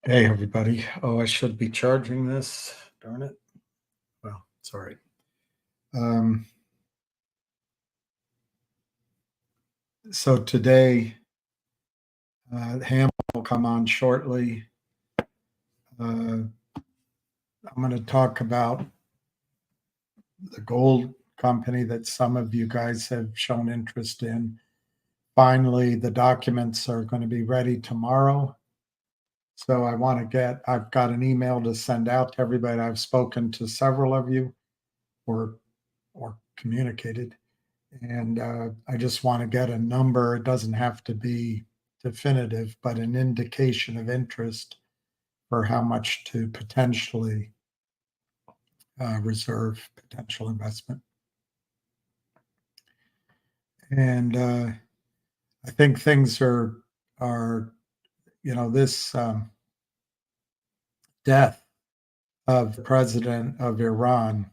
Hey, everybody. Oh, I should be charging this. Darn it. Well, it's all right. Um, so today, Ham will come on shortly. I'm going to talk about the gold company that some of you guys have shown interest in. Finally, the documents are going to be ready tomorrow. So I've got an email to send out to everybody. I've spoken to several of you or communicated. And I just want to get a number. It doesn't have to be definitive, but an indication of interest for how much to potentially reserve potential investment. And I think things are this death of the president of Iran.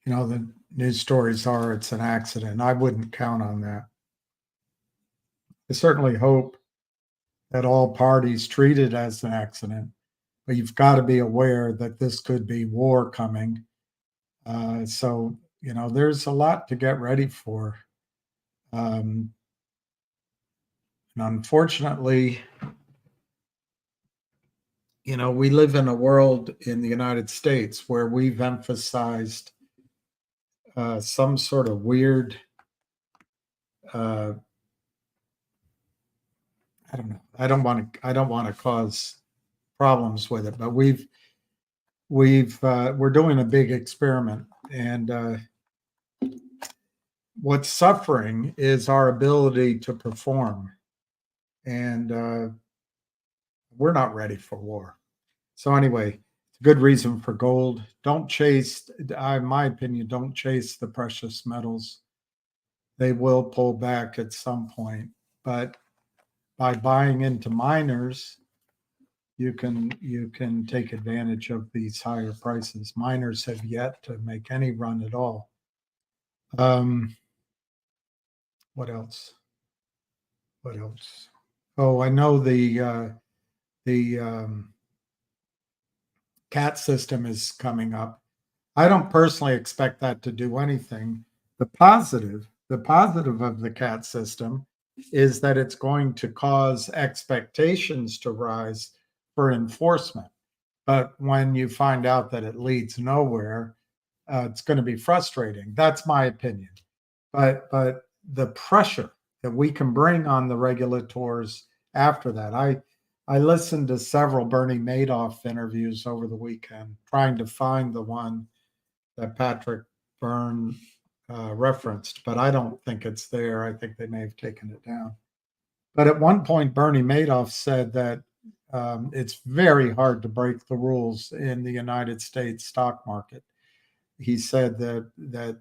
The news stories are it's an accident. I wouldn't count on that. I certainly hope that all parties treat it as an accident, but you've got to be aware that this could be war coming. So, there's a lot to get ready for. And unfortunately, we live in a world in the United States where we've emphasized some sort of weird, I don't know. I don't want to cause problems with it, but we're doing a big experiment, and what's suffering is our ability to perform, and we're not ready for war. So anyway, it's a good reason for gold. Don't chase, in my opinion, don't chase the precious metals. They will pull back at some point, but by buying into miners, you can take advantage of these higher prices. Miners have yet to make any run at all. What else? What else? Oh, I know the CAT system is coming up. I don't personally expect that to do anything. The positive of the CAT system is that it's going to cause expectations to rise for enforcement. But when you find out that it leads nowhere, it's going to be frustrating. That's my opinion. But the pressure that we can bring on the regulators after that, I listened to several Bernie Madoff interviews over the weekend, trying to find the one that Patrick Byrne referenced, but I don't think it's there. I think they may have taken it down. But at one point, Bernie Madoff said that it's very hard to break the rules in the United States stock market. He said that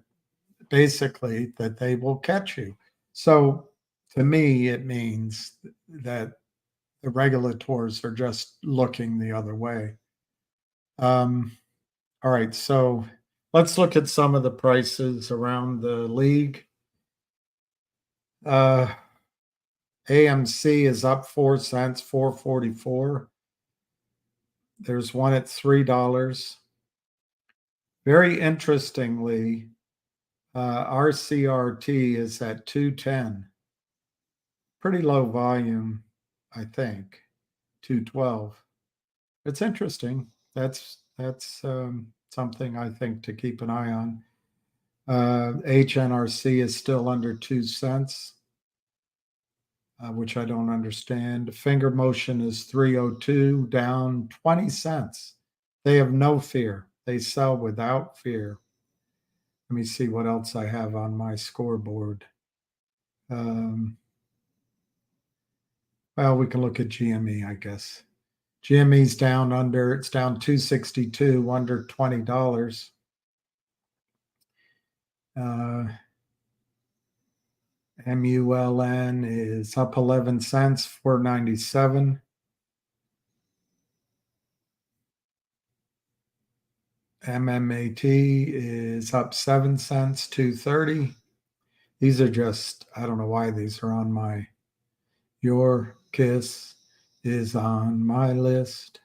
basically that they will catch you. So to me, it means that the regulators are just looking the other way. All right, so let's look at some of the prices around the league. AMC is up 4 cents, 4.44. There's one at $3. Very interestingly, RCRT is at 210. Pretty low volume, I think. 212. It's interesting. That's something I think to keep an eye on. HNRC is still under 2 cents, which I don't understand. Finger motion is 302, down 20 cents. They have no fear. They sell without fear. Let me see what else I have on my scoreboard. Well, we can look at GME, I guess. GME's down it's down 262, under $20. MULN is up 11 cents, 497. MMAT is up 7 cents, 230. These are just, I don't know why these are on your KISS. is on my list.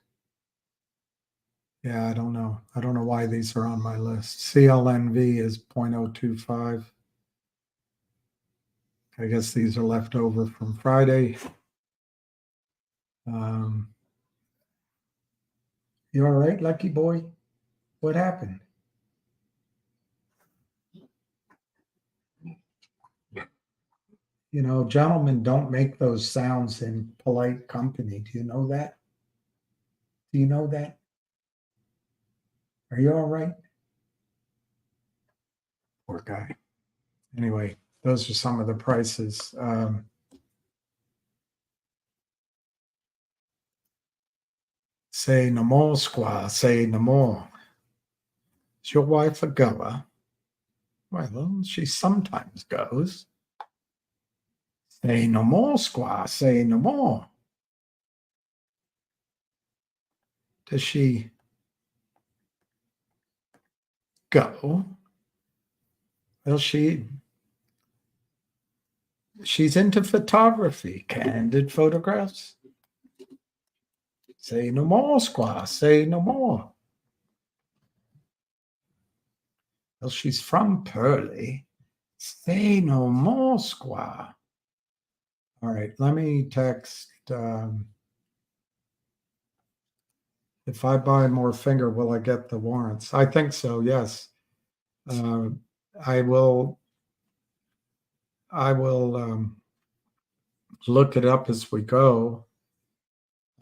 Yeah, I don't know. I don't know why these are on my list. CLNV is 0.025. I guess these are left over from Friday. You all right, lucky boy? What happened? You know, gentlemen don't make those sounds in polite company. Do you know that? Do you know that? Are you all right? Poor guy. Anyway, those are some of the prices. Say no more, squaw. Say no more. Is your wife a goer? Well, she sometimes goes. Say no more, squaw. Say no more. Does she go? Well, she's into photography, candid photographs. Say no more, squaw. Say no more. Well, she's from Pearly. Say no more, squaw. All right, let me text. If I buy more finger, will I get the warrants? I think so, yes. I will. I will look it up as we go.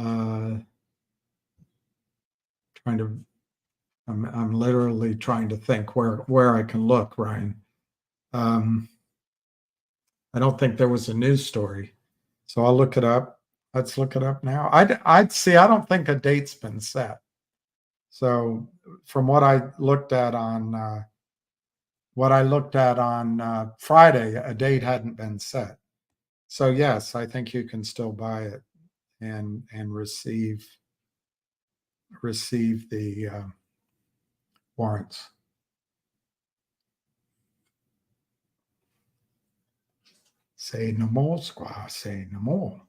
Trying to. I'm literally trying to think where I can look, Ryan. I don't think there was a news story, so I'll look it up. Let's look it up now. I'd see. I don't think a date's been set. So from what I looked at on Friday, a date hadn't been set. So yes, I think you can still buy it and receive the warrants. Say no more, squaw. Say no more.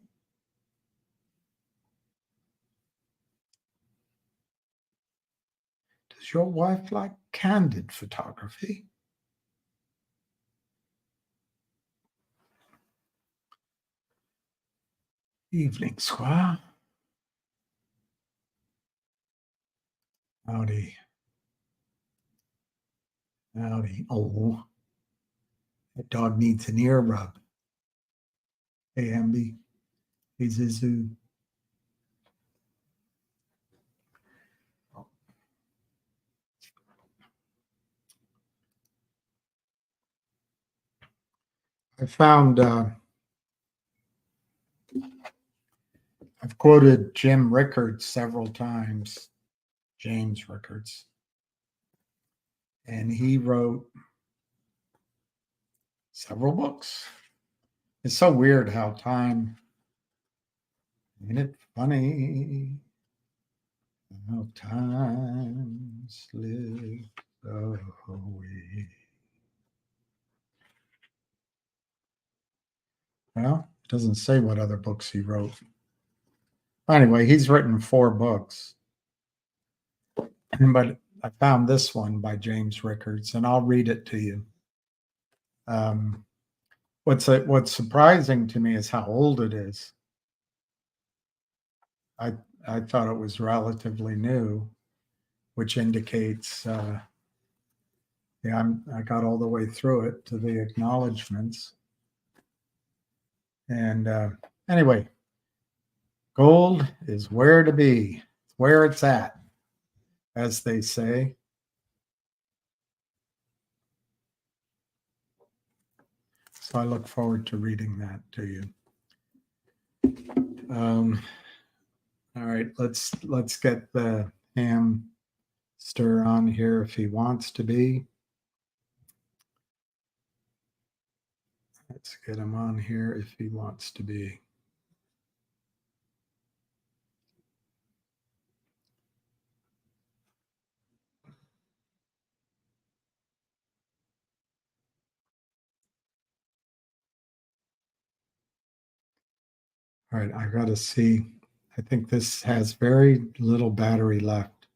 Does your wife like candid photography? Evening, squaw. Howdy. Howdy. Oh, that dog needs an ear rub. Hey, Amby. Hey, Zizu. I found, I've quoted Jim Rickards several times, James Rickards, and he wrote several books. It's so weird how time, ain't it funny how time slips away. Well, it doesn't say what other books he wrote. Anyway, he's written 4 books, but I found this one by James Rickards, and I'll read it to you. What's surprising to me is how old it is. I thought it was relatively new, which indicates, yeah, I got all the way through it to the acknowledgments. And anyway, gold is where to be, where it's at, as they say. So I look forward to reading that to you. All right, let's get the hamster on here if he wants to be. Let's get him on here if he wants to be. All right, I got to see. I think this has very little battery left.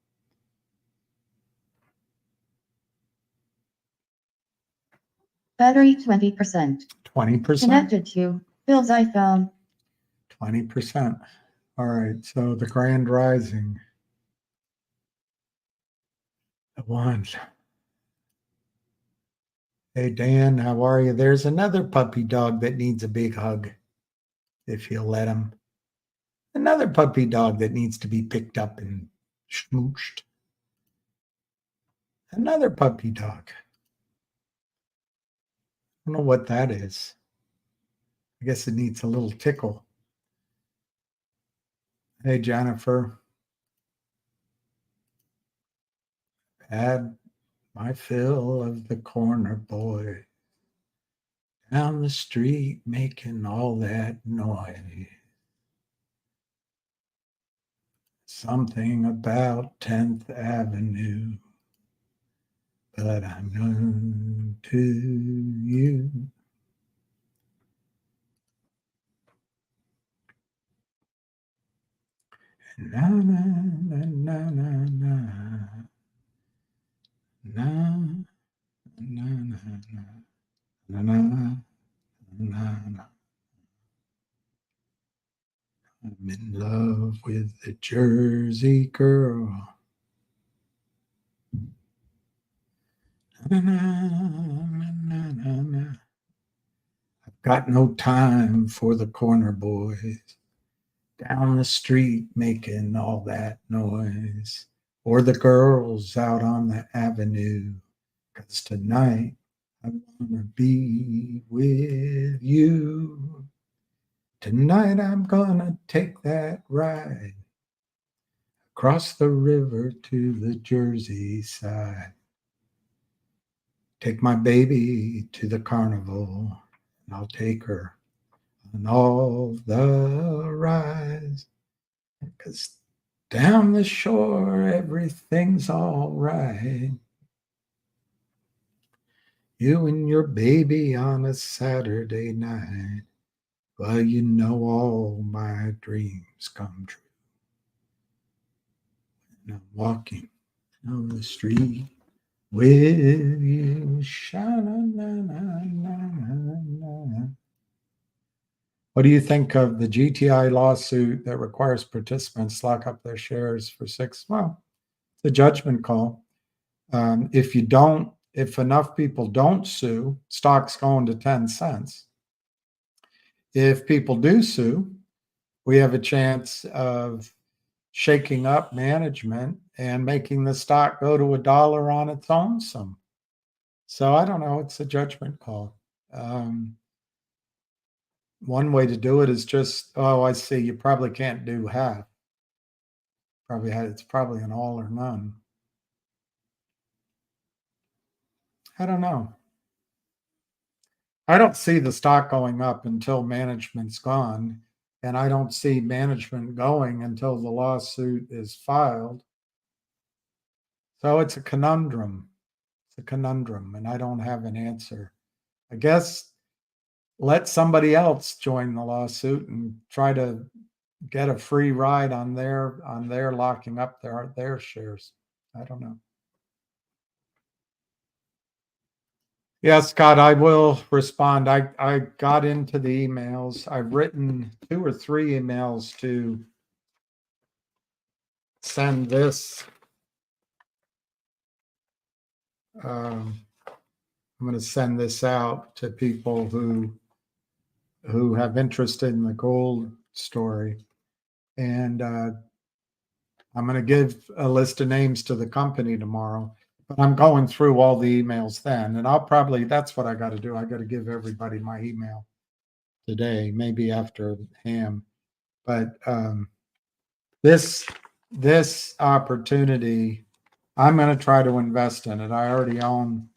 Battery 20%. 20%? Connected to Bill's iPhone. 20%. All right, so the Grand Rising. The one. Hey, Dan, how are you? There's another puppy dog that needs a big hug, if you'll let him. Another puppy dog that needs to be picked up and schmooched. Another puppy dog. I don't know what that is. I guess it needs a little tickle. Hey, Jennifer. Had my fill of the corner boy down the street making all that noise. Something about 10th Avenue, but I'm known to you. Na na na na na na na na na na na na. I'm in love with the Jersey girl. Na, na, na, na, na. I've got no time for the corner boys down the street making all that noise, or the girls out on the avenue, 'cause tonight I wanna be with you. Tonight I'm gonna take that ride across the river to the Jersey side. Take my baby to the carnival, and I'll take her on all the rides. 'Cause down the shore everything's all right. You and your baby on a Saturday night. Well, you know all my dreams come true. And I'm walking down the street with you. Sha-na-na-na-na-na-na. What do you think of the GTI lawsuit that requires participants to lock up their shares for 6? Well, it's a judgment call. If enough people don't sue, stock's going to 10 cents. If people do sue, we have a chance of shaking up management and making the stock go to $1 on its own some. So I don't know. It's a judgment call. One way to do it is just, oh, I see, you probably can't do half. It's probably an all or none. I don't know. I don't see the stock going up until management's gone, and I don't see management going until the lawsuit is filed. So it's a conundrum. It's a conundrum, and I don't have an answer. I guess let somebody else join the lawsuit and try to get a free ride on their locking up their shares. I don't know. Yeah, Scott, I will respond. I got into the emails. I've written 2 or 3 emails to send this. I'm going to send this out to people who have interest in the gold story. And I'm going to give a list of names to the company tomorrow. But I'm going through all the emails then. And that's what I got to do. I got to give everybody my email today, maybe after ham. But this opportunity, I'm going to try to invest in it. I already own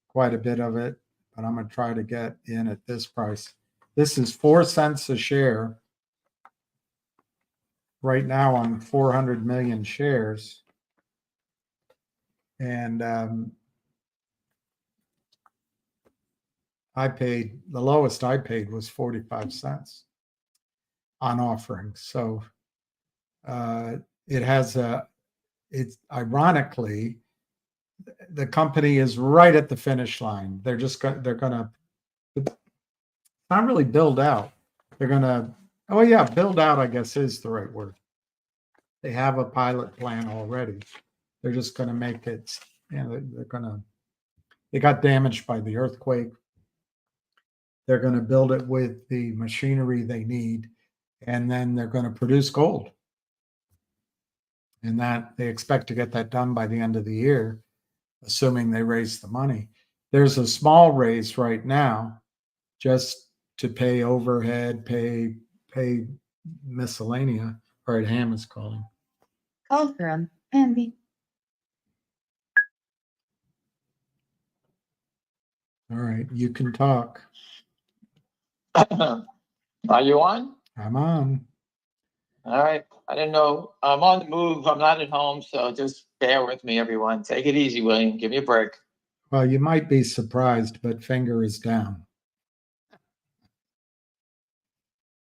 quite a bit of it, but I'm going to try to get in at this price. This is 4 cents a share. Right now on 400 million shares. And the lowest I paid was 45 cents on offering. So it has it's ironically, the company is right at the finish line. They're gonna not really build out. They're gonna, oh yeah, build out, I guess is the right word. They have a pilot plan already. They're just gonna make it, it got damaged by the earthquake. They're gonna build it with the machinery they need, and then they're gonna produce gold. And that they expect to get that done by the end of the year, assuming they raise the money. There's a small raise right now just to pay overhead, pay miscellanea. All right, Ham is calling. Call from Andy. All right, you can talk. Are you on? I'm on. All right. I didn't know. I'm on the move. I'm not at home, so just bear with me, everyone. Take it easy, William. Give me a break. Well, you might be surprised, but finger is down.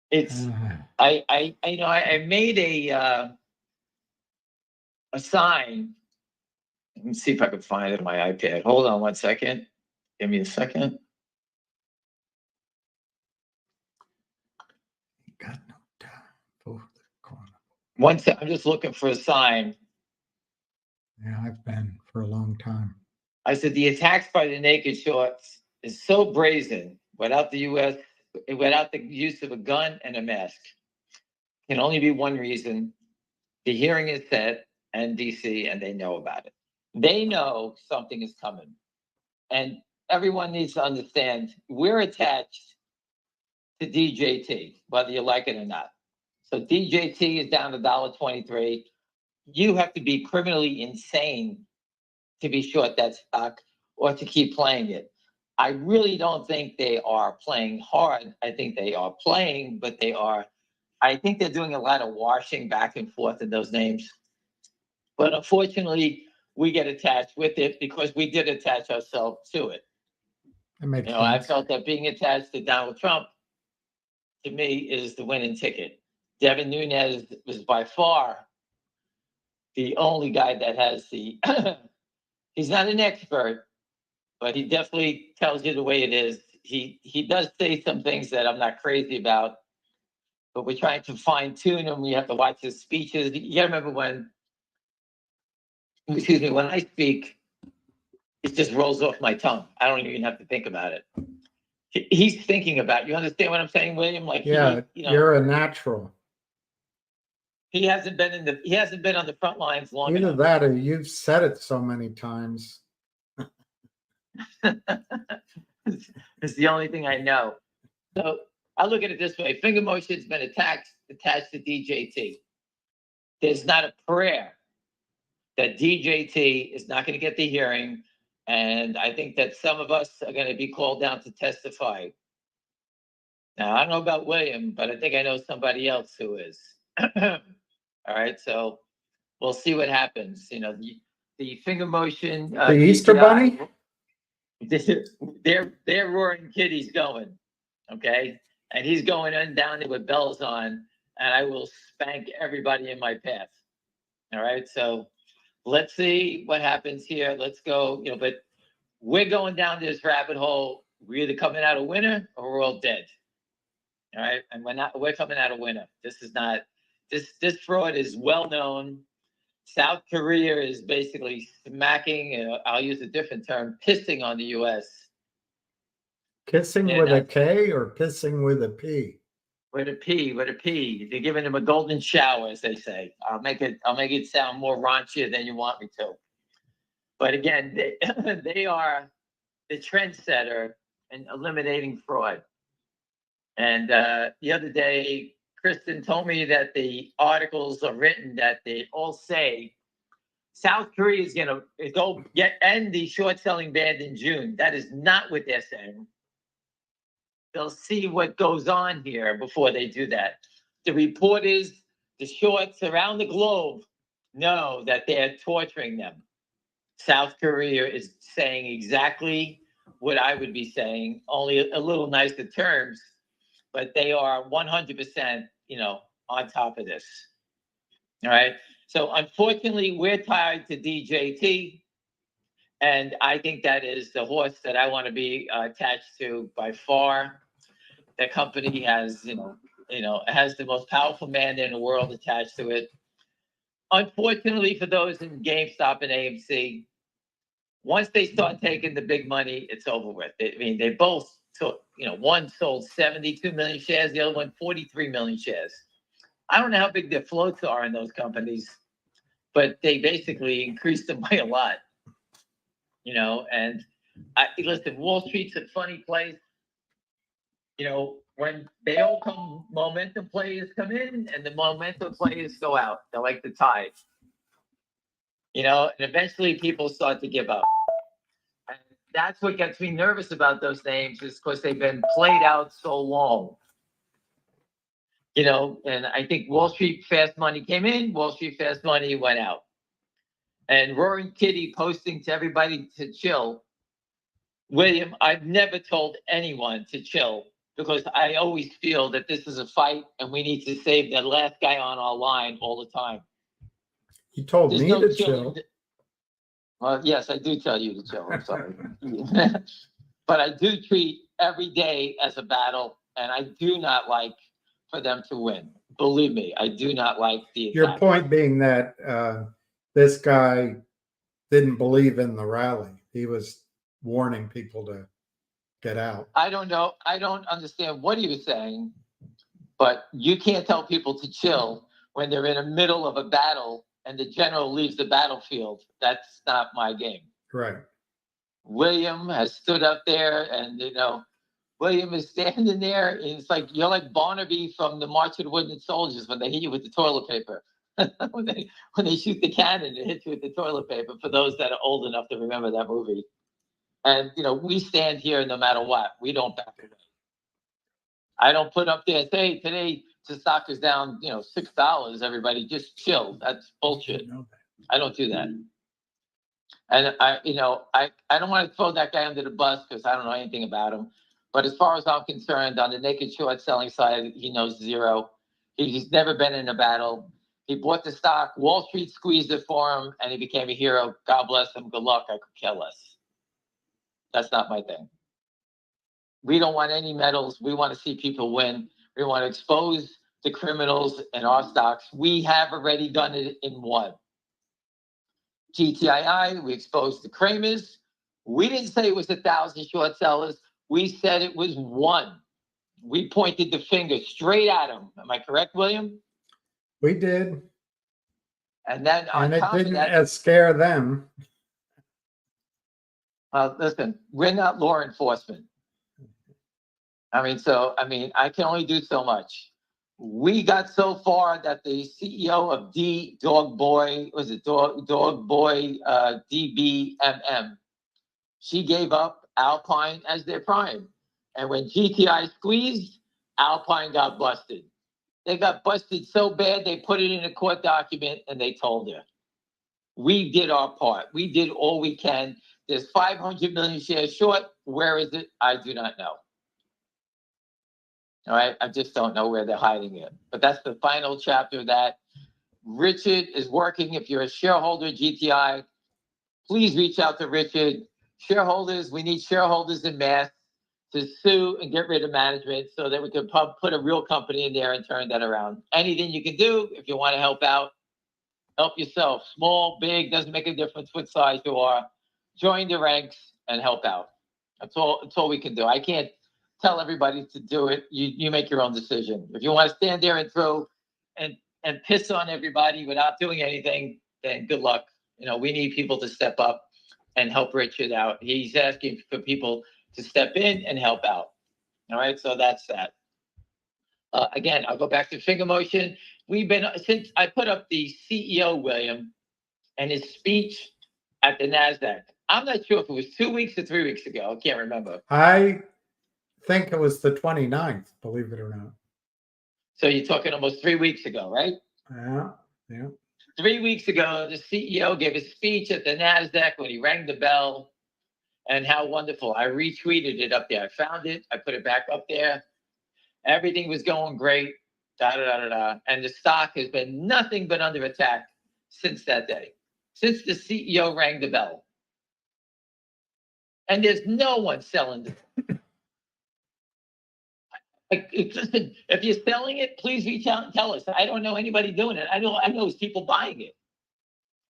It's I made a sign. Let me see if I can find it on my iPad. Hold on 1 second. Give me a second. Got no time for the corner. One sec. I'm just looking for a sign. Yeah, I've been for a long time. I said the attacks by the naked shorts is so brazen without the use of a gun and a mask. Can only be one reason. The hearing is set in DC and they know about it. They know something is coming. And everyone needs to understand we're attached to DJT, whether you like it or not. So DJT is down to $1.23. You have to be criminally insane to be short that stock or to keep playing it. I really don't think they are playing hard. I think they are playing, but I think they're doing a lot of washing back and forth in those names. But unfortunately, we get attached with it because we did attach ourselves to it. That makes sense. I felt that being attached to Donald Trump, to me, is the winning ticket. Devin Nunes was by far the only guy that has the, he's not an expert, but he definitely tells you the way it is. He does say some things that I'm not crazy about, but we're trying to fine tune him. You have to watch his speeches. You gotta remember when I speak, it just rolls off my tongue. I don't even have to think about it. He's thinking about it. You understand what I'm saying, William? Like, yeah, you're a natural. He hasn't been on the front lines long Either enough. that or you've said it so many times. It's the only thing I know. So I look at it this way. Finger motion's been attached to DJT. There's not a prayer that DJT is not going to get the hearing. And I think that some of us are going to be called down to testify. Now, I don't know about William, but I think I know somebody else who is. All right, so we'll see what happens. The finger motion. The Easter Bunny? They're roaring kitties going, okay? And he's going down there with bells on, and I will spank everybody in my path. All right, so let's see what happens here. Let's go, but we're going down this rabbit hole. We're either coming out a winner or we're all dead. All right, and we're coming out a winner. This is not, this fraud is well known. South Korea is basically smacking, I'll use a different term, pissing on the US. Kissing with a K or pissing with a P? With a P. They're giving him a golden shower, as they say. I'll make it sound more raunchier than you want me to. But again, they are the trendsetter in eliminating fraud. And the other day, Kristen told me that the articles are written that they all say South Korea is going to end the short selling ban in June. That is not what they're saying. They'll see what goes on here before they do that. The reporters, the shorts around the globe know that they're torturing them. South Korea is saying exactly what I would be saying, only a little nicer terms, but they are 100%, on top of this. All right. So unfortunately, we're tied to DJT. And I think that is the horse that I want to be attached to by far. That company has, has the most powerful man in the world attached to it. Unfortunately, for those in GameStop and AMC, once they start taking the big money, it's over with. They both took, one sold 72 million shares, the other one 43 million shares. I don't know how big their floats are in those companies, but they basically increased them by a lot. And listen, Wall Street's a funny place. When they all come, momentum players come in and the momentum players go out. They're like the tide. And eventually people start to give up. And that's what gets me nervous about those names, is because they've been played out so long. And I think Wall Street fast money came in, Wall Street fast money went out. And Roaring Kitty posting to everybody to chill. William, I've never told anyone to chill, because I always feel that this is a fight and we need to save the last guy on our line all the time. He told There's me no to chilling. chill. Well, yes, I do tell you to chill. I'm sorry. But I do treat every day as a battle, and I do not like for them to win. Believe me, I do not like the attack. Your point being that this guy didn't believe in the rally. He was warning people to get out. I don't know. I don't understand what he was saying, but you can't tell people to chill when they're in the middle of a battle and the general leaves the battlefield. That's not my game. Right. William has stood up there, and William is standing there, and it's like you're like Barnaby from the March of the Wooden Soldiers when they hit you with the toilet paper. when they shoot the cannon and hit you with the toilet paper, for those that are old enough to remember that movie. And we stand here no matter what. We don't back away. I don't put up there and say, hey, today the stock is down, $6. Everybody just chill. That's bullshit. I don't do that. And I don't want to throw that guy under the bus because I don't know anything about him. But as far as I'm concerned, on the naked short selling side, he knows zero. He's never been in a battle. He bought the stock. Wall Street squeezed it for him, and he became a hero. God bless him. Good luck. I could care less. That's not my thing. We don't want any medals. We want to see people win. We want to expose the criminals in our stocks. We have already done it in one. GTII, we exposed the Kramers. We didn't say it was 1,000 short sellers. We said it was one. We pointed the finger straight at them. Am I correct, William? We did. And then on And it top of didn't that, scare them. listen, we're not law enforcement. I can only do so much. We got so far that the CEO of DBMM, she gave up Alpine as their prime. And when GTI squeezed, Alpine got busted. They got busted so bad, they put it in a court document and they told her. We did our part. We did all we can. There's 500 million shares short. Where is it? I do not know. All right. I just don't know where they're hiding it. But that's the final chapter of that. Richard is working. If you're a shareholder of GTI, please reach out to Richard. Shareholders, we need shareholders in mass to sue and get rid of management so that we can put a real company in there and turn that around. Anything you can do if you want to help out, help yourself. Small, big, doesn't make a difference what size you are. Join the ranks and help out. That's all we can do. I can't tell everybody to do it. You make your own decision. If you want to stand there and throw and piss on everybody without doing anything, then good luck. We need people to step up and help Richard out. He's asking for people to step in and help out. All right, so that's that. Again, I'll go back to finger motion. Since I put up the CEO, William, and his speech at the NASDAQ. I'm not sure if it was 2 weeks or 3 weeks ago. I can't remember. I think it was the 29th, believe it or not. So you're talking almost 3 weeks ago, right? Yeah. 3 weeks ago, the CEO gave a speech at the NASDAQ when he rang the bell, and how wonderful. I retweeted it up there. I found it. I put it back up there. Everything was going great. And the stock has been nothing but under attack since that day, since the CEO rang the bell. And there's no one selling it. Listen, if you're selling it, please reach out and tell us. I don't know anybody doing it. I know it's people buying it.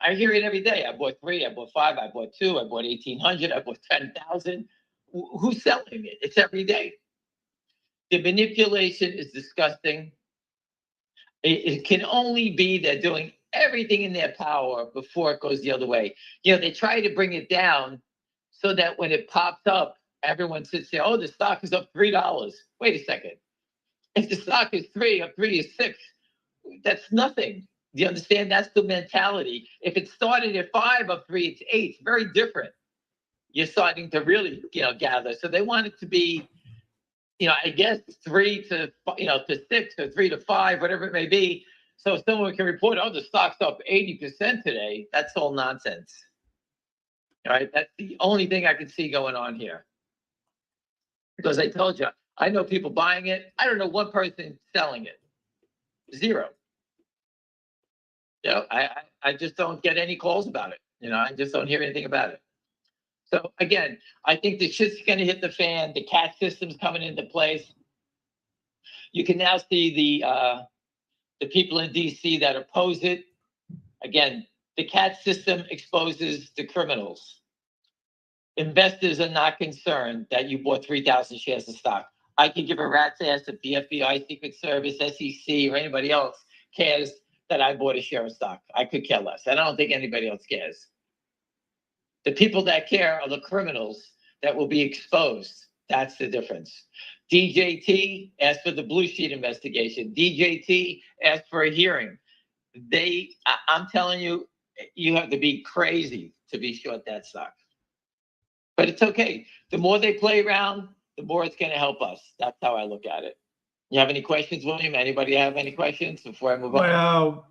I hear it every day. I bought 3, I bought 5, I bought 2, I bought 1,800, I bought 10,000. Who's selling it? It's every day. The manipulation is disgusting. It can only be they're doing everything in their power before it goes the other way. They try to bring it down so that when it pops up, everyone sits there, oh, the stock is up $3. Wait a second. If the stock is 3, up 3 is 6, that's nothing. Do you understand? That's the mentality. If it started at 5, up 3, it's 8. It's very different. You're starting to really, gather. So they want it to be, I guess 3 to 6 or 3 to 5, whatever it may be. So someone can report, oh, the stock's up 80% today. That's all nonsense. All right. That's the only thing I can see going on here. Because I told you, I know people buying it. I don't know one person selling it. 0. I just don't get any calls about it. I just don't hear anything about it. So again, I think the shit's going to hit the fan. The CAT system's coming into place. You can now see the people in DC that oppose it. Again, the CAT system exposes the criminals. Investors are not concerned that you bought 3,000 shares of stock. I could give a rat's ass if the FBI, Secret Service, SEC, or anybody else cares that I bought a share of stock. I could care less. I don't think anybody else cares. The people that care are the criminals that will be exposed. That's the difference. DJT asked for the blue sheet investigation. DJT asked for a hearing. I'm telling you, you have to be crazy to be short that stock. But it's okay. The more they play around, the more it's going to help us. That's how I look at it. You have any questions, William? Anybody have any questions before I move on?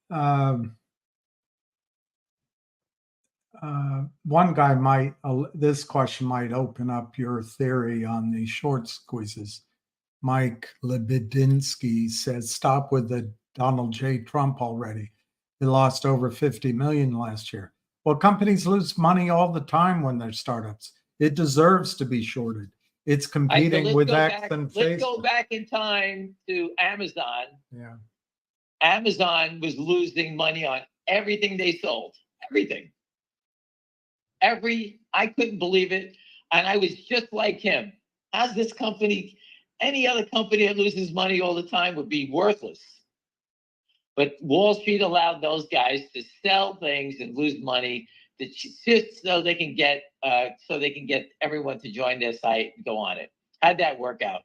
Well, one guy this question might open up your theory on the short squeezes. Mike Lebidinsky says, stop with the Donald J. Trump already. He lost over 50 million last year. Well, companies lose money all the time when they're startups. It deserves to be shorted. It's competing with X and Facebook. Let's go back in time to Amazon. Yeah. Amazon was losing money on everything they sold. Everything. I couldn't believe it. And I was just like him. How's this company, any other company that loses money all the time would be worthless. But Wall Street allowed those guys to sell things and lose money just so they can get everyone to join their site and go on it. How'd that work out?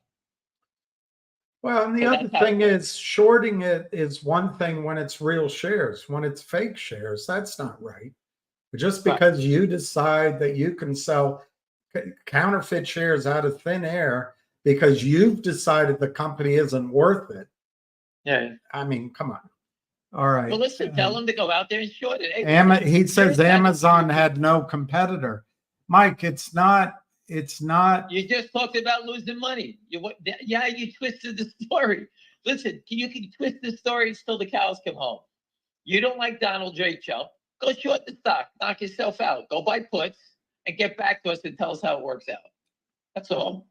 Well, and the other thing is shorting it is one thing when it's real shares. When it's fake shares, that's not right. Just because you decide that you can sell counterfeit shares out of thin air because you've decided the company isn't worth it. Yeah. I mean, come on. All right. Well, listen, tell them to go out there and short it. He says Amazon had no competitor. Mike, it's not. You just talked about losing money. You twisted the story. Listen, you can twist the story till the cows come home. You don't like Donald J. Trump. Go short the stock. Knock yourself out. Go buy puts and get back to us and tell us how it works out. That's all.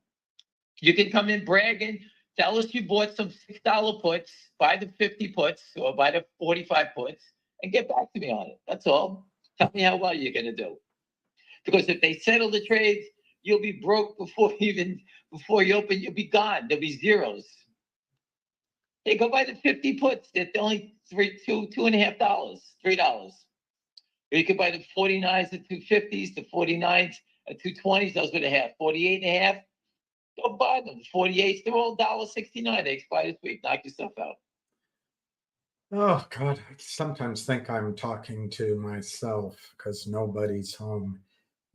You can come in bragging. Tell us you bought some $6 puts, buy the 50 puts or buy the 45 puts and get back to me on it. That's all. Tell me how well you're going to do. Because if they settle the trades, you'll be broke before you open, you'll be gone. There'll be zeros. Hey, go buy the 50 puts. They're only $2.50, $3. Or you could buy the 49s at 250s, the 49s at 220s. Those were the half. 48 and a half. Go buy them. 48s, they're all $1.69. They expire this week. Knock yourself out. Oh, God. I sometimes think I'm talking to myself because nobody's home.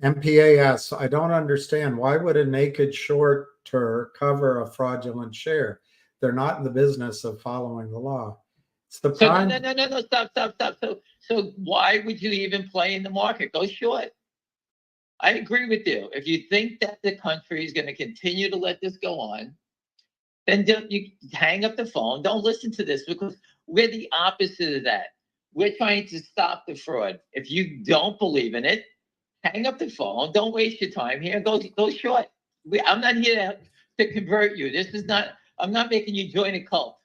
MPA asks, I don't understand. Why would a naked shorter cover a fraudulent share? They're not in the business of following the law. It's the prime. No. Stop. So why would you even play in the market? Go short. I agree with you. If you think that the country is going to continue to let this go on, then don't you hang up the phone. Don't listen to this, because we're the opposite of that. We're trying to stop the fraud. If you don't believe in it, hang up the phone. Don't waste your time here. Go short. I'm not here to convert you. This is not. I'm not making you join a cult.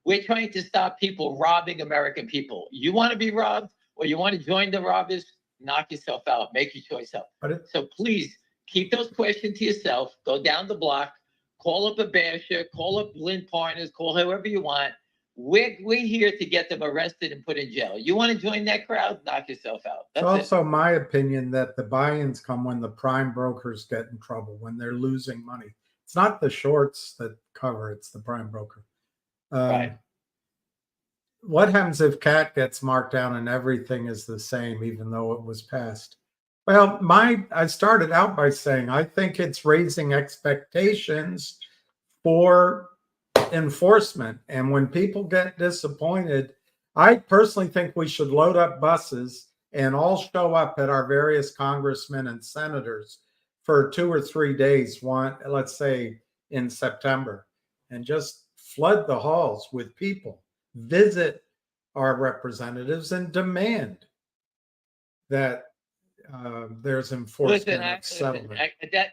We're trying to stop people robbing American people. You want to be robbed, or you want to join the robbers? Knock yourself out. Make your choice up. So please keep those questions to yourself. Go down the block. Call up a basher. Call up Lynn Partners. Call whoever you want. We're here to get them arrested and put in jail. You want to join that crowd? Knock yourself out. It's also my opinion that the buy-ins come when the prime brokers get in trouble, when they're losing money. It's not the shorts that cover, it's the prime broker. Right. What happens if CAT gets marked down and everything is the same, even though it was passed? Well, I started out by saying I think it's raising expectations for enforcement. And when people get disappointed, I personally think we should load up buses and all show up at our various congressmen and senators for 2 or 3 days, let's say in September, and just flood the halls with people, visit our representatives and demand that there's enforcement of settlement.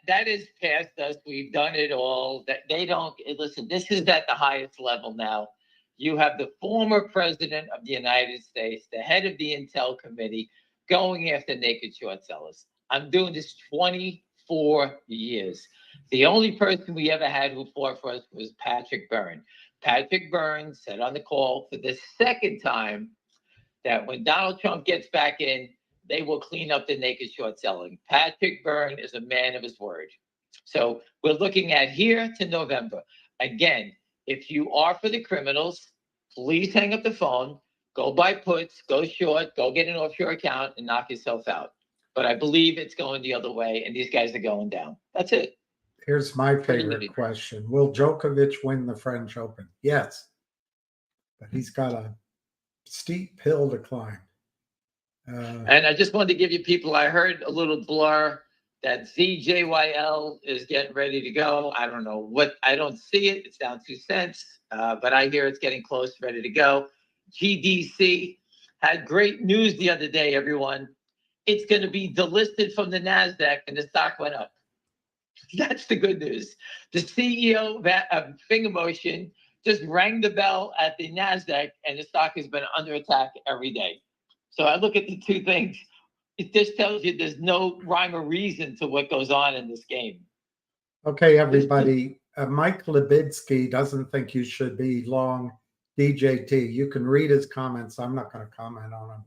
That is past us. We've done it all. That they don't listen. This is at the highest level now. You have the former president of the United States, the head of the Intel Committee, going after naked short sellers. I'm doing this 24 years. The only person we ever had who fought for us was Patrick Byrne. Patrick Byrne said on the call for the second time that when Donald Trump gets back in, they will clean up the naked short selling. Patrick Byrne is a man of his word. So we're looking at here to November. Again, if you are for the criminals, please hang up the phone, go buy puts, go short, go get an offshore account and knock yourself out. But I believe it's going the other way and these guys are going down. That's it. Here's my favorite question. Will Djokovic win the French Open? Yes. But he's got a steep hill to climb. And I just wanted to give you people, I heard a little blur that ZJYL is getting ready to go. I don't know what, I don't see it. It's down 2 cents, but I hear it's getting close, ready to go. GDC had great news the other day, everyone. It's going to be delisted from the NASDAQ and the stock went up. That's the good news. The CEO of FingerMotion just rang the bell at the NASDAQ and the stock has been under attack every day. So I look at the two things. It just tells you there's no rhyme or reason to what goes on in this game. Okay, everybody. Mike Libitsky doesn't think you should be long DJT. You can read his comments. I'm not going to comment on them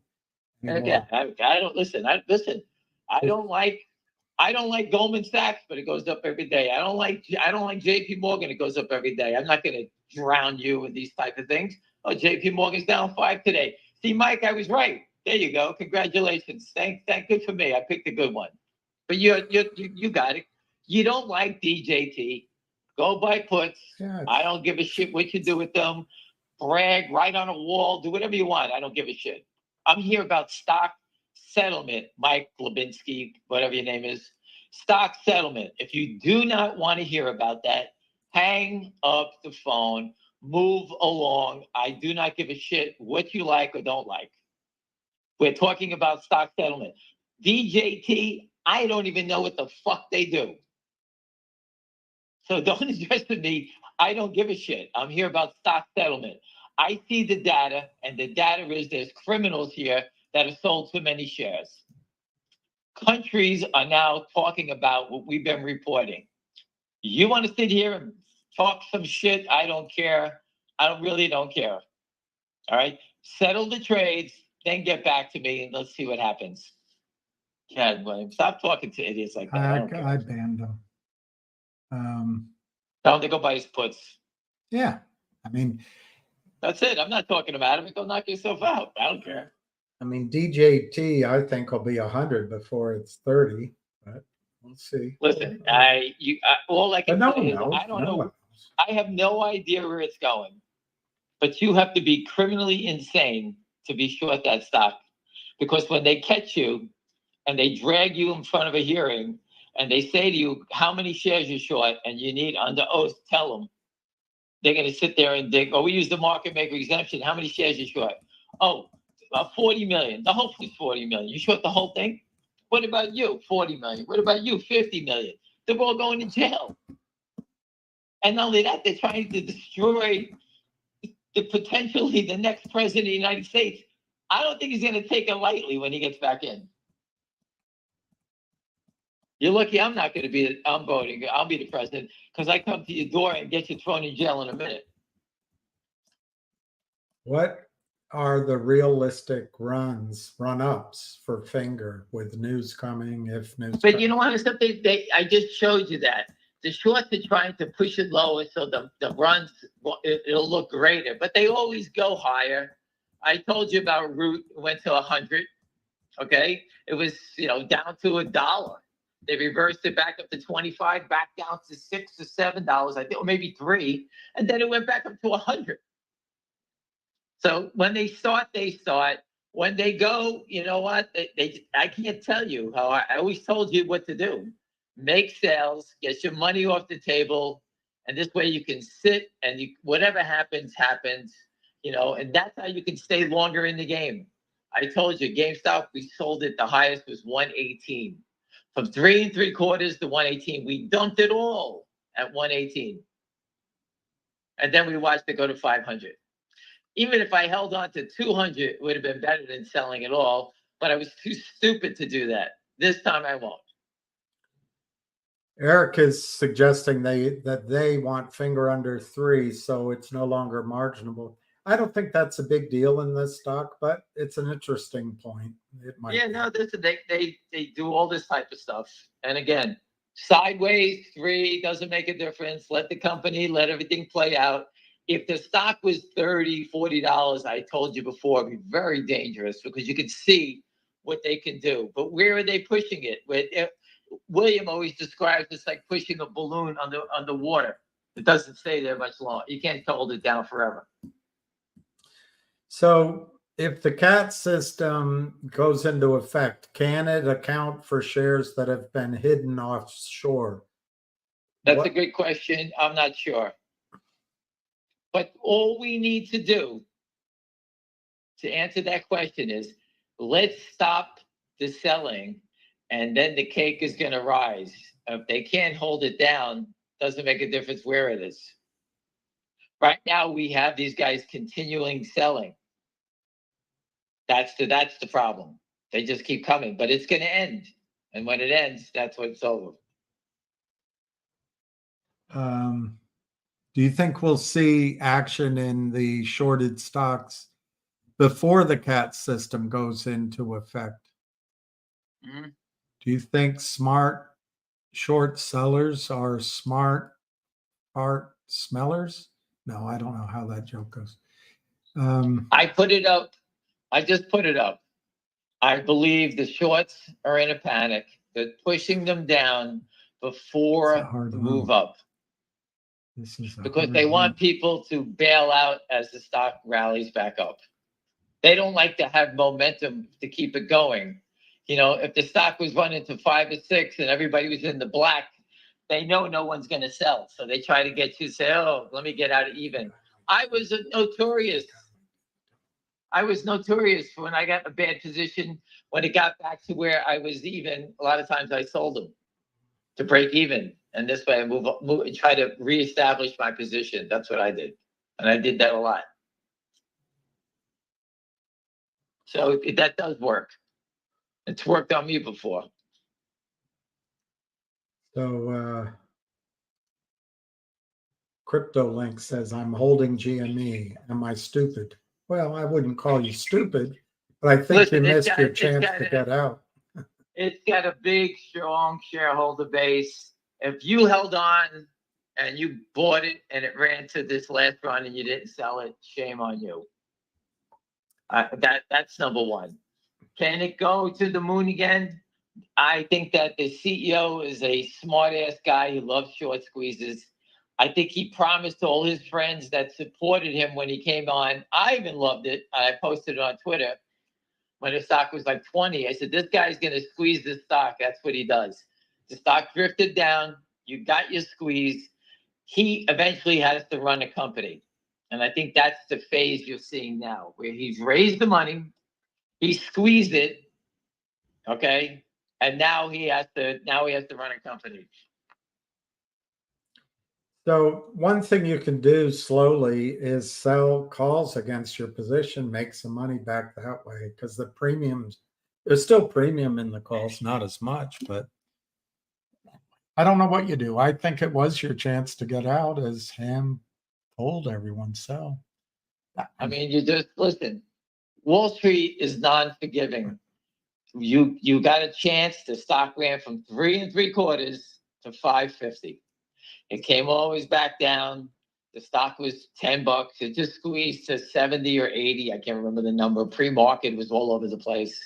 anymore. Okay, I don't listen. I don't like Goldman Sachs, but it goes up every day. I don't like JP Morgan. It goes up every day. I'm not going to drown you with these type of things. Oh, JP Morgan's down 5 today. See, Mike, I was right. There you go. Congratulations. Thank good for me. I picked a good one. But you got it. You don't like DJT. Go buy puts. Yeah. I don't give a shit what you do with them. Brag, write on a wall, do whatever you want. I don't give a shit. I'm here about stock settlement, Mike Lebinsky, whatever your name is. Stock settlement. If you do not want to hear about that, hang up the phone, move along. I do not give a shit what you like or don't like. We're talking about stock settlement. DJT, I don't even know what the fuck they do. So don't address me. I don't give a shit. I'm here about stock settlement. I see the data, and the data is there's criminals here that have sold too many shares. Countries are now talking about what we've been reporting. You want to sit here and talk some shit? I don't care. I really don't care. All right? Settle the trades, then get back to me, and let's see what happens. Yeah, William, stop talking to idiots like that. I banned them. Tell them to go buy his puts. Yeah. I mean, that's it. I'm not talking about him. Go knock yourself out. I don't care. I mean, DJT, I think will be 100 before it's 30, but we'll see. Listen, all I can say is I don't know. I have no idea where it's going, but you have to be criminally insane to be short that stock, because when they catch you and they drag you in front of a hearing and they say to you how many shares you're short and you need under oath, tell them they're going to sit there and dig. Oh, we use the market maker exemption. How many shares you short? Oh, 40 million. The whole thing's 40 million. You short the whole thing? What about you? 40 million. What about you? 50 million. They're all going to jail. And not only that, they're trying to destroy potentially the next president of the United States. I don't think he's going to take it lightly when he gets back in. You're lucky I'm not going to be, I'm voting. I'll be the president because I come to your door and get you thrown in jail in a minute. What are the realistic run-ups for Finger with news coming, if news But coming? you know what? Something I just showed you that. The shorts are trying to push it lower so the runs, it'll look greater, but they always go higher. I told you about Root went to 100. Okay. It was, down to $1. They reversed it back up to 25, back down to $6 or $7, I think, or maybe $3. And then it went back up to 100. So when they start, they start. When they go, you know what? I can't tell you how I always told you what to do. Make sales, get your money off the table, and this way you can sit and whatever happens, happens, and that's how you can stay longer in the game. I told you, GameStop, we sold it, the highest was 118. From 3 3/4 to 118, we dumped it all at 118. And then we watched it go to 500. Even if I held on to 200, it would have been better than selling it all, but I was too stupid to do that. This time I won't. Eric is suggesting that they want Finger under 3, so it's no longer marginable. I don't think that's a big deal in this stock, but it's an interesting point. It might. Yeah, no, they do all this type of stuff. And again, sideways 3 doesn't make a difference. Let the company, let everything play out. If the stock was $30, $40, I told you before, it'd be very dangerous because you can see what they can do. But where are they pushing it? William always describes this like pushing a balloon on the water. It doesn't stay there much longer. You can't hold it down forever. So if the CAT system goes into effect, can it account for shares that have been hidden offshore? That's a good question. I'm not sure. But all we need to do to answer that question is let's stop the selling and then the cake is going to rise. If they can't hold it down, doesn't make a difference where it is. Right now, we have these guys continuing selling. That's the problem. They just keep coming, but it's going to end. And when it ends, that's when it's over. Do you think we'll see action in the shorted stocks before the CAT system goes into effect? Mm-hmm. Do you think smart short sellers are smart smellers? No, I don't know how that joke goes. I put it up. I just put it up. I believe the shorts are in a panic. They're pushing them down before the move up. Because they want people to bail out as the stock rallies back up. They don't like to have momentum to keep it going. If the stock was running to 5 or 6 and everybody was in the black, they know no one's going to sell. So they try to get you to say, oh, let me get out even. I was notorious for when I got in a bad position, when it got back to where I was even, a lot of times I sold them to break even. And this way I move try to reestablish my position. That's what I did. And I did that a lot. So that does work. It's worked on me before. So CryptoLink says, I'm holding GME. Am I stupid? Well, I wouldn't call you stupid, but I think you missed your chance to get out. It's got a big, strong shareholder base. If you held on and you bought it and it ran to this last run and you didn't sell it, shame on you. That's number one. Can it go to the moon again? I think that the CEO is a smart-ass guy who loves short squeezes. I think he promised to all his friends that supported him when he came on. I even loved it. I posted it on Twitter when the stock was like 20. I said, this guy's going to squeeze the stock. That's what he does. The stock drifted down. You got your squeeze. he eventually has to run a company. And I think that's the phase you're seeing now, where he's raised the money, he squeezed it, okay, and now he has to run a company. So one thing you can do slowly is sell calls against your position, make some money back that way, because the premiums, there's still premium in the calls, not as much, but I don't know what you do. I think it was your chance to get out, as Ham told everyone. So, I mean, you just listen. Wall Street is non-forgiving. You got a chance. The stock ran from 3 3/4 to 5.50. It came always back down. The stock was $10. It just squeezed to 70 or 80. I can't remember the number. Pre-market was all over the place.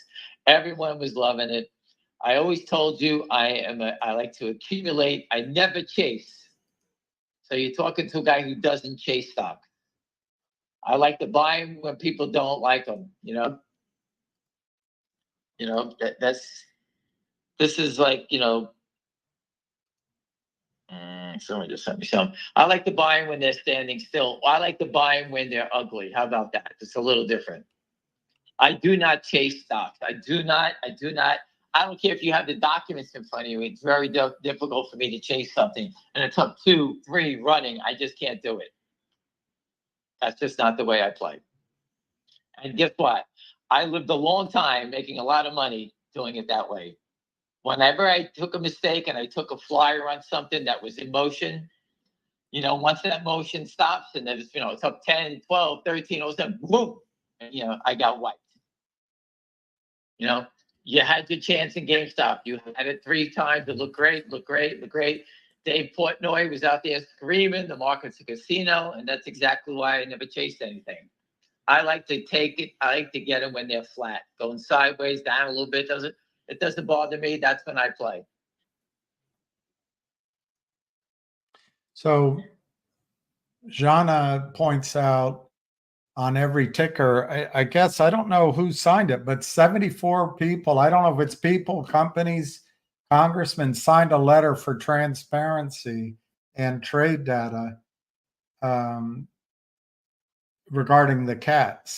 Everyone was loving it. I always told you I like to accumulate. I never chase. So you're talking to a guy who doesn't chase stock. I like to buy them when people don't like them. This is like, someone just sent me some. I like to buy them when they're standing still. I like to buy them when they're ugly. How about that? It's a little different. I do not chase stocks. I do not. I don't care if you have the documents in front of you. It's very difficult for me to chase something. And it's up 2, 3 running. I just can't do it. That's just not the way I play. And guess what? I lived a long time making a lot of money doing it that way. Whenever I took a mistake and I took a flyer on something that was in motion, once that motion stops and then it's up 10, 12, 13, all of a sudden, boom, and, I got wiped. You had your chance in GameStop. You had it 3 times. It looked great. Dave Portnoy was out there screaming, the market's a casino, and that's exactly why I never chased anything. I like to take it. I like to get them when they're flat, going sideways, down a little bit. It doesn't bother me. That's when I play. So Jana points out on every ticker, I guess, I don't know who signed it, but 74 people, I don't know if it's people, companies, congressmen signed a letter for transparency and trade data regarding the CAT.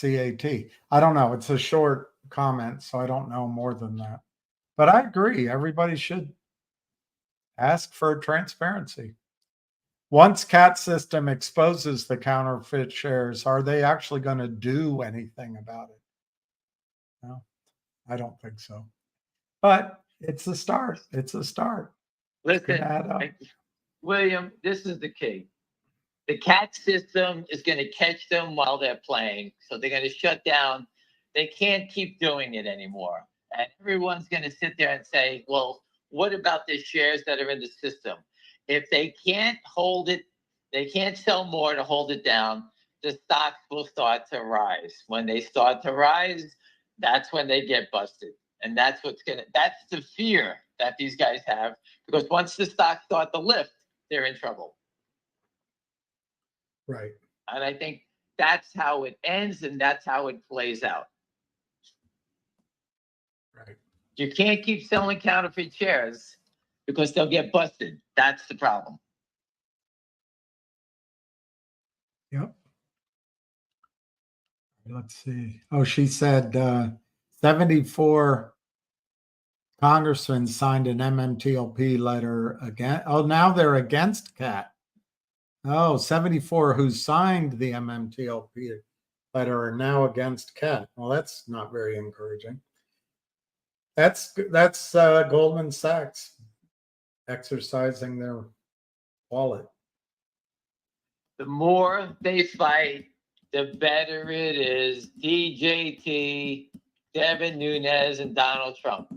I don't know. It's a short comment, so I don't know more than that. But I agree. Everybody should ask for transparency. Once CAT system exposes the counterfeit shares, are they actually going to do anything about it? No, I don't think so. But it's a start. Listen, William, this is the key. The CAT system is going to catch them while they're playing. So they're going to shut down. They can't keep doing it anymore. And everyone's going to sit there and say, well, what about the shares that are in the system? If they can't hold it, they can't sell more to hold it down, the stocks will start to rise. When they start to rise, that's when they get busted. And that's the fear that these guys have, because once the stocks start to lift, they're in trouble. Right. And I think that's how it ends and that's how it plays out. Right. You can't keep selling counterfeit shares because they'll get busted. That's the problem. Yep. Let's see. Oh, she said 74 congressmen signed an MMTLP letter again. Oh, now they're against CAT. Oh, 74 who signed the MMTLP letter are now against CAT. Well, that's not very encouraging. That's Goldman Sachs exercising their wallet. The more they fight, the better it is. DJT, Devin Nunes, and Donald Trump.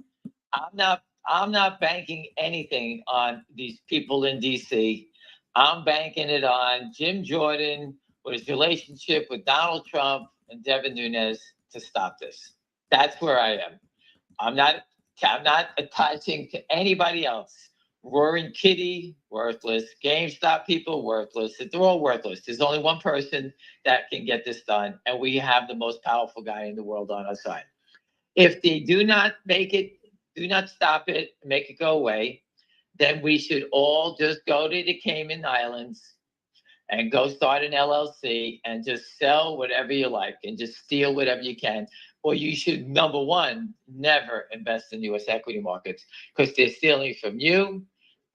I'm not banking anything on these people in DC. I'm banking it on Jim Jordan with his relationship with Donald Trump and Devin Nunes to stop this. That's where I am. I'm not attaching to anybody else. Roaring Kitty, worthless. GameStop people, worthless. They're all worthless. There's only one person that can get this done, and we have the most powerful guy in the world on our side. If they do not make it, do not stop it, make it go away, then we should all just go to the Cayman Islands and go start an LLC and just sell whatever you like and just steal whatever you can. Or you should, number one, never invest in U.S. equity markets because they're stealing from you,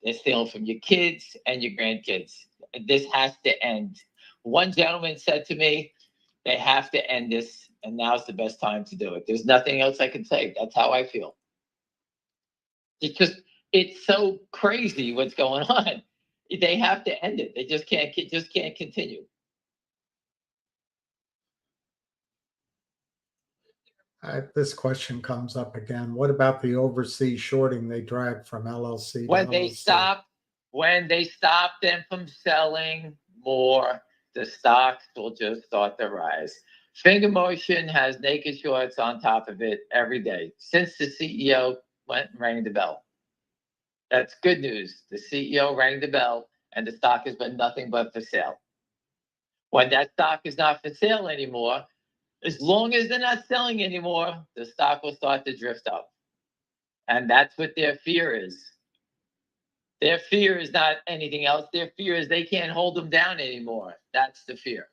they're stealing from your kids and your grandkids. This has to end. One gentleman said to me, they have to end this, and now's the best time to do it. There's nothing else I can say. That's how I feel. It's so crazy what's going on. They have to end it. They just can't continue. This question comes up again. What about the overseas shorting they drag from LLC to When they LLC? stop them from selling more, the stocks will just start to rise. Finger Motion has naked shorts on top of it every day since the CEO went and rang the bell. That's good news. The CEO rang the bell and the stock has been nothing but for sale. When that stock is not for sale anymore, as long as they're not selling anymore, the stock will start to drift up. And that's what their fear is. Their fear is not anything else. Their fear is they can't hold them down anymore. That's the fear.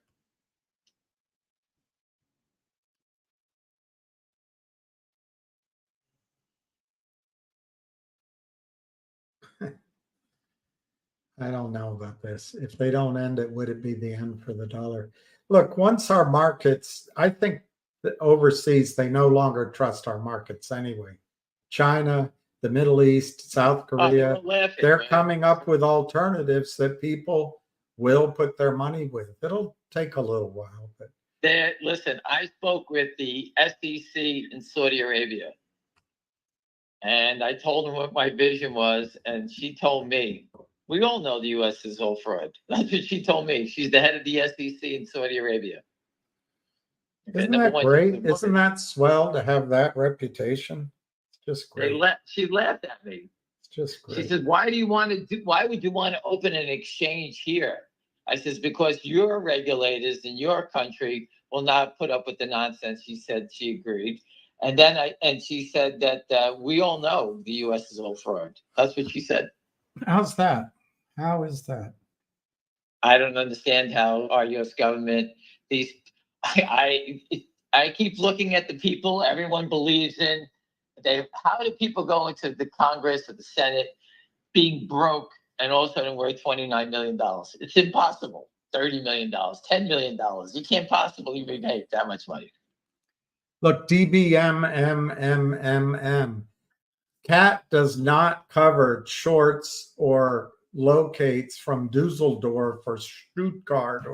I don't know about this. If they don't end it, would it be the end for the dollar? Look, once our markets, I think that overseas, they no longer trust our markets anyway. China, the Middle East, South Korea, they're coming up with alternatives that people will put their money with. It'll take a little while, but Listen, I spoke with the SEC in Saudi Arabia, and I told them what my vision was, and she told me, we all know the U.S. is all fraud. That's what she told me. She's the head of the SEC in Saudi Arabia. Isn't that great? Isn't that swell to have that reputation? It's just great. She laughed at me. It's just great. She says, why would you want to open an exchange here? I says, because your regulators in your country will not put up with the nonsense. She said she agreed. And then she said that we all know the U.S. is all fraud. That's what she said. How's that? How is that? I don't understand how our U.S. government, I keep looking at the people everyone believes in. How do people go into the Congress or the Senate being broke and all of a sudden we're at $29 million? It's impossible. $30 million, $10 million. You can't possibly repay that much money. Look, DBMMMM. CAT does not cover shorts or locates from Dusseldorf or Stuttgart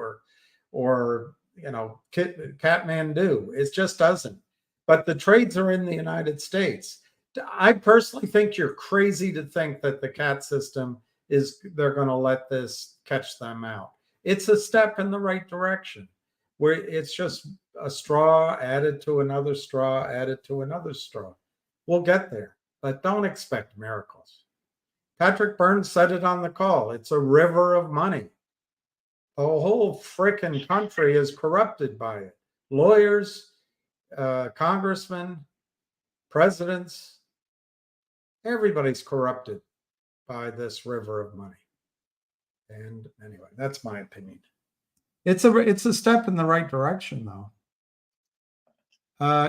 or Kathmandu. It just doesn't. But the trades are in the United States. I personally think you're crazy to think that the CAT system they're going to let this catch them out. It's a step in the right direction where it's just a straw added to another straw, added to another straw. We'll get there. But don't expect miracles. Patrick Burns said it on the call. It's a river of money. The whole frickin' country is corrupted by it. Lawyers, congressmen, presidents, everybody's corrupted by this river of money. And anyway, that's my opinion. It's a step in the right direction, though.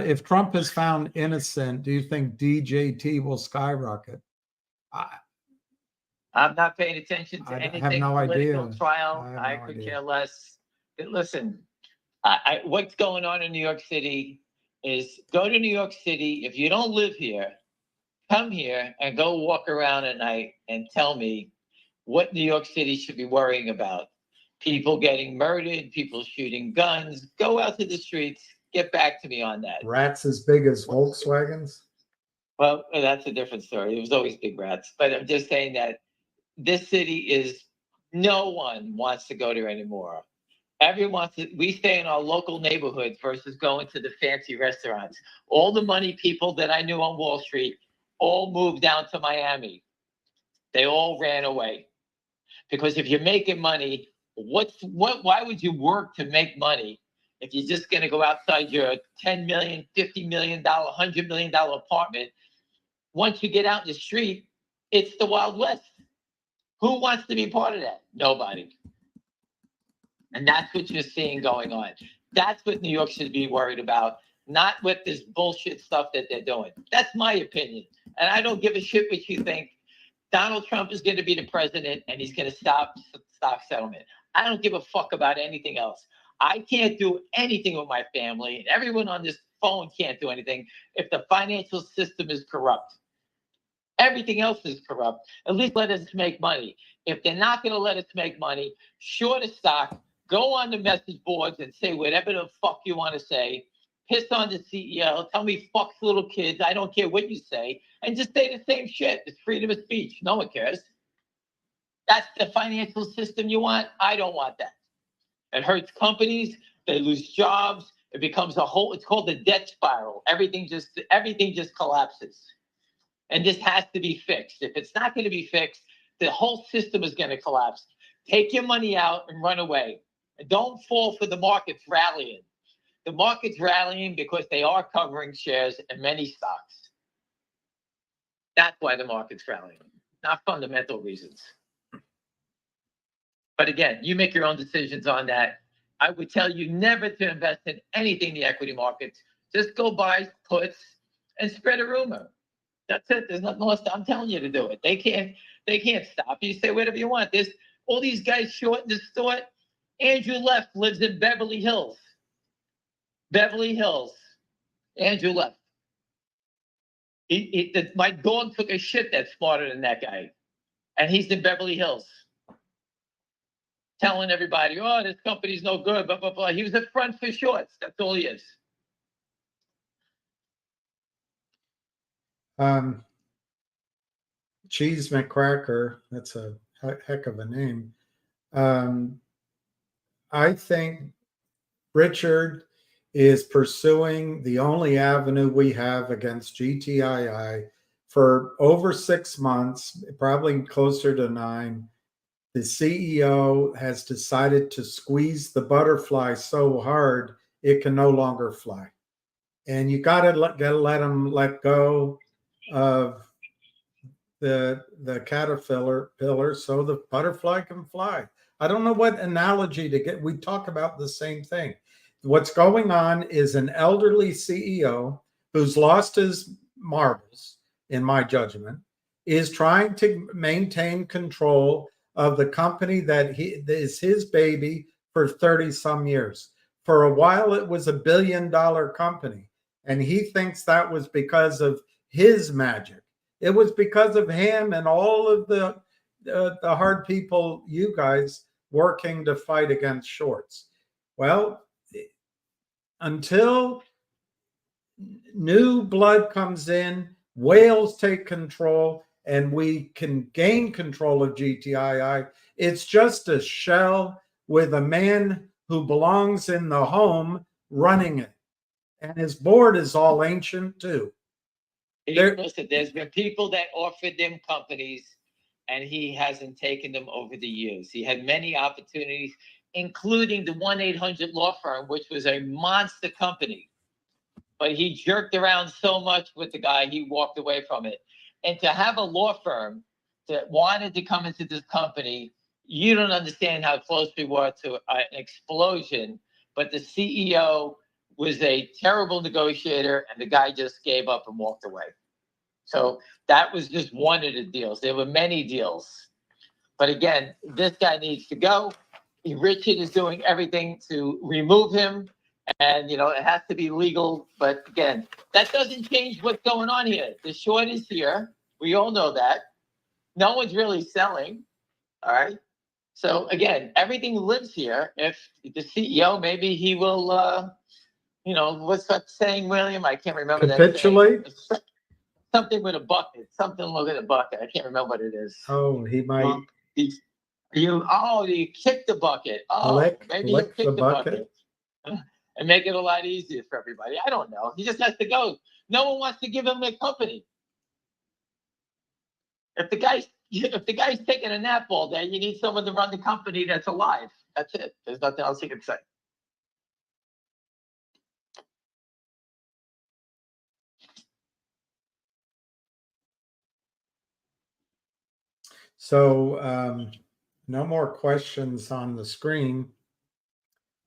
If Trump is found innocent, do you think DJT will skyrocket? I'm not paying attention to anything. I have no idea. Trial. I could care less. Listen, what's going on in New York City is go to New York City. If you don't live here, come here and go walk around at night and tell me what New York City should be worrying about. People getting murdered, people shooting guns. Go out to the streets. Get back to me on that. Rats as big as Volkswagens? Well, that's a different story. It was always big rats. But I'm just saying that this city no one wants to go there anymore. We stay in our local neighborhoods versus going to the fancy restaurants. All the money people that I knew on Wall Street all moved down to Miami. They all ran away. Because if you're making money, why would you work to make money if you're just going to go outside your $10 million, $50 million, $100 million apartment? Once you get out in the street, It's the Wild West. Who wants to be part of that? Nobody. And that's what you're seeing going on. That's what New York should be worried about, not with this bullshit stuff that they're doing. That's my opinion. And I don't give a shit what you think. Donald Trump is going to be the president and he's going to stop stock settlement. I don't give a fuck about anything else. I can't do anything with my family, and everyone on this phone can't do anything if the financial system is corrupt. Everything else is corrupt. At least let us make money. If they're not going to let us make money, short a stock, go on the message boards and say whatever the fuck you want to say. Piss on the CEO. Tell me fucks little kids. I don't care what you say. And just say the same shit. It's freedom of speech. No one cares. That's the financial system you want? I don't want that. It hurts companies. They lose jobs. It becomes a whole, it's called the debt spiral. Everything just collapses. And this has to be fixed. If it's not going to be fixed, the whole system is going to collapse. Take your money out and run away. And don't fall for the markets rallying. The market's rallying because they are covering shares in many stocks. That's why the market's rallying, not fundamental reasons. But again, you make your own decisions on that. I would tell you never to invest in anything in the equity markets. Just go buy puts and spread a rumor. That's it. There's nothing else. I'm telling you to do it. They can't stop you. Say whatever you want. There's all these guys short and distort. Andrew Left lives in Beverly Hills. Beverly Hills. Andrew Left. My dog took a shit that's smarter than that guy. And he's in Beverly Hills. Telling everybody, oh, this company's no good, blah, blah, blah. He was a front for shorts. That's all he is. Cheese McCracker, that's a heck of a name. I think Richard is pursuing the only avenue we have against GTII for over 6 months, probably closer to 9. The CEO has decided to squeeze the butterfly so hard it can no longer fly. And you gotta let them let go of the caterpillar so the butterfly can fly. I don't know what analogy to get. We talk about the same thing. What's going on is an elderly CEO who's lost his marbles, in my judgment, is trying to maintain control of the company that is his baby for 30 some years. For a while, it was $1 billion company. And he thinks that was because of his magic. It was because of him and all of the hard people, you guys, working to fight against shorts. Well, until new blood comes in, whales take control, and we can gain control of GTII, it's just a shell with a man who belongs in the home running it. And his board is all ancient too. Listen, there's been people that offered them companies and he hasn't taken them over the years. He had many opportunities, including the 1-800 law firm, which was a monster company. But he jerked around so much with the guy, he walked away from it. And to have a law firm that wanted to come into this company, you don't understand how close we were to an explosion. But the CEO was a terrible negotiator, and the guy just gave up and walked away. So that was just one of the deals. There were many deals. But again, this guy needs to go. Richard is doing everything to remove him. And, you know, it has to be legal. But again, that doesn't change what's going on here. The short is here. We all know that. No one's really selling. All right. So again, everything lives here. If the CEO, maybe he will, you know, what's that saying, William? I can't remember that. Capitulate? Something with a bucket. Something with a bucket. I can't remember what it is. Oh, he might. You kick the bucket. Oh, maybe you lick kick the the bucket. and make it a lot easier for everybody. I don't know. He just has to go. No one wants to give him a company. If the guy's taking a nap all day, you need someone to run the company that's alive. That's it. There's nothing else you can say. So no more questions on the screen.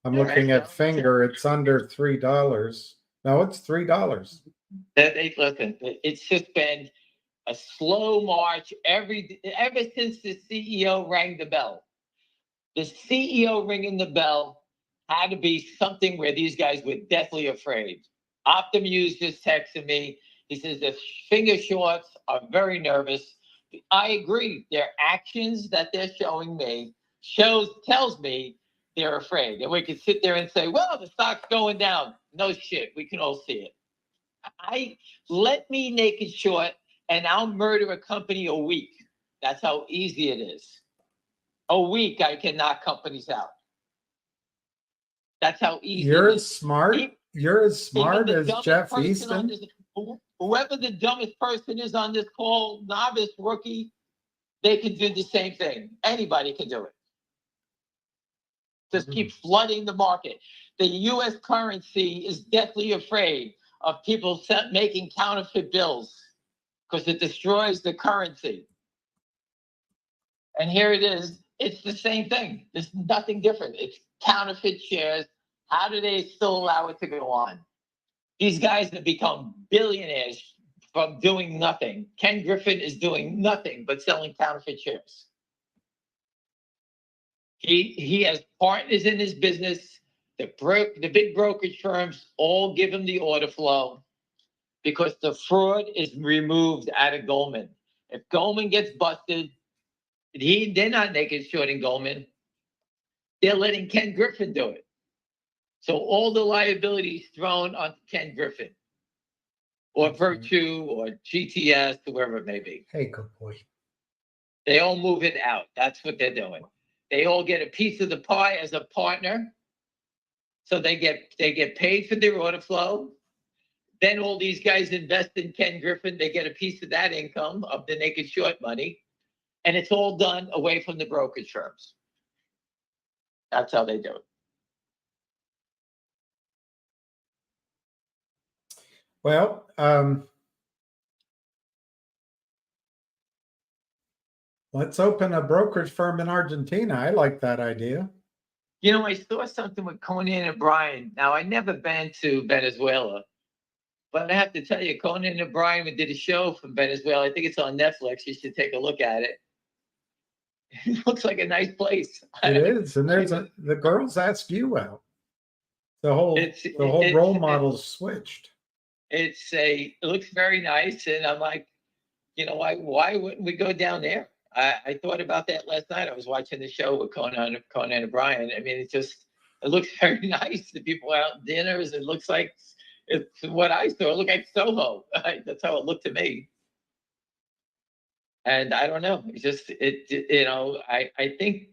I'm All looking right, at Finger. It's under $3. No, it's $3. Listen, it's just been a slow march ever since the CEO rang the bell. The CEO ringing the bell had to be something where these guys were deathly afraid. Optimuse just texted me. He says the finger shorts are very nervous. I agree. Their actions that they're showing me tells me they're afraid. And we can sit there and say, well, the stock's going down. No shit. We can all see it. Let me naked short and I'll murder a company a week. That's how easy it is. A week I can knock companies out. That's how easy You're it as is. smart. You're as smart Even the as dumbest Jeff person Easton. whoever the dumbest person is on this call, novice, rookie, they can do the same thing. Anybody can do it. Just keep flooding the market. The U.S. currency is deathly afraid of people making counterfeit bills because it destroys the currency. And here it is. It's the same thing. There's nothing different. It's counterfeit shares. How do they still allow it to go on? These guys have become billionaires from doing nothing. Ken Griffin is doing nothing but selling counterfeit shares. He has partners in his business. The big brokerage firms all give him the order flow because the fraud is removed out of Goldman. If Goldman gets busted, they're not naked shorting Goldman. They're letting Ken Griffin do it. So all the liability is thrown on Ken Griffin or Virtue or GTS, whoever it may be. Hey, good boy. They all move it out. That's what they're doing. They all get a piece of the pie as a partner. So they get paid for their order flow. Then all these guys invest in Ken Griffin. They get a piece of that income of the naked short money. And it's all done away from the brokerage firms. That's how they do it. Well, let's open a brokerage firm in Argentina. I like that idea. You know, I saw something with Conan and Brian. Now, I never been to Venezuela, but I have to tell you, Conan and Brian did a show from Venezuela. I think it's on Netflix. You should take a look at it. It looks like a nice place. It is, and the girls ask you out. The whole role model's switched. It looks very nice, and I'm like, you know, why wouldn't we go down there? I thought about that last night. I was watching the show with Conan and Brian. I mean, it looks very nice. The people out dinners. It looks like it's what I saw. It looked like Soho. That's how it looked to me. And I don't know. It's just you know. I think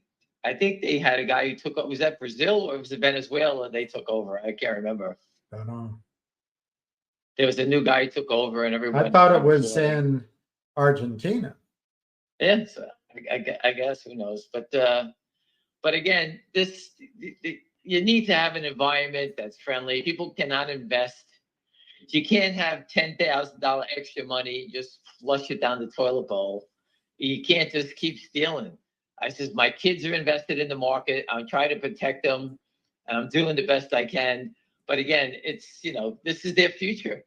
they had a guy who took over. Was that Brazil or was it Venezuela? They took over. I can't remember. I don't know. There was a new guy who took over, and everyone. I thought it was in Argentina. Yes, I guess who knows, but again, you need to have an environment that's friendly. People cannot invest. You can't have $10,000 extra money just flush it down the toilet bowl. You can't just keep stealing. I says my kids are invested in the market. I'm trying to protect them, and I'm doing the best I can. But again, it's this is their future,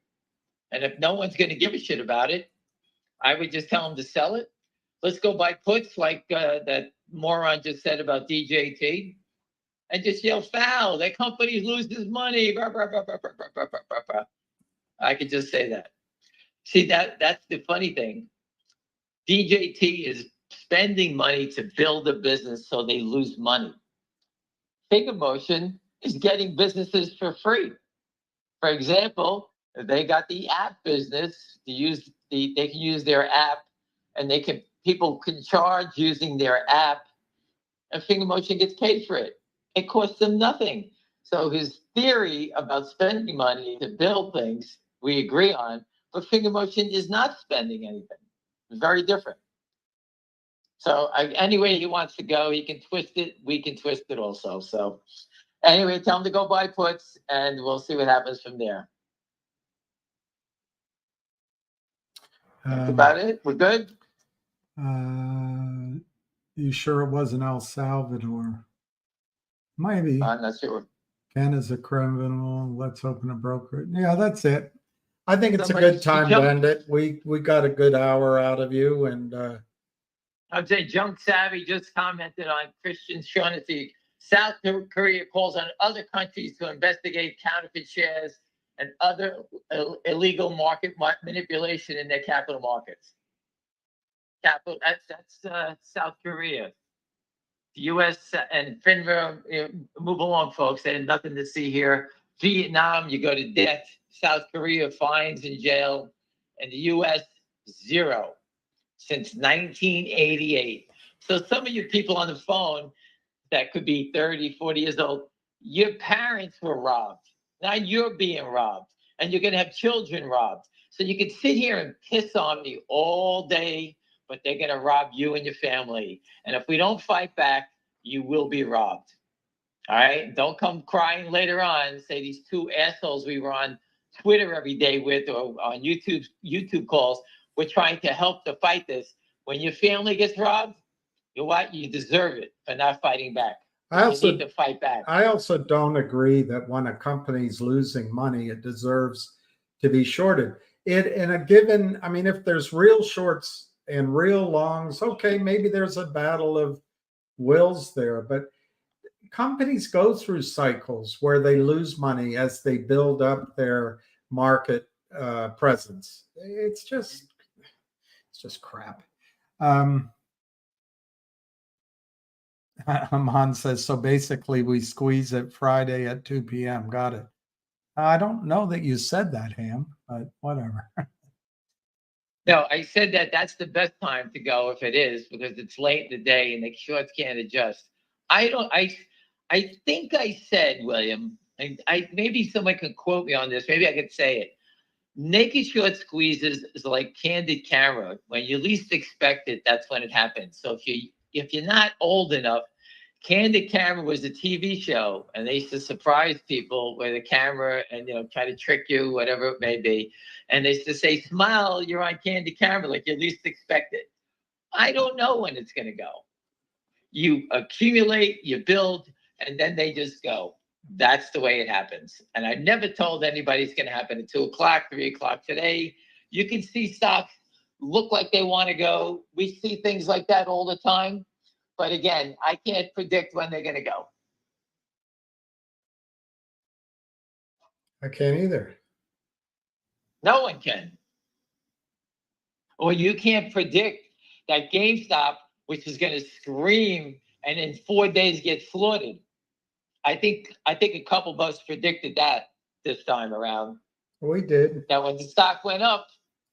and if no one's going to give a shit about it, I would just tell them to sell it. Let's go buy puts like that moron just said about DJT and just yell foul. That company loses money. Blah, blah, blah, blah, blah, blah, blah, blah. I could just say that. See, that's the funny thing. DJT is spending money to build a business so they lose money. Finger Motion is getting businesses for free. For example, they got the app business they can use their app and people can charge using their app, and Finger Motion gets paid for it. It costs them nothing. So his theory about spending money to build things, we agree on, but Finger Motion is not spending anything. It's very different. So any way he wants to go, he can twist it. We can twist it also. So anyway, tell him to go buy puts, and we'll see what happens from there. That's about it. We're good. You sure it wasn't El Salvador? Maybe. I'm not sure. Ken is a criminal. Let's open a broker. Yeah, that's it. I think it's Somebody a good time to jump- end it. We got a good hour out of you, and I'd say Junk Savvy just commented on Christian Shaughnessy. South Korea calls on other countries to investigate counterfeit shares and other illegal market manipulation in their capital markets. That's South Korea. The U.S. and FNGR, move along, folks. There's nothing to see here. Vietnam, you go to death. South Korea, fines and jail. And the U.S., 0 since 1988. So some of you people on the phone that could be 30, 40 years old, your parents were robbed. Now you're being robbed, and you're going to have children robbed. So you can sit here and piss on me all day, but they're going to rob you and your family. And if we don't fight back, you will be robbed. All right? Don't come crying later on and say these two assholes we were on Twitter every day with or on YouTube calls, we're trying to help to fight this. When your family gets robbed, you know what? You deserve it for not fighting back. You need to fight back. I also don't agree that when a company's losing money, it deserves to be shorted. It in a given, I mean, if there's real shorts and real longs, okay, maybe there's a battle of wills there, but companies go through cycles where they lose money as they build up their market presence. It's just crap. Aman says, so basically we squeeze it Friday at 2 p.m. Got it. I don't know that you said that, Ham, but whatever. No, I said that that's the best time to go if it is, because it's late in the day and the shorts can't adjust. I think I said, William, I maybe somebody can quote me on this. Maybe I could say it. Naked short squeezes is like candid camera. When you least expect it, that's when it happens. So if you're not old enough, Candid Camera was a TV show, and they used to surprise people with a camera and try to trick you, whatever it may be. And they used to say, "Smile, you're on Candid Camera," like you least expect it. I don't know when it's going to go. You accumulate, you build, and then they just go. That's the way it happens. And I never told anybody it's going to happen at 2 o'clock, 3 o'clock today. You can see stocks look like they want to go. We see things like that all the time. But again, I can't predict when they're going to go. I can't either. No one can. Or you can't predict that GameStop, which is going to scream and in 4 days get slaughtered. I think a couple of us predicted that this time around. We did. Now, when the stock went up,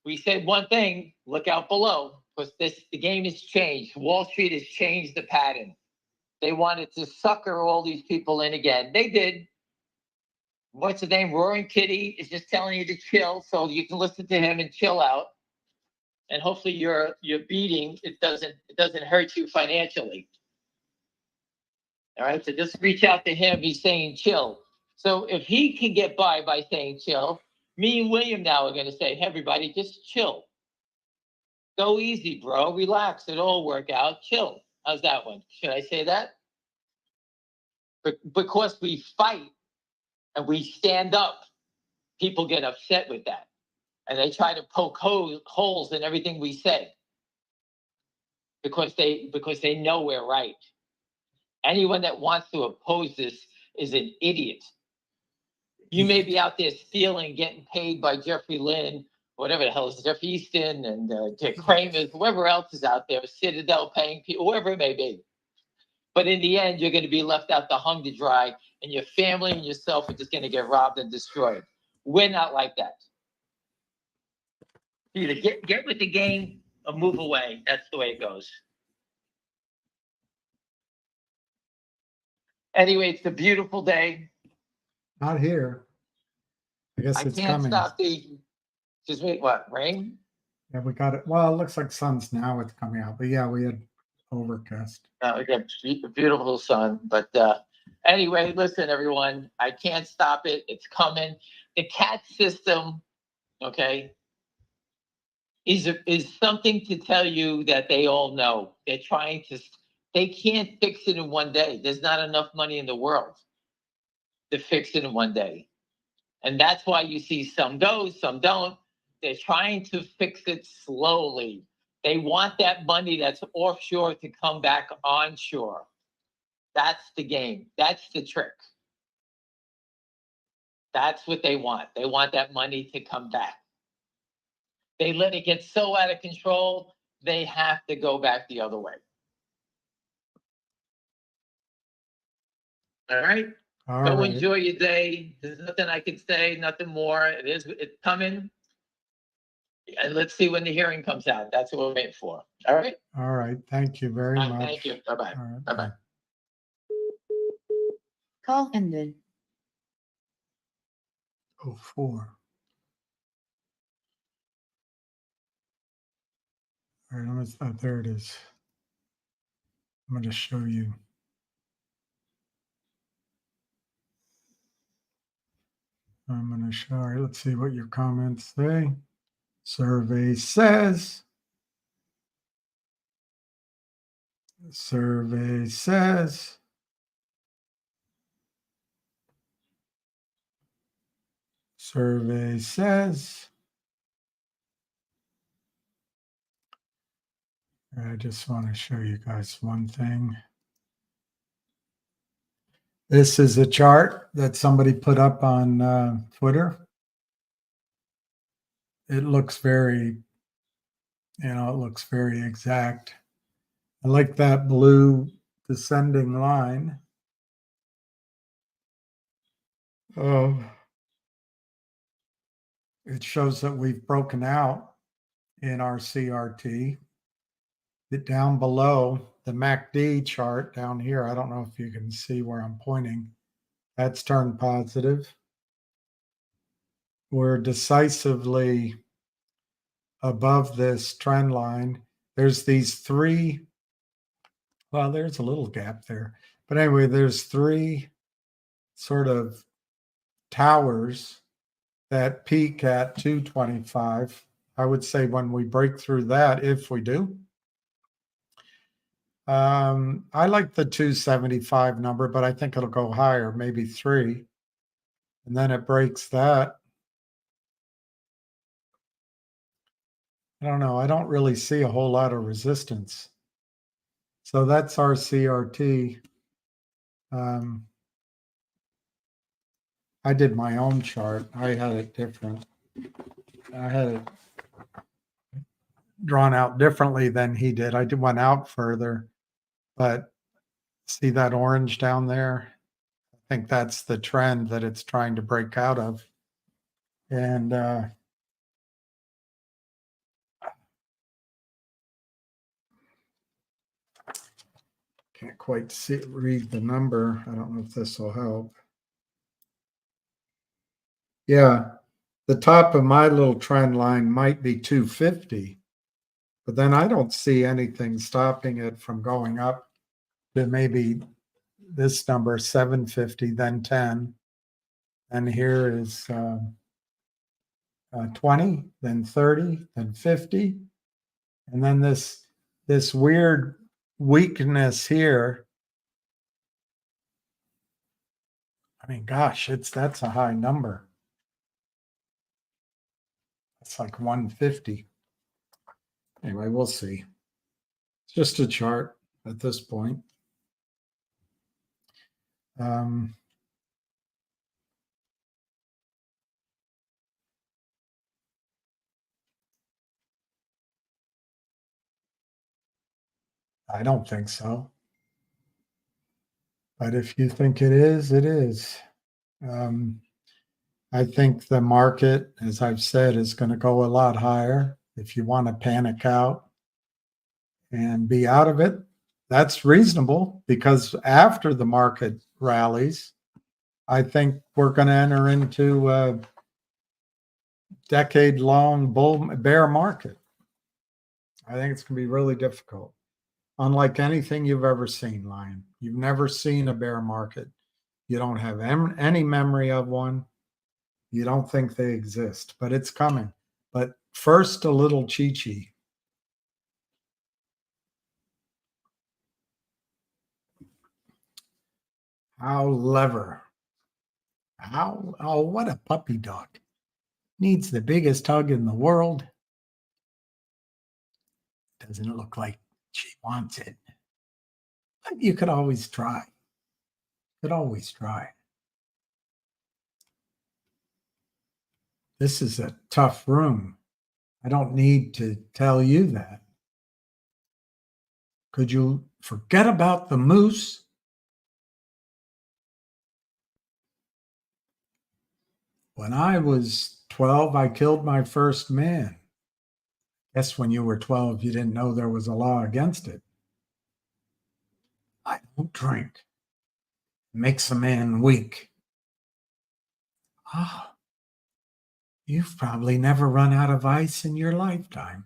we said one thing: look out below, because the game has changed. Wall Street has changed the pattern. They wanted to sucker all these people in again. They did. What's his name? Roaring Kitty is just telling you to chill, so you can listen to him and chill out. And hopefully your beating it doesn't hurt you financially. All right, so just reach out to him. He's saying chill. So if he can get by saying chill, me and William now are going to say, hey, everybody, just chill. Go easy, bro. Relax. It'll all work out. Chill. How's that one? Should I say that? Because we fight and we stand up, people get upset with that. And they try to poke holes in everything we say because they know we're right. Anyone that wants to oppose this is an idiot. You may be out there stealing, getting paid by Jeffrey Lynn, whatever the hell is Jeff Easton and Dick Kramer, whoever else is out there, Citadel paying people, whoever it may be. But in the end, you're going to be left out to hung to dry, and your family and yourself are just going to get robbed and destroyed. We're not like that. Either get with the game or move away. That's the way it goes. Anyway, it's a beautiful day. Not here. I guess I it's can't coming. stop just wait, what, rain? Yeah, we got it. Well, it looks like sun's now. It's coming out. But yeah, we had overcast. We got beautiful sun. But anyway, listen, everyone, I can't stop it. It's coming. The CAT system, okay, is something to tell you that they all know. They're trying to They can't fix it in one day. There's not enough money in the world to fix it in one day. And that's why you see some go, some don't. They're trying to fix it slowly. They want that money that's offshore to come back onshore. That's the game. That's the trick. That's what they want. They want that money to come back. They let it get so out of control, they have to go back the other way. All right? All Go right. enjoy your day. There's nothing I can say, nothing more. It's coming. And let's see when the hearing comes out. That's what we're waiting for. All right? All right. Thank you very All right, much. thank you. Bye-bye. All right. Bye-bye. Call ended. 04. All right, there it is. I'm going to show you. I'm going to show you. Let's see what your comments say. Survey says. Survey says. Survey says. I just want to show you guys one thing. This is a chart that somebody put up on Twitter. It looks very, it looks very exact. I like that blue descending line. It shows that we've broken out in our CRT. Down below, the MACD chart down here, I don't know if you can see where I'm pointing. That's turned positive. We're decisively above this trend line. There's these three, well, there's a little gap there. But anyway, there's three sort of towers that peak at 225. I would say when we break through that, if we do, I like the 275 number, but I think it'll go higher, maybe 3. And then it breaks that. I don't know. I don't really see a whole lot of resistance. So that's our CRT. I did my own chart. I had it different. I had it drawn out differently than he did. I went out further, but see that orange down there? I think that's the trend that it's trying to break out of. And can't quite read the number. I don't know if this will help. Yeah, the top of my little trend line might be 250, but then I don't see anything stopping it from going up to maybe this number, 750, then 10. And here is 20, then 30, then 50. And then this weird weakness here. I mean, gosh, that's a high number. It's like 150. Anyway, we'll see. It's just a chart at this point. I don't think so. But if you think it is, it is. I think the market, as I've said, is going to go a lot higher. If you want to panic out and be out of it, that's reasonable, because after the market rallies, I think we're going to enter into a decade-long bear market. I think it's going to be really difficult. Unlike anything you've ever seen, Lion. You've never seen a bear market. You don't have any memory of one. You don't think they exist, but it's coming. But first, a little chi-chi. How lever. Oh, what a puppy dog. Needs the biggest hug in the world. Doesn't look like she wants it. But you could always try. Could always try. This is a tough room. I don't need to tell you that. Could you forget about the moose? When I was 12, I killed my first man. Guess when you were 12, you didn't know there was a law against it. I don't drink. It makes a man weak. Ah, you've probably never run out of ice in your lifetime.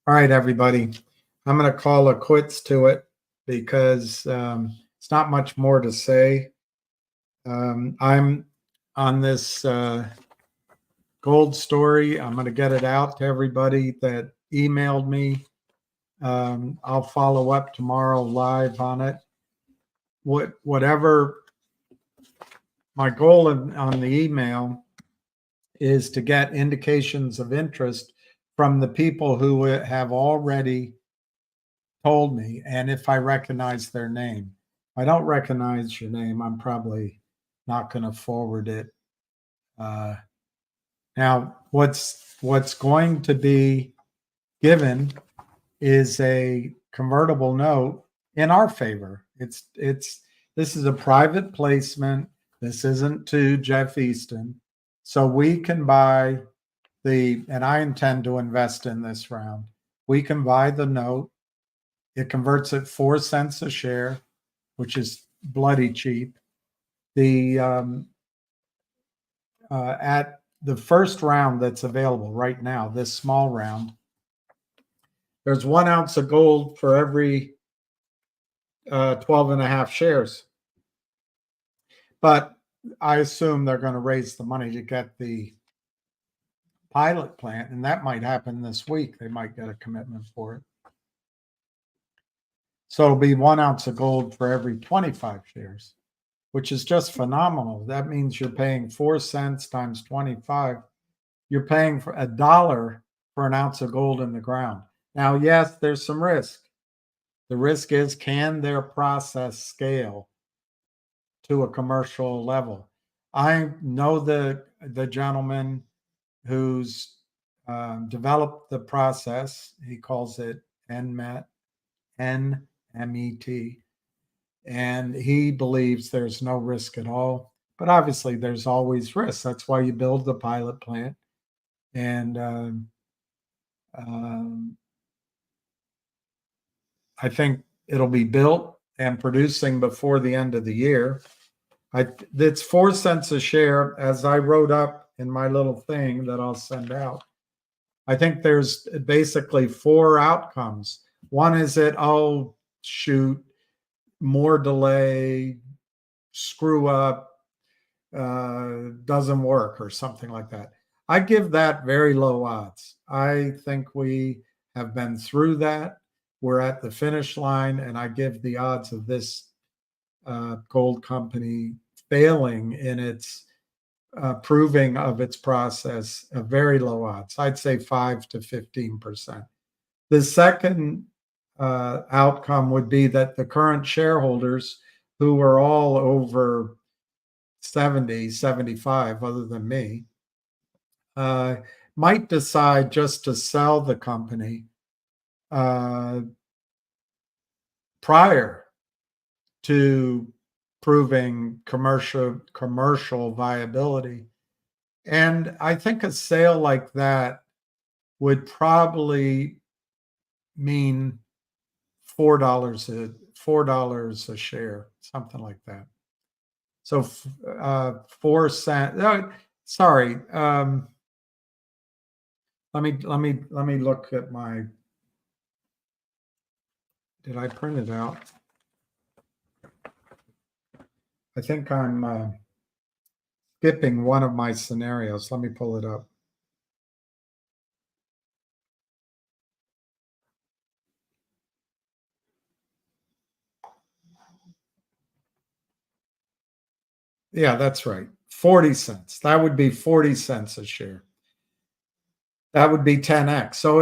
All right, everybody. I'm going to call a quits to it because it's not much more to say. I'm on this gold story. I'm going to get it out to everybody that emailed me. I'll follow up tomorrow live on it. Whatever my goal on the email is to get indications of interest from the people who have already told me, and if I recognize their name. If I don't recognize your name, I'm probably not going to forward it. Now, what's going to be given is a convertible note in our favor. This is a private placement. This isn't to Jeff Easton. So we can buy and I intend to invest in this round. We can buy the note. It converts at 4 cents a share, which is bloody cheap. At the first round that's available right now, this small round, there's 1 ounce of gold for every 12 and a half shares. But I assume they're going to raise the money to get the pilot plant, and that might happen this week. They might get a commitment for it. So it'll be 1 ounce of gold for every 25 shares, which is just phenomenal. That means you're paying 4 cents times 25. You're paying for $1 for an ounce of gold in the ground. Now, yes, there's some risk. The risk is, can their process scale to a commercial level? I know the gentleman who's developed the process. He calls it NMET, NMET, and he believes there's no risk at all. But obviously, there's always risk. That's why you build the pilot plant. And I think it'll be built and producing before the end of the year. It's 4 cents a share, as I wrote up in my little thing that I'll send out. I think there's basically 4 outcomes. One is that, oh, shoot, more delay, screw up, doesn't work, or something like that. I give that very low odds. I think we have been through that. We're at the finish line, and I give the odds of this gold company failing in its proving of its process a very low odds. I'd say 5 to 15%. The second outcome would be that the current shareholders, who are all over 70, 75, other than me, might decide just to sell the company prior to proving commercial viability. And I think a sale like that would probably mean $4 a share, something like that. So 4 cents. Sorry. Let me look at my. Did I print it out? I think I'm skipping one of my scenarios. Let me pull it up. Yeah, that's right. 40 cents. That would be 40 cents a share. That would be 10x. So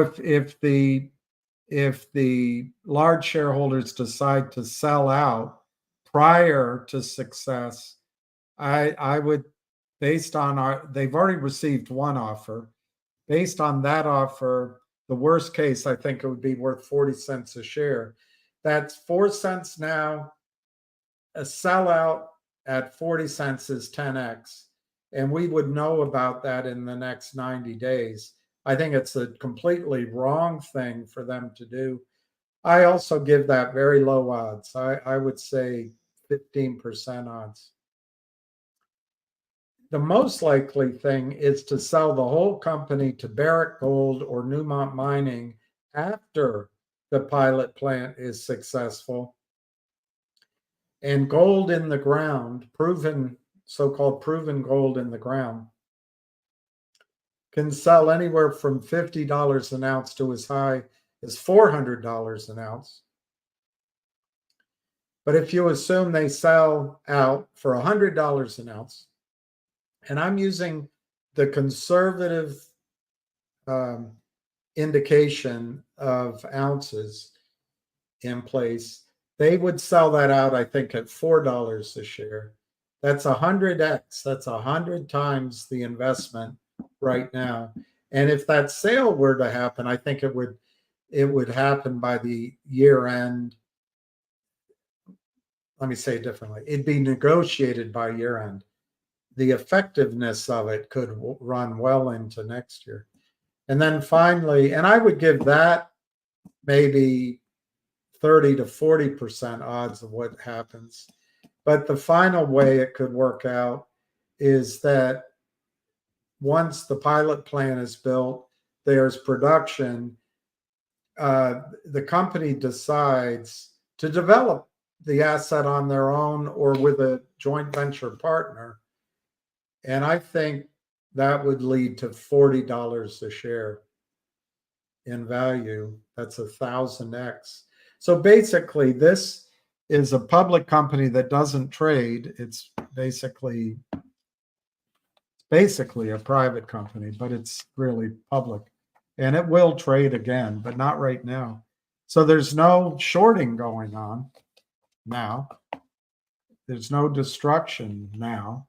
if the large shareholders decide to sell out prior to success, I would, based on they've already received one offer. Based on that offer, the worst case, I think it would be worth 40 cents a share. That's 4 cents now. A sellout at 40 cents is 10x. And we would know about that in the next 90 days. I think it's a completely wrong thing for them to do. I also give that very low odds. I would say 15% odds. The most likely thing is to sell the whole company to Barrick Gold or Newmont Mining after the pilot plant is successful. And gold in the ground, proven, so-called proven gold in the ground, can sell anywhere from $50 an ounce to as high as $400 an ounce. But if you assume they sell out for $100 an ounce, and I'm using the conservative indication of ounces in place, they would sell that out, I think, at $4 a share. That's 100x. That's 100 times the investment right now. And if that sale were to happen, I think it would happen by the year end. Let me say it differently. It'd be negotiated by year end. The effectiveness of it could run well into next year. And then finally, and I would give that maybe 30 to 40% odds of what happens. But the final way it could work out is that once the pilot plant is built, there's production, the company decides to develop the asset on their own or with a joint venture partner. And I think that would lead to $40 a share in value. That's 1,000x. So basically, this is a public company that doesn't trade. It's basically a private company, but it's really public. And it will trade again, but not right now. So there's no shorting going on now. There's no destruction now,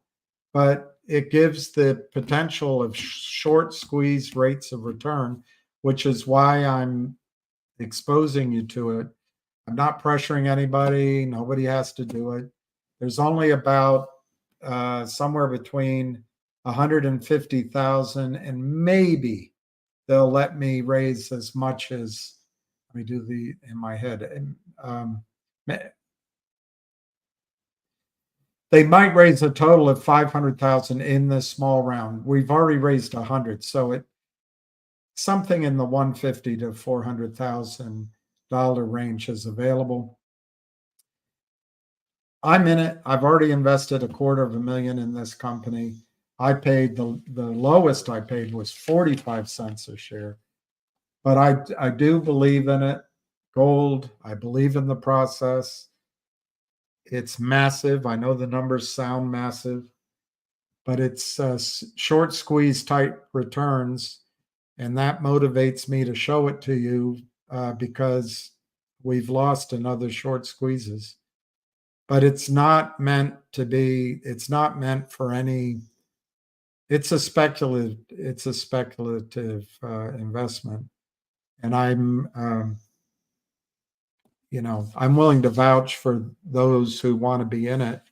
but it gives the potential of short squeeze rates of return, which is why I'm exposing you to it. I'm not pressuring anybody. Nobody has to do it. There's only about somewhere between 150,000 and maybe they'll let me raise as much as, let me do in my head. They might raise a total of 500,000 in this small round. We've already raised 100, so something in the 150 to $400,000 range is available. I'm in it. I've already invested $250,000 in this company. I paid the lowest I paid was 45 cents a share, but I do believe in it. Gold, I believe in the process. It's massive. I know the numbers sound massive, but it's short squeeze type returns, and that motivates me to show it to you because we've lost another short squeezes. But it's not meant to be. It's not meant for any. It's a speculative investment, and I'm willing to vouch for those who want to be in it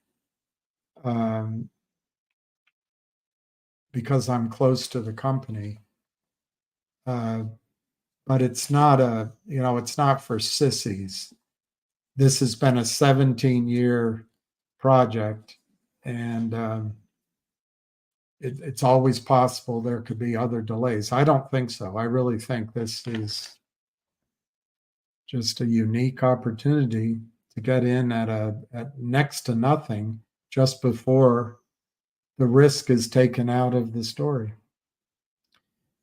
because I'm close to the company. But it's not it's not for sissies. This has been a 17-year project, and it's always possible there could be other delays. I don't think so. I really think this is just a unique opportunity to get in at next to nothing just before the risk is taken out of the story.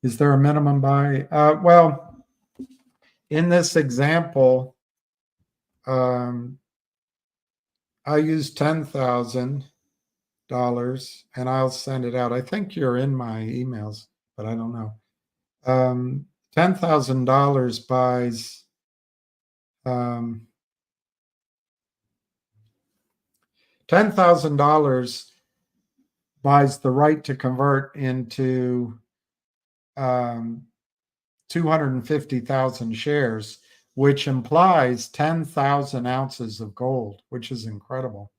Is there a minimum buy? Well, in this example, I used $10,000 and I'll send it out. I think you're in my emails, but I don't know. $10,000 buys $10,000 buys the right to convert into 250,000 shares, which implies 10,000 ounces of gold, which is incredible.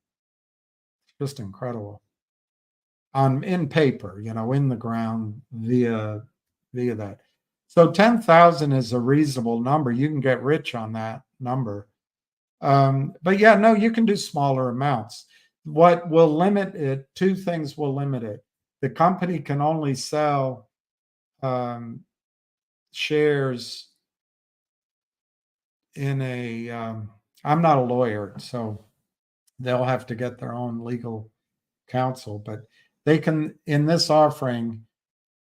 Just incredible. In paper, in the ground via that. So 10,000 is a reasonable number. You can get rich on that number. But yeah, no, you can do smaller amounts. What will limit it, two things will limit it. The company can only sell shares in a, I'm not a lawyer, so they'll have to get their own legal counsel, but they can, in this offering,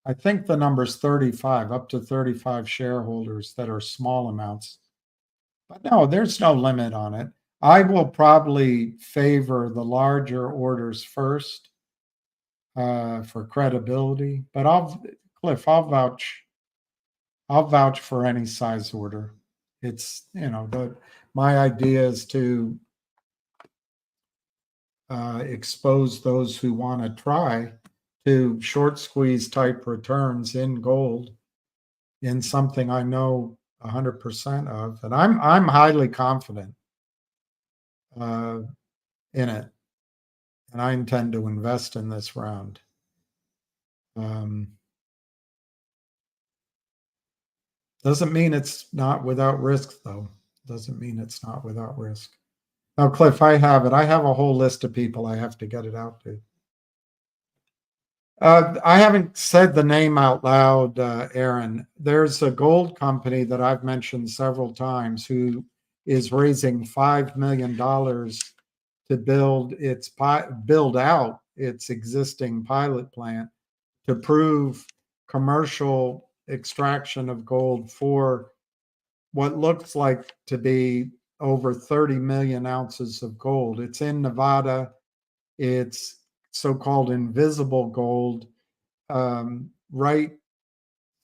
I think the number's 35, up to 35 shareholders that are small amounts. But no, there's no limit on it. I will probably favor the larger orders first for credibility, but Cliff, I'll vouch for any size order. It's, my idea is to expose those who want to try to short squeeze type returns in gold in something I know 100% of, and I'm highly confident in it, and I intend to invest in this round. Doesn't mean it's not without risk, though. Doesn't mean it's not without risk. Now, Cliff, I have it. I have a whole list of people I have to get it out to. I haven't said the name out loud, Aaron. There's a gold company that I've mentioned several times who is raising $5 million to build out its existing pilot plant to prove commercial extraction of gold for what looks like to be over 30 million ounces of gold. It's in Nevada. It's so-called invisible gold, right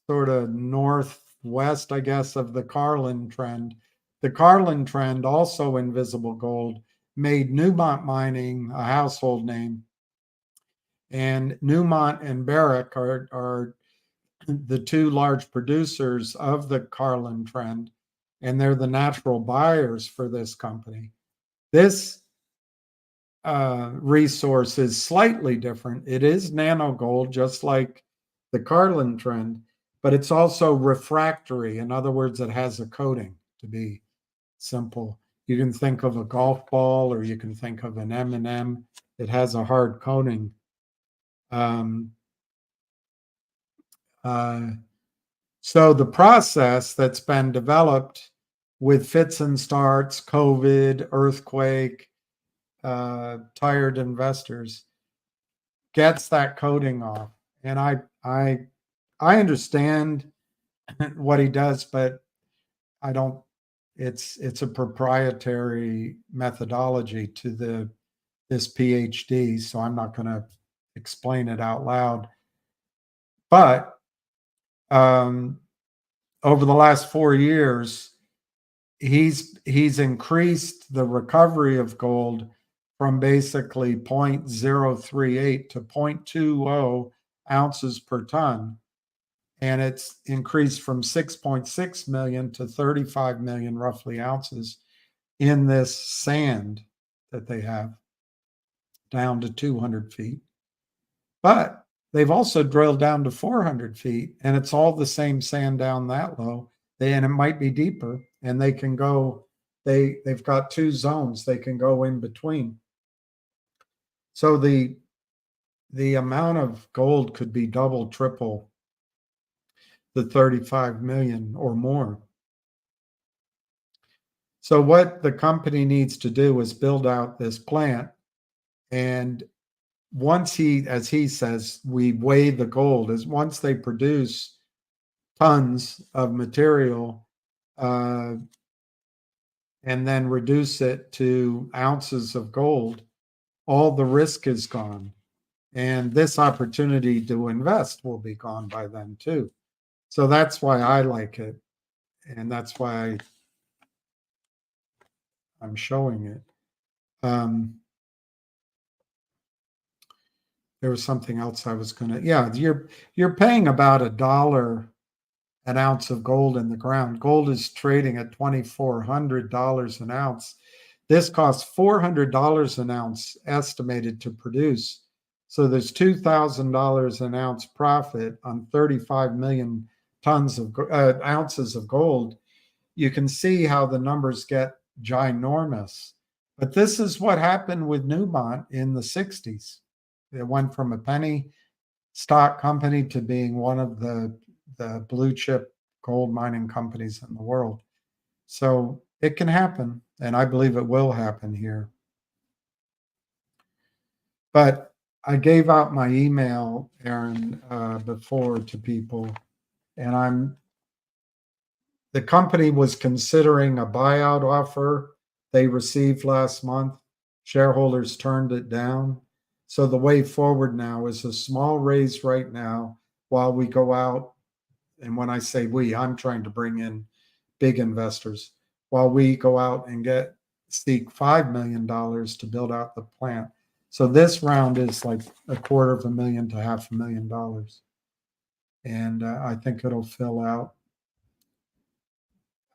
sort of northwest, I guess, of the Carlin trend. The Carlin trend, also invisible gold, made Newmont mining a household name. And Newmont and Barrick are the two large producers of the Carlin trend, and they're the natural buyers for this company. This resource is slightly different. It is nano gold, just like the Carlin trend, but it's also refractory. In other words, it has a coating, to be simple. You can think of a golf ball, or you can think of an M&M. It has a hard coating. So the process that's been developed with fits and starts, COVID, earthquake, tired investors, gets that coating off. And I understand what he does, but I don't. It's a proprietary methodology to this PhD, so I'm not going to explain it out loud. But over the last 4 years, he's increased the recovery of gold from basically 0.038 to 0.20 ounces per ton. And it's increased from 6.6 million to 35 million roughly ounces in this sand that they have down to 200 feet. But they've also drilled down to 400 feet, and it's all the same sand down that low. And it might be deeper, and they can go, they've got two zones they can go in between. So the amount of gold could be double, triple the 35 million or more. So what the company needs to do is build out this plant. And once as he says, we weigh the gold, is once they produce tons of material and then reduce it to ounces of gold, all the risk is gone. And this opportunity to invest will be gone by then too. So that's why I like it. And that's why I'm showing it. There was something else I was gonna, yeah, you're paying about $1 an ounce of gold in the ground. Gold is trading at $2,400 an ounce. This costs $400 an ounce estimated to produce. So there's $2,000 an ounce profit on 35 million tons of ounces of gold. You can see how the numbers get ginormous. But this is what happened with Newmont in the 60s. It went from a penny stock company to being one of the blue chip gold mining companies in the world. So it can happen, and I believe it will happen here. But I gave out my email, Aaron, before to people, and the company was considering a buyout offer they received last month. Shareholders turned it down. So the way forward now is a small raise right now while we go out. And when I say we, I'm trying to bring in big investors while we go out and seek $5 million to build out the plant. So this round is like $250,000 to $500,000. And I think it'll fill out.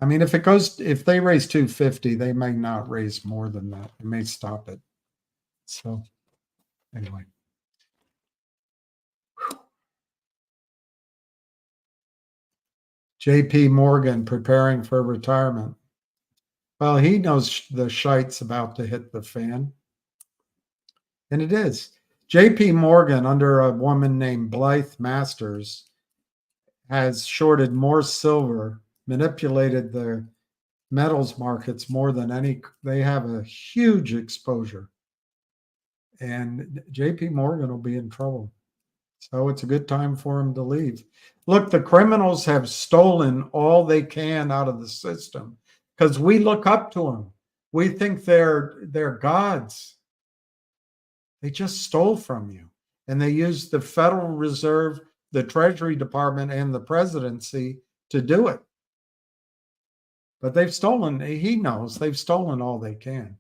I mean, if they raise 250, they may not raise more than that. They may stop it. So anyway. JP Morgan preparing for retirement. Well, he knows the shite's about to hit the fan. And it is. JP Morgan, under a woman named Blythe Masters, has shorted more silver, manipulated the metals markets more than any. They have a huge exposure. And JP Morgan will be in trouble. So it's a good time for him to leave. Look, the criminals have stolen all they can out of the system because we look up to them. We think they're gods. They just stole from you. And they used the Federal Reserve, the Treasury Department, and the presidency to do it. But they've stolen, he knows, they've stolen all they can.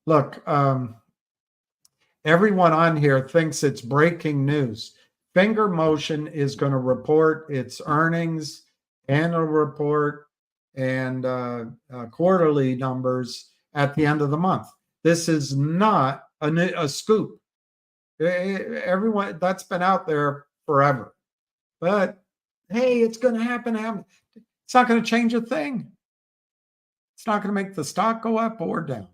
Look, everyone on here thinks it's breaking news. Finger Motion is going to report its earnings, annual report, and quarterly numbers at the end of the month. This is not a scoop. Everyone, that's been out there forever. But hey, it's going to happen. It's not going to change a thing. It's not going to make the stock go up or down.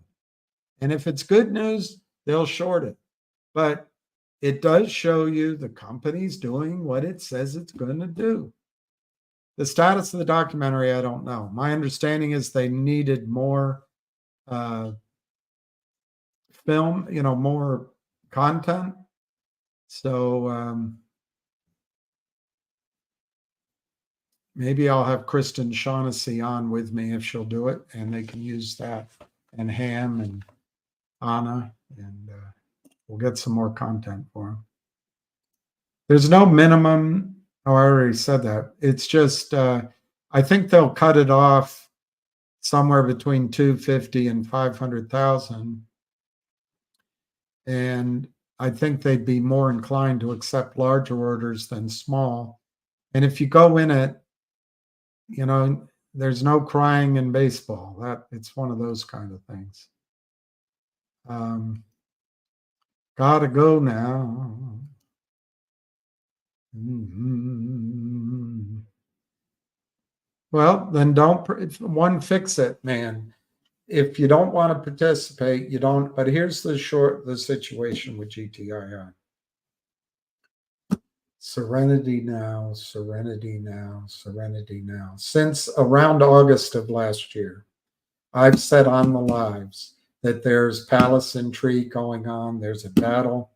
And if it's good news, they'll short it. But it does show you the company's doing what it says it's going to do. The status of the documentary, I don't know. My understanding is they needed more film, more content. So maybe I'll have Kristen Shaughnessy on with me if she'll do it, and they can use that, and Ham and Anna, and we'll get some more content for them. There's no minimum. Oh, I already said that. It's just, I think they'll cut it off somewhere between 250 and 500,000. And I think they'd be more inclined to accept larger orders than small. And if you go in it, there's no crying in baseball. It's one of those kind of things. Gotta go now. Mm-hmm. Well, then fix it, man. If you don't want to participate, you don't. But here's the situation with GTII. Serenity now, serenity now, serenity now. Since around August of last year, I've said on the lives that there's palace intrigue going on. There's a battle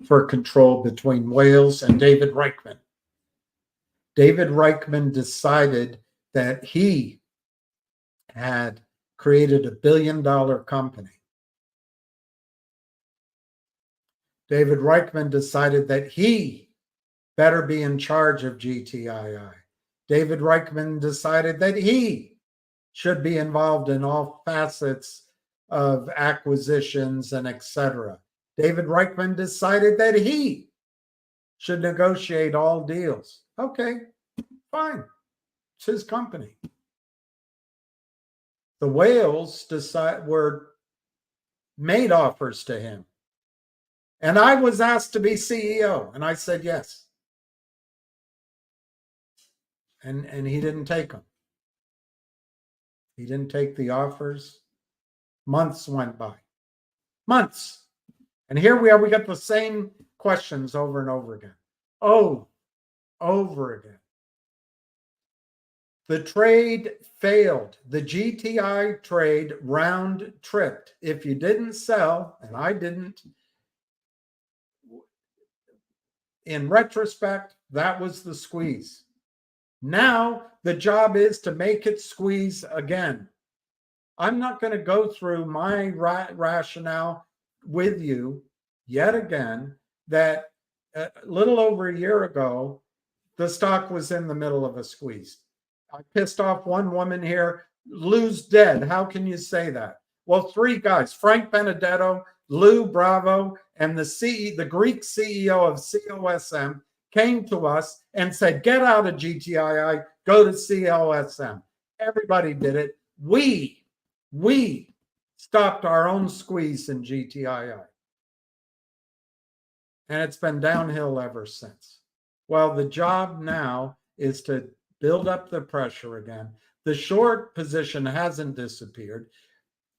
for control between Wales and David Reichman. David Reichman decided that he had created a $1 billion company. David Reichman decided that he better be in charge of GTII. David Reichman decided that he should be involved in all facets of acquisitions and etc. David Reichman decided that he should negotiate all deals. Okay, fine. It's his company. The whales made offers to him. And I was asked to be CEO, and I said yes. And he didn't take them. He didn't take the offers. Months went by. Months. And here we are, we got the same questions over and over again. Oh, over again. The trade failed. The GTI trade round tripped. If you didn't sell, and I didn't, in retrospect, that was the squeeze. Now the job is to make it squeeze again. I'm not going to go through my rationale with you yet again that a little over a year ago, the stock was in the middle of a squeeze. I pissed off one woman here. Lou's dead. How can you say that? Well, three guys, Frank Benedetto, Lou Bravo, and the Greek CEO of COSM came to us and said, get out of GTII, go to COSM. Everybody did it. We stopped our own squeeze in GTII. And it's been downhill ever since. Well, the job now is to build up the pressure again. The short position hasn't disappeared.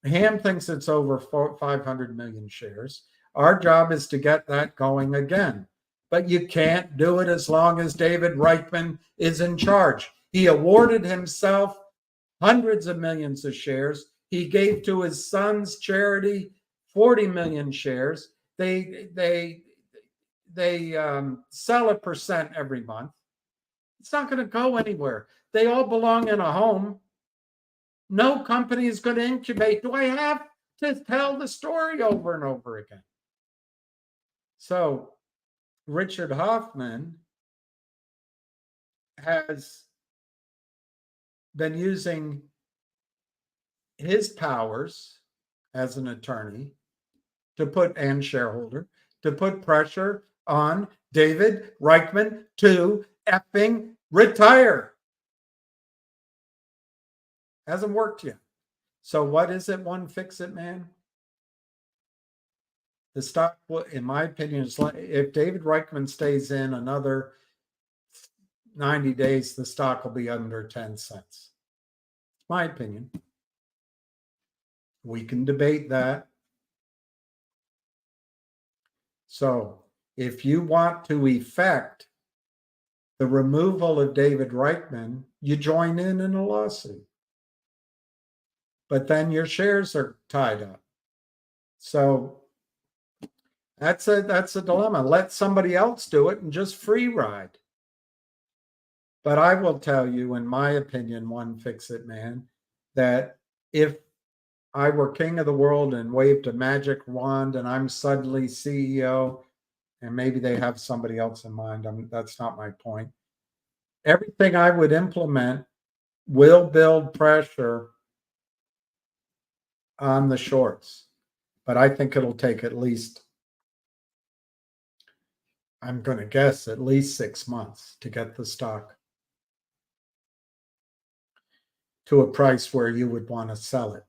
Ham thinks it's over 500 million shares. Our job is to get that going again. But you can't do it as long as David Reichman is in charge. He awarded himself hundreds of millions of shares. He gave to his son's charity 40 million shares. They sell 1% every month. It's not going to go anywhere. They all belong in a home. No company is going to incubate. Do I have to tell the story over and over again? So Richard Hoffman has been using his powers as an attorney and shareholder to put pressure on David Reichman to effing retire. Hasn't worked yet. So what is it? One fix-it man? The stock, in my opinion, is like, if David Reichman stays in another 90 days, the stock will be under 10 cents. My opinion. We can debate that. So if you want to effect the removal of David Reichman, you join in a lawsuit. But then your shares are tied up. So that's a dilemma. Let somebody else do it and just free ride. But I will tell you, in my opinion, one fix-it man, that if I were king of the world and waved a magic wand and I'm suddenly CEO, and maybe they have somebody else in mind, that's not my point. Everything I would implement will build pressure on the shorts. But I think it'll take at least, I'm going to guess, at least 6 months to get the stock to a price where you would want to sell it.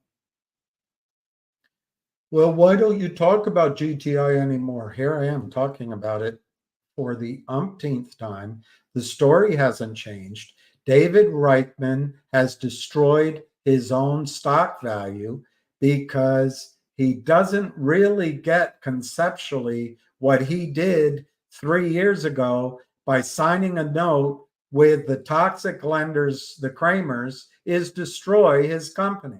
Well, why don't you talk about GTI anymore? Here I am talking about it for the umpteenth time. The story hasn't changed. David Reichman has destroyed his own stock value because he doesn't really get conceptually what he did 3 years ago by signing a note with the toxic lenders, the Kramers, is destroy his company.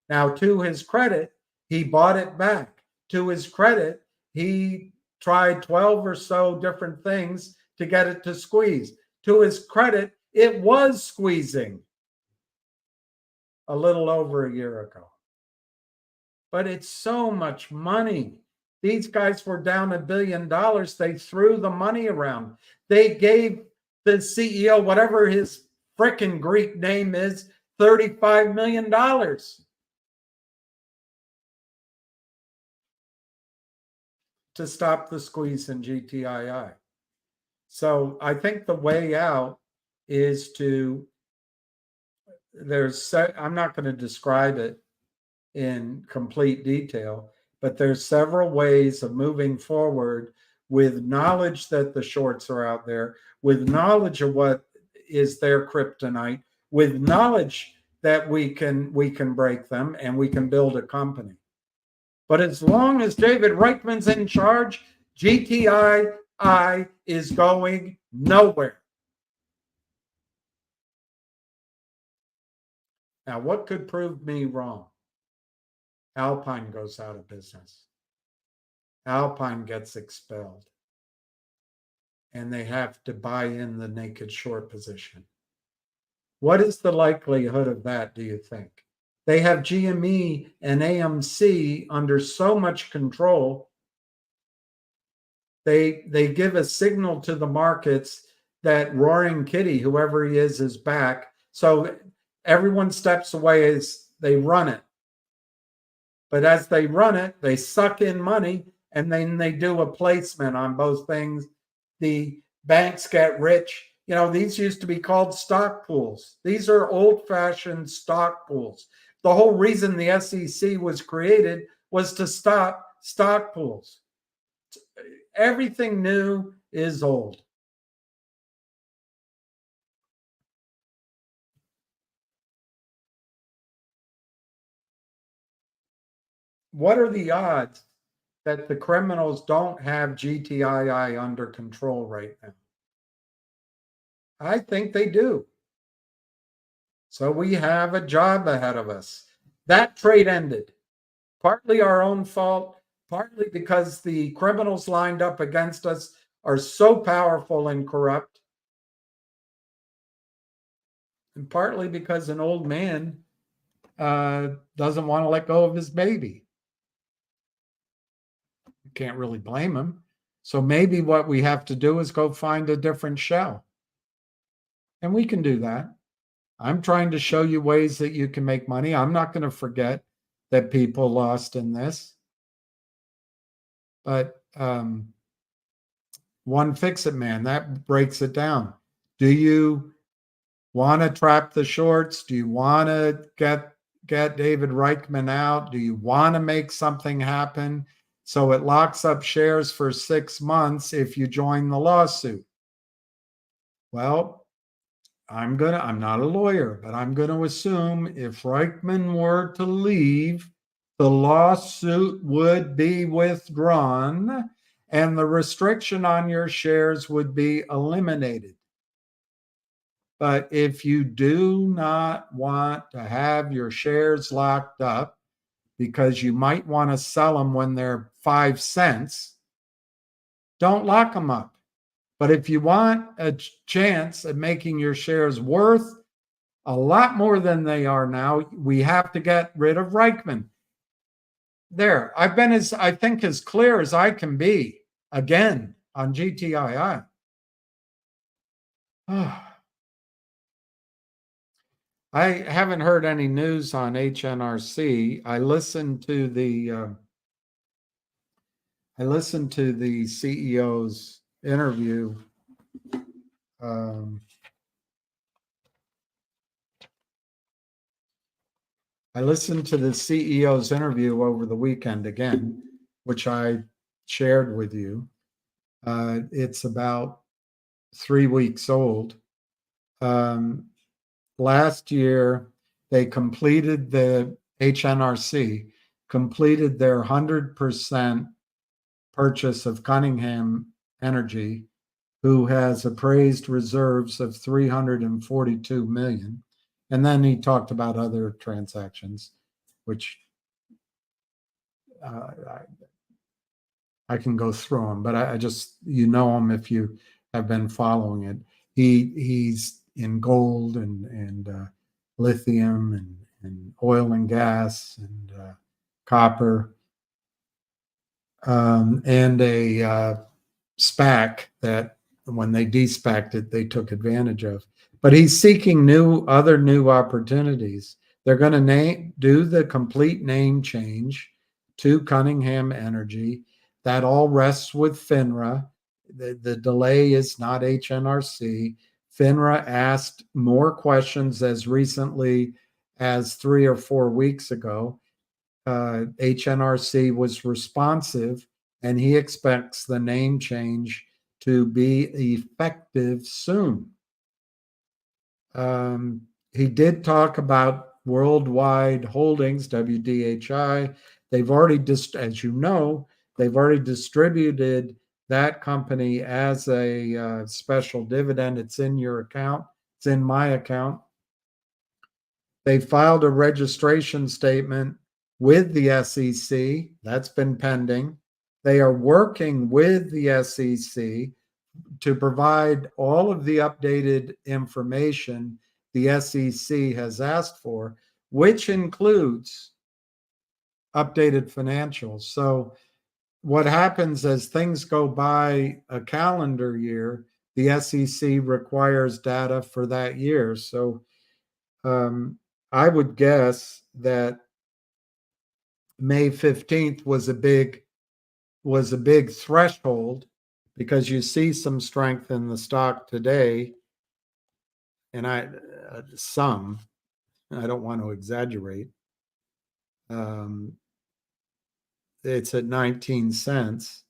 Now, to his credit, he bought it back. To his credit, he tried 12 or so different things to get it to squeeze. To his credit, it was squeezing. a little over a year ago. But it's so much money. These guys were down $1 billion. They threw the money around. They gave the CEO, whatever his frickin' Greek name is, $35 million. To stop the squeeze in GTII. So I think the way out is to, I'm not going to describe it in complete detail, but there's several ways of moving forward with knowledge that the shorts are out there, with knowledge of what is their kryptonite, with knowledge that we can break them and we can build a company. But as long as David Reichman's in charge, GTII is going nowhere. Now, what could prove me wrong? Alpine goes out of business. Alpine gets expelled. And they have to buy in the naked short position. What is the likelihood of that, do you think? They have GME and AMC under so much control. They give a signal to the markets that Roaring Kitty, whoever he is back. So everyone steps away as they run it. But as they run it, they suck in money, and then they do a placement on both things. The banks get rich. You know, these used to be called stock pools. These are old-fashioned stock pools. The whole reason the SEC was created was to stop stock pools. Everything new is old. What are the odds that the criminals don't have GTII under control right now? I think they do. So we have a job ahead of us. That trade ended. Partly our own fault, partly because the criminals lined up against us are so powerful and corrupt, and partly because an old man doesn't want to let go of his baby. You can't really blame him. So maybe what we have to do is go find a different shell. And we can do that. I'm trying to show you ways that you can make money. I'm not going to forget that people lost in this. But one fix-it man, that breaks it down. Do you want to trap the shorts? Do you want to get David Reichman out? Do you want to make something happen so it locks up shares for 6 months if you join the lawsuit? Well, I'm not a lawyer, but I'm going to assume if Reichman were to leave, the lawsuit would be withdrawn and the restriction on your shares would be eliminated. But if you do not want to have your shares locked up because you might want to sell them when they're 5 cents, don't lock them up. But if you want a chance at making your shares worth a lot more than they are now, we have to get rid of Reichman. There, I've been I think as clear as I can be again on GTII. I haven't heard any news on HNRC. I listened to the CEO's interview. I listened to the CEO's interview over the weekend again, which I shared with you. It's about 3 weeks old. Last year, they completed the HNRC, completed their 100% purchase of Cunningham Energy, who has appraised reserves of $342 million. And then he talked about other transactions, which I can go through them, but I just, you know him if you have been following it. He's in gold and lithium and oil and gas and copper, and a SPAC that when they de-SPAC'd it, they took advantage of. But he's seeking other new opportunities. They're going to do the complete name change to Cunningham Energy. That all rests with FINRA. The delay is not HNRC. FINRA asked more questions as recently as 3 or 4 weeks ago. HNRC was responsive, and he expects the name change to be effective soon. He did talk about Worldwide Holdings, WDHI. They've already, as you know, they've already distributed that company as a special dividend. It's in your account. It's in my account. They filed a registration statement with the SEC. That's been pending. They are working with the SEC to provide all of the updated information the SEC has asked for, which includes updated financials. So what happens as things go by a calendar year, the SEC requires data for that year. So I would guess that May 15th was a big threshold, because you see some strength in the stock today, and I don't want to exaggerate. It's at 19 cents.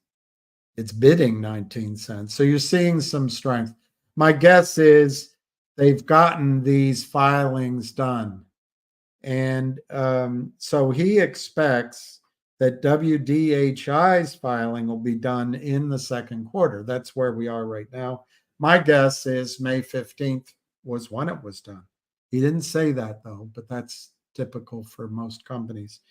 It's bidding 19 cents. So you're seeing some strength. My guess is they've gotten these filings done. And so he expects that WDHI's filing will be done in the second quarter. That's where we are right now. My guess is May 15th was when it was done. He didn't say that, though, but that's typical for most companies.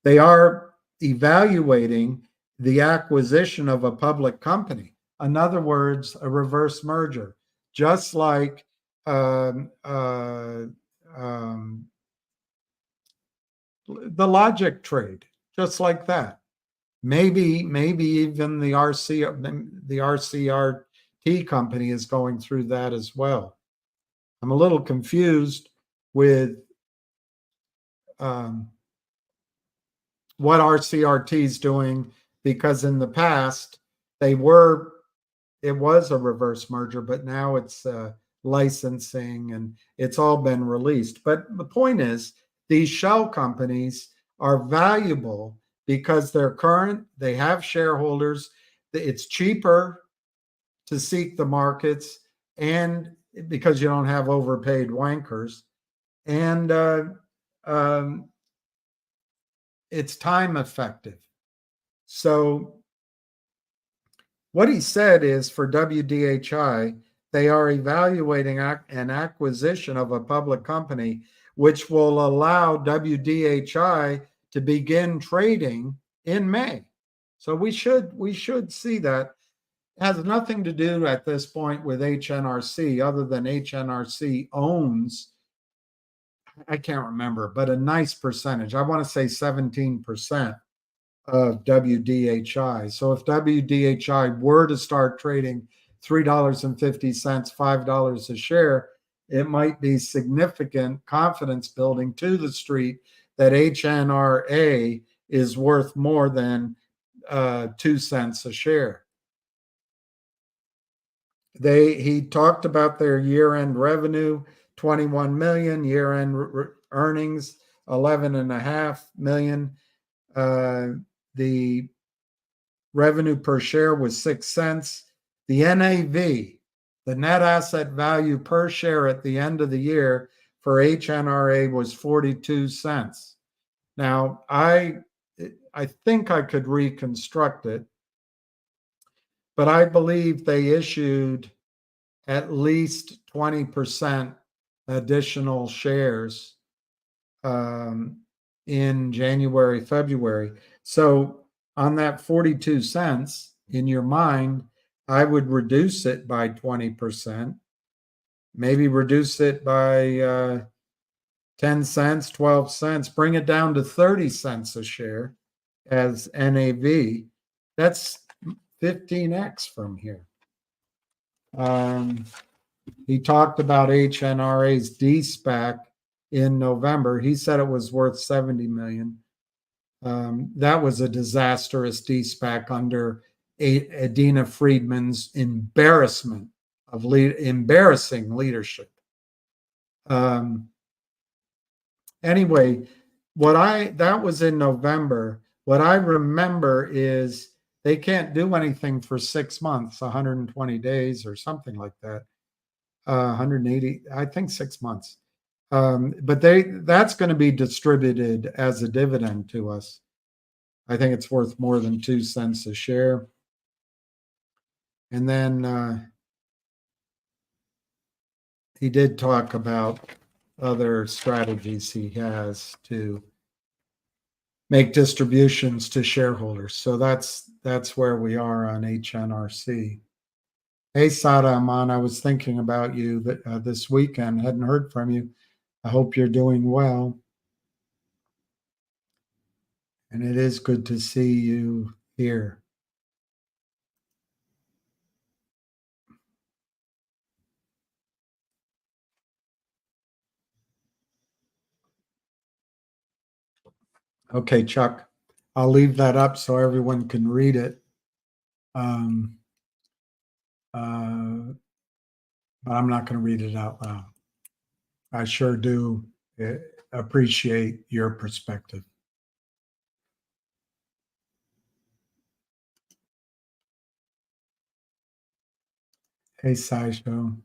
They are evaluating the acquisition of a public company. In other words, a reverse merger, just like the logic trade, just like that. Maybe even the RCRT company is going through that as well. I'm a little confused with what RCRT is doing, because in the past it was a reverse merger, but now it's licensing and it's all been released. But the point is, these shell companies are valuable because they're current, they have shareholders, it's cheaper to seek the markets, and because you don't have overpaid wankers, and it's time effective. So what he said is, for WDHI, they are evaluating an acquisition of a public company, which will allow WDHI to begin trading in May. So we should see that. It has nothing to do at this point with HNRC, other than HNRC owns, I can't remember, but a nice percentage. I want to say 17% of WDHI. So if WDHI were to start trading $3.50, $5 a share, it might be significant confidence building to the street that HNRA is worth more than 2 cents a share. He talked about their year-end revenue, 21 million, year-end earnings, 11.5 million. The revenue per share was 6 cents. The NAV, the net asset value per share at the end of the year for HNRA, was 42 cents. Now, I think I could reconstruct it, but I believe they issued at least 20% additional shares in January, February. So on that 42 cents, in your mind, I would reduce it by 20%, maybe reduce it by 10 cents, 12 cents, bring it down to 30 cents a share as NAV. That's 15x from here. He talked about HNRA's D-SPAC in November. He said it was worth 70 million. That was a disastrous D-SPAC under Adina Friedman's embarrassing leadership. Anyway, that was in November. What I remember is they can't do anything for 6 months, 120 days or something like that. 180, I think 6 months. But that's going to be distributed as a dividend to us. I think it's worth more than 2 cents a share. And then he did talk about other strategies he has to make distributions to shareholders. So that's where we are on HNRC. Hey, Sada Aman, I was thinking about you this weekend. Hadn't heard from you. I hope you're doing well. And it is good to see you here. Okay, Chuck, I'll leave that up so everyone can read it. But I'm not going to read it out loud. I sure do appreciate your perspective. Hey, Sideshow.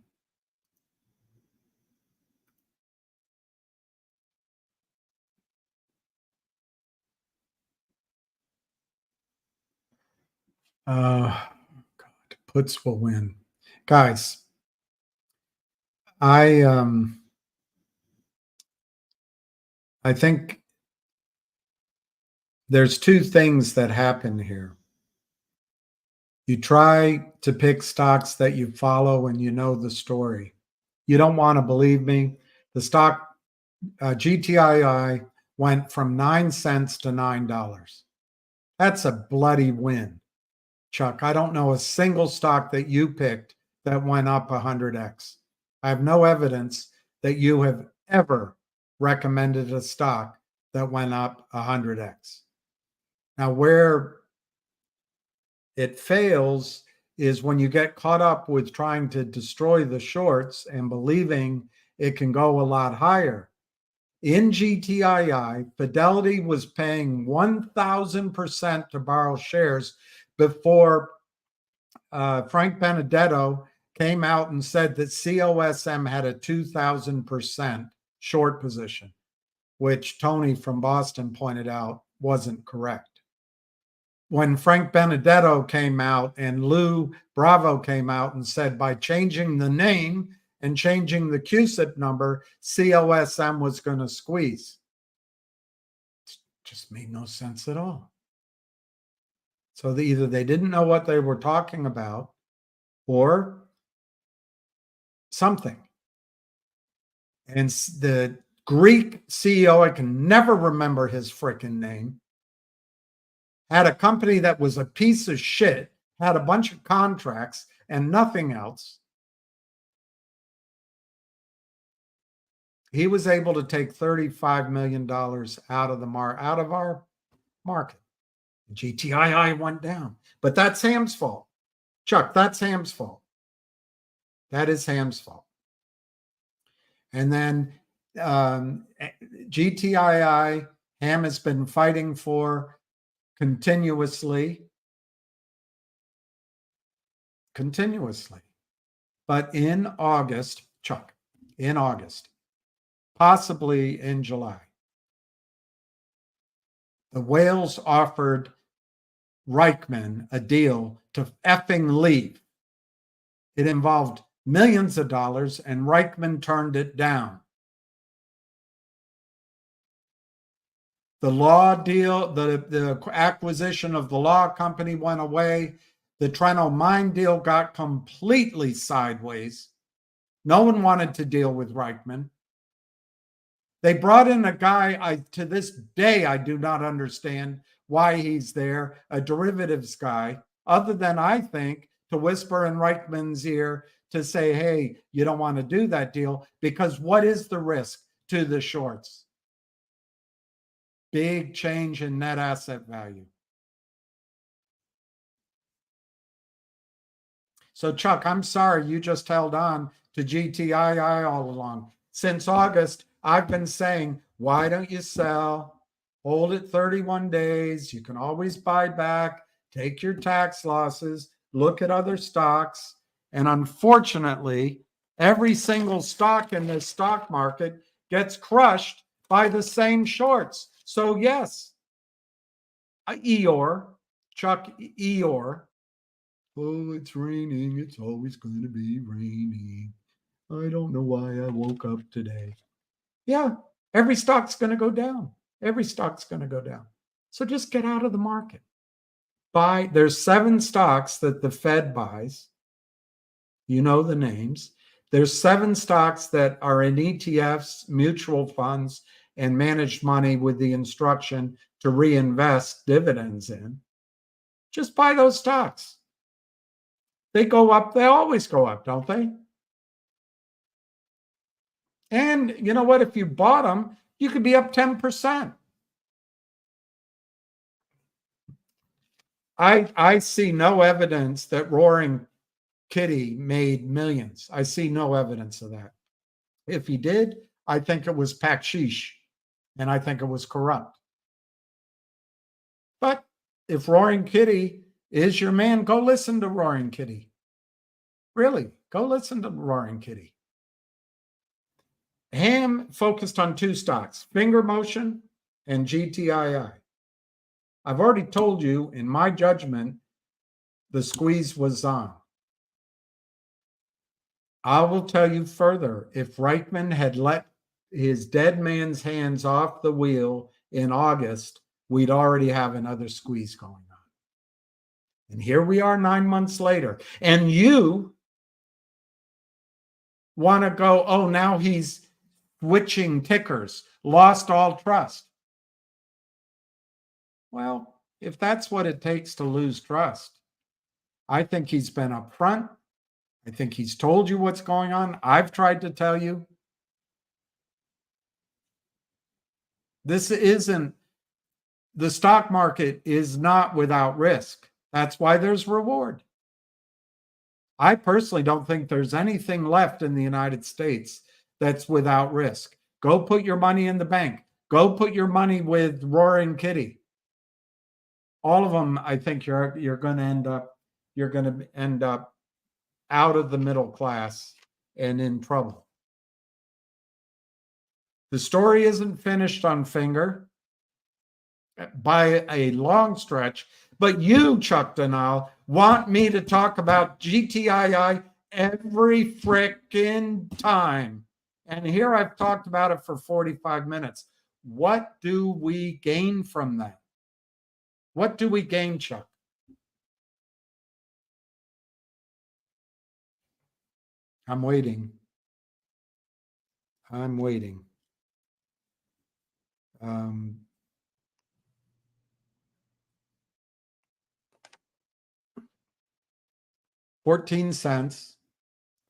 God, puts will win. Guys, I think there's two things that happen here. You try to pick stocks that you follow and you know the story. You don't want to believe me. The stock GTII went from 9 cents to $9. That's a bloody win, Chuck. I don't know a single stock that you picked that went up 100x. I have no evidence that you have ever recommended a stock that went up 100x. Now, where it fails is when you get caught up with trying to destroy the shorts and believing it can go a lot higher. In GTII, Fidelity was paying 1,000% to borrow shares before Frank Benedetto came out and said that COSM had a 2,000% short position, which Tony from Boston pointed out wasn't correct. When Frank Benedetto came out and Lou Bravo came out and said by changing the name and changing the CUSIP number, COSM was going to squeeze. It just made no sense at all. So either they didn't know what they were talking about or something. And the Greek CEO, I can never remember his frickin' name, had a company that was a piece of shit, had a bunch of contracts and nothing else. He was able to take $35 million out of our market. GTII went down, but that's Ham's fault. Chuck, that's Ham's fault. That is Ham's fault. And then GTII, Ham has been fighting for continuously. But in August, Chuck, in August, possibly in July, the whales offered Reichman a deal to effing leave. It involved millions of dollars, and Reichman turned it down. The law deal, the acquisition of the law company went away. The Treno mine deal got completely sideways. No one wanted to deal with Reichman. They brought in a guy, to this day, I do not understand why he's there, a derivatives guy, other than I think to whisper in Reichman's ear to say, hey, you don't want to do that deal, because what is the risk to the shorts? Big change in net asset value. So Chuck, I'm sorry you just held on to GTII all along. Since August, I've been saying, why don't you sell? Hold it 31 days. You can always buy back, take your tax losses, look at other stocks. And unfortunately, every single stock in this stock market gets crushed by the same shorts. So yes, Eeyore, Chuck Eeyore. Oh, it's raining. It's always going to be raining. I don't know why I woke up today. Yeah, every stock's going to go down. Every stock's going to go down. So just get out of the market. There's 7 stocks that the Fed buys. You know the names. There's 7 stocks that are in ETFs, mutual funds, and managed money with the instruction to reinvest dividends in. Just buy those stocks. They go up. They always go up, don't they? And you know what? If you bought them, you could be up 10%. I see no evidence that Roaring Kitty made millions. I see no evidence of that. If he did, I think it was bakshish, and I think it was corrupt. But if Roaring Kitty is your man, go listen to Roaring Kitty. Really, go listen to Roaring Kitty. Ham focused on 2 stocks, Finger Motion and GTII. I've already told you, in my judgment, the squeeze was on. I will tell you further, if Reichman had let his dead man's hands off the wheel in August, we'd already have another squeeze going on. And here we are 9 months later. And you want to go, oh, now he's switching tickers, lost all trust. Well, if that's what it takes to lose trust, I think he's been upfront. I think he's told you what's going on. I've tried to tell you. This isn't, the stock market is not without risk. That's why there's reward. I personally don't think there's anything left in the United States that's without risk. Go put your money in the bank. Go put your money with Roaring Kitty. All of them, I think you're going to end up out of the middle class and in trouble. The story isn't finished on Finger by a long stretch, but you, Chuck Donnell, want me to talk about GTII every frickin' time. And here I've talked about it for 45 minutes. What do we gain from that? What do we gain, Chuck? I'm waiting. 14 cents.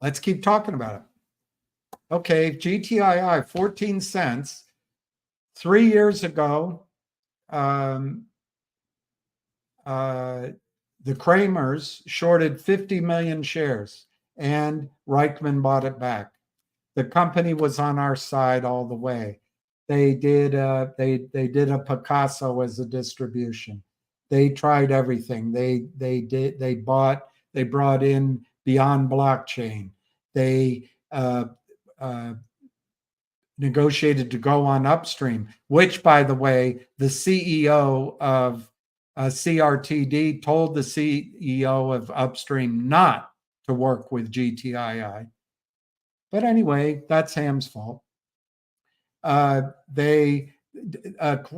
Let's keep talking about it. Okay, GTII, 14 cents. 3 years ago, the Kramers shorted 50 million shares and Reichman bought it back. The company was on our side all the way. They did a Picasso as a distribution. They tried everything. They brought in Beyond Blockchain. They negotiated to go on upstream, which, by the way, the CEO of CRTD told the CEO of upstream not to work with GTII. But anyway, that's Ham's fault. They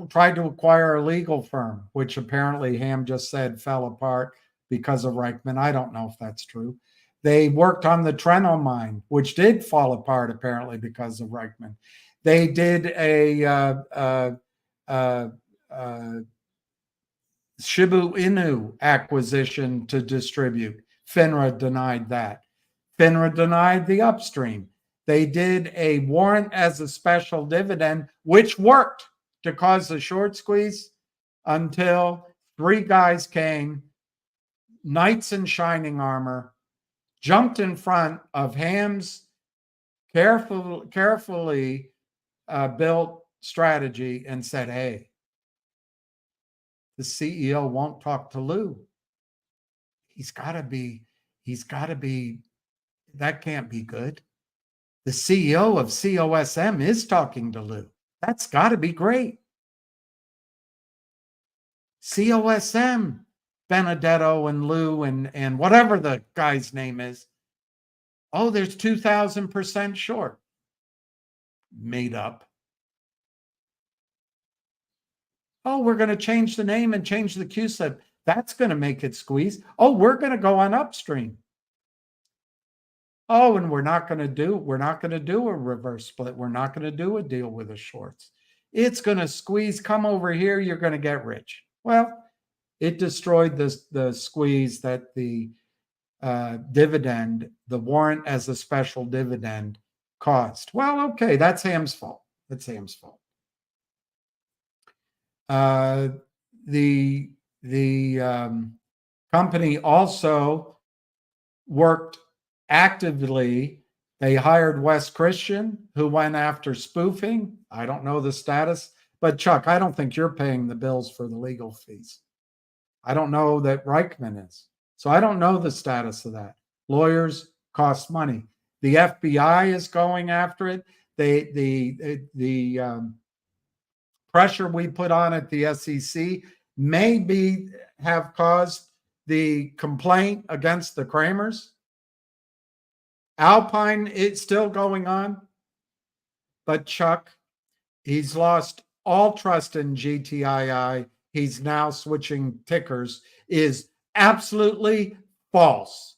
tried to acquire a legal firm, which apparently Ham just said fell apart because of Reichman. I don't know if that's true. They worked on the Treno mine, which did fall apart apparently because of Reichman. They did a Shibu Inu acquisition to distribute. FINRA denied that. FINRA denied the upstream. They did a warrant as a special dividend, which worked to cause the short squeeze until three guys came, knights in shining armor, jumped in front of Ham's carefully built strategy and said, hey, the CEO won't talk to Lou. He's got to be, that can't be good. The CEO of COSM is talking to Lou. That's got to be great. COSM, Benedetto and Lou and whatever the guy's name is. Oh, there's 2,000% short. Made up. Oh, we're going to change the name and change the QSIP. That's going to make it squeeze. Oh, we're going to go on upstream. Oh, and we're not going to do a reverse split. We're not going to do a deal with the shorts. It's going to squeeze. Come over here. You're going to get rich. Well, it destroyed the squeeze that the dividend, the warrant as a special dividend caused. Well, okay, that's Ham's fault. That's Ham's fault. The company also worked actively. They hired Wes Christian, who went after spoofing. I don't know the status, but Chuck, I don't think you're paying the bills for the legal fees. I don't know that Reichman is. So I don't know the status of that. Lawyers cost money. The FBI is going after it. The pressure we put on at the SEC may have caused the complaint against the Kramers. Alpine, it's still going on. But Chuck, he's lost all trust in GTII. He's now switching tickers, is absolutely false.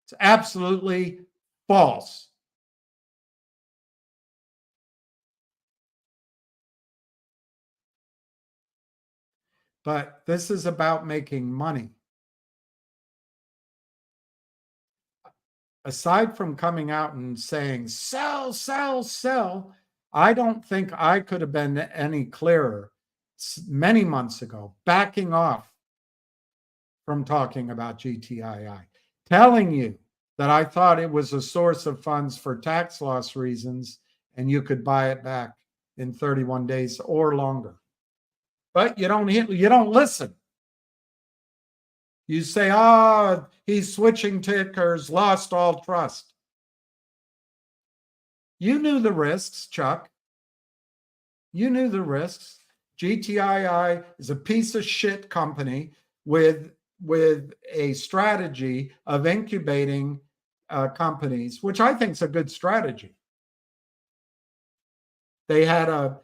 It's absolutely false. But this is about making money. Aside from coming out and saying, sell, sell, sell, I don't think I could have been any clearer many months ago, backing off from talking about GTII, telling you that I thought it was a source of funds for tax loss reasons and you could buy it back in 31 days or longer. But you don't listen. You say, oh, he's switching tickers, lost all trust. You knew the risks, Chuck. You knew the risks. GTII is a piece of shit company with a strategy of incubating companies, which I think is a good strategy. They had a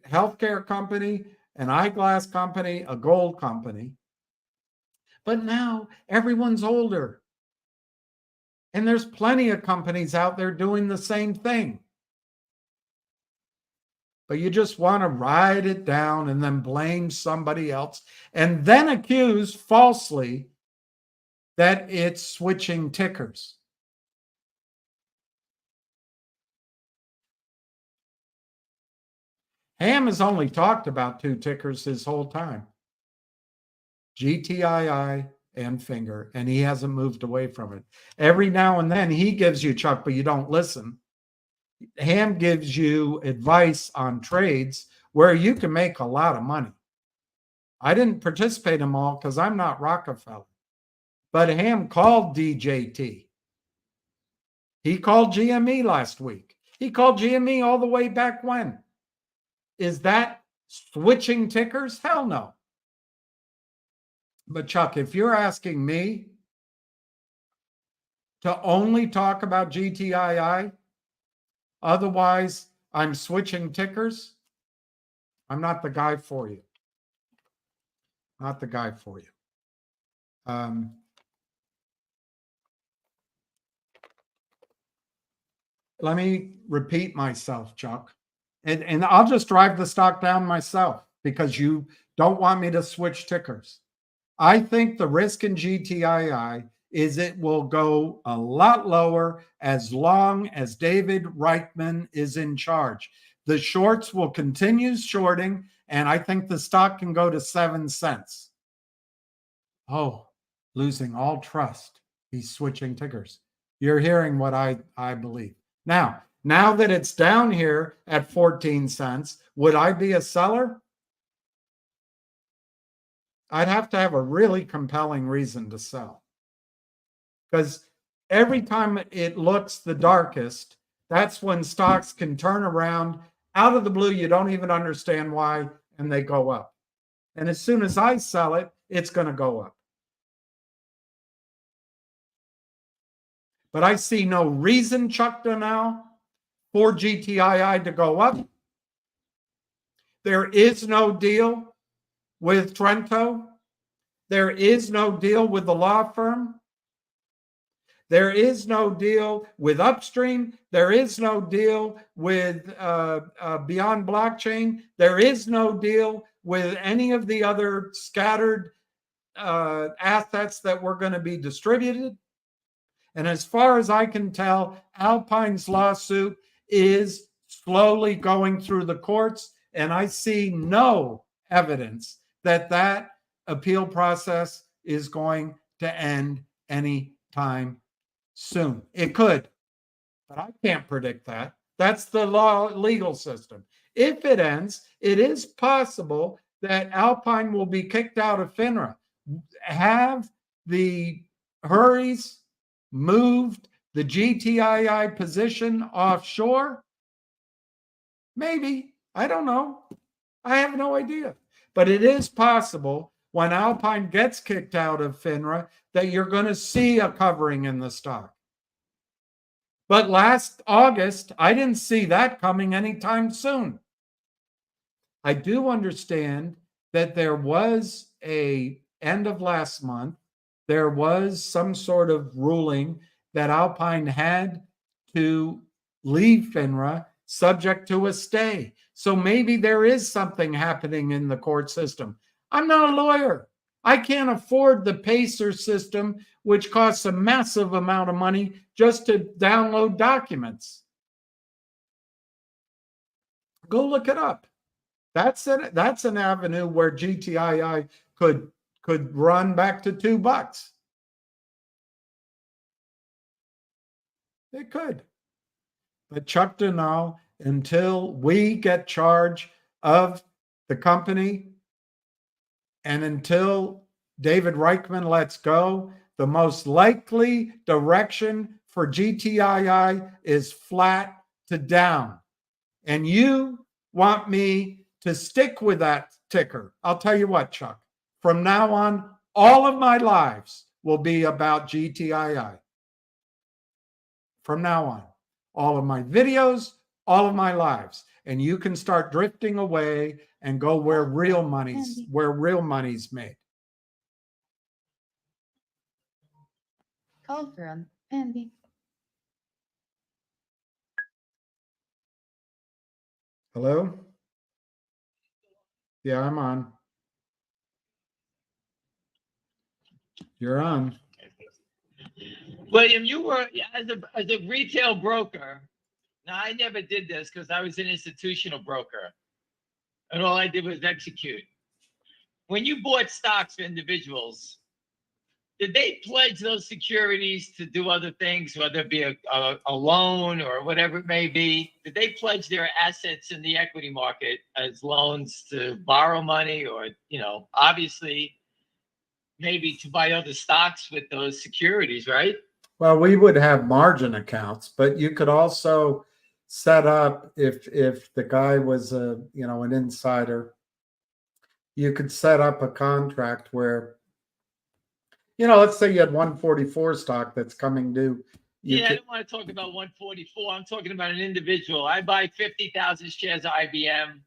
healthcare company, an eyeglass company, a gold company. But now everyone's older. And there's plenty of companies out there doing the same thing. But you just want to ride it down and then blame somebody else and then accuse falsely that it's switching tickers. Ham has only talked about two tickers his whole time. GTII and Finger, and he hasn't moved away from it. Every now and then he gives you, Chuck, but you don't listen. Ham gives you advice on trades where you can make a lot of money. I didn't participate in them all because I'm not Rockefeller. But Ham called DJT. He called GME last week. He called GME all the way back when. Is that switching tickers? Hell no. But Chuck, if you're asking me to only talk about GTII, otherwise I'm switching tickers, I'm not the guy for you. Not the guy for you. let me repeat myself, Chuck. And I'll just drive the stock down myself because you don't want me to switch tickers. I think the risk in GTII is it will go a lot lower as long as David Reichman is in charge. The shorts will continue shorting, and I think the stock can go to 7 cents. Oh, losing all trust. He's switching tickers. You're hearing what I believe. Now that it's down here at 14 cents, would I be a seller? I'd have to have a really compelling reason to sell. Because every time it looks the darkest, that's when stocks can turn around out of the blue. You don't even understand why, and they go up. And as soon as I sell it, it's going to go up. But I see no reason, Chuck Donnell, for GTII to go up. There is no deal with Trento. There is no deal with the law firm. There is no deal with Upstream. There is no deal with Beyond Blockchain. There is no deal with any of the other scattered assets that were going to be distributed. And as far as I can tell, Alpine's lawsuit is slowly going through the courts, and I see no evidence that that appeal process is going to end anytime soon. It could, but I can't predict that. That's the legal system. If it ends, it is possible that Alpine will be kicked out of FINRA. Have the Hurries moved the GTII position offshore? Maybe. I don't know. I have no idea. But it is possible when Alpine gets kicked out of FINRA that you're going to see a covering in the stock. But last August, I didn't see that coming anytime soon. I do understand that there was a end of last month, there was some sort of ruling that Alpine had to leave FINRA subject to a stay. So maybe there is something happening in the court system. I'm not a lawyer. I can't afford the Pacer system, which costs a massive amount of money just to download documents. Go look it up. That's an avenue where GTII could run back to $2. It could. But Chuck Donnell, until we get charge of the company and until David Reichman lets go, the most likely direction for GTII is flat to down. And you want me to stick with that ticker. I'll tell you what, Chuck, from now on, all of my lives will be about GTII. From now on, all of my videos, all of my lives. And you can start drifting away and go where real money's made. Call from Andy. Hello? Yeah, I'm on. You're on. William, you were as a retail broker. Now, I never did this because I was an institutional broker, and all I did was execute. When you bought stocks for individuals, did they pledge those securities to do other things, whether it be a loan or whatever it may be? Did they pledge their assets in the equity market as loans to borrow money or, obviously maybe to buy other stocks with those securities, right? Well, we would have margin accounts, but you could also set up, if the guy was an insider, you could set up a contract where, let's say you had 144 stock that's coming due. I don't want to talk about 144. I'm talking about an individual. I buy 50,000 shares of IBM.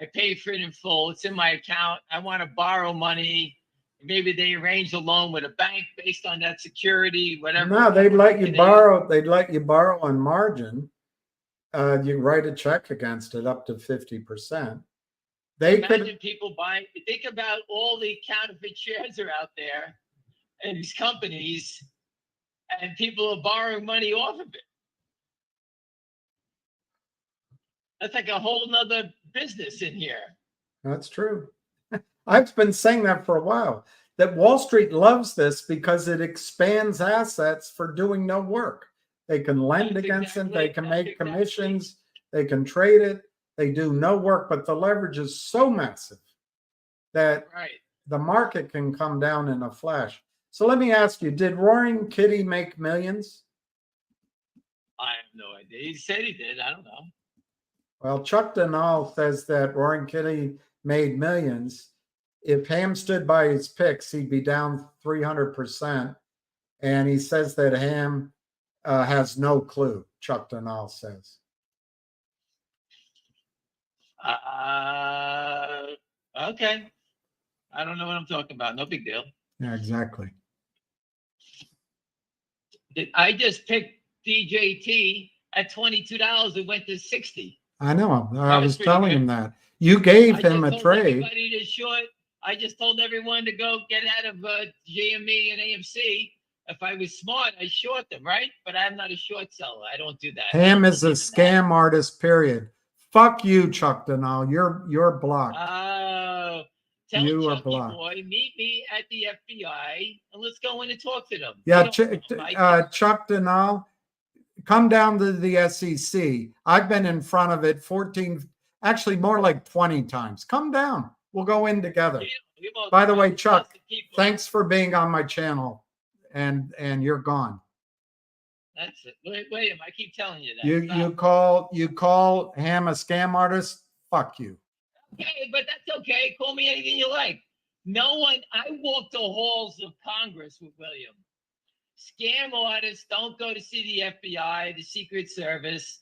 I pay for it in full. It's in my account. I want to borrow money maybe they arrange a loan with a bank based on that security, whatever. No, they'd let you Can they- borrow. They'd let you borrow on margin. You write a check against it up to 50%. They Imagine could. people buying. Think about all the counterfeit shares are out there in these companies, and people are borrowing money off of it. That's like a whole nother business in here. That's true. I've been saying that for a while, that Wall Street loves this because it expands assets for doing no work. They can lend That's against it. exactly- They can that's make exactly- commissions. They can trade it. They do no work, but the leverage is so massive that Right. the market can come down in a flash. So let me ask you, did Roaring Kitty make millions? I have no idea. He said he did. I don't know. Well, Chuck Denal says that Roaring Kitty made millions. If Ham stood by his picks, he'd be down 300%. And he says that Ham has no clue, Chuck Denal says. Okay. I don't know what I'm talking about. No big deal. Yeah, exactly. I just picked DJT at $22. It went to 60. I know. I That was was pretty telling good. him that. You gave I him just a told trade. everybody to short. I just told everyone to go get out of GME and AMC. If I was smart, I short them, right? But I'm not a short seller. I don't do that. Ham I is a don't believe in scam artist, period. Fuck you, Chuck Denal. You're blocked. that. Tell You are Chucky blocked. boy, meet me at the FBI and let's go in and talk to them. Yeah, You don't know, Mike. Chuck Denal, come down to the SEC. I've been in front of it 14, actually more like 20 times. Come down. We'll go in together. You won't By the know. way, Lots Chuck, of people- thanks for being on my channel, and you're gone. That's it. William, I keep telling you that. You call Ham a scam artist? Fuck you. Okay, but that's okay. Call me anything you like. No one, I walk the halls of Congress with William. Scam artists don't go to see the FBI, the Secret Service.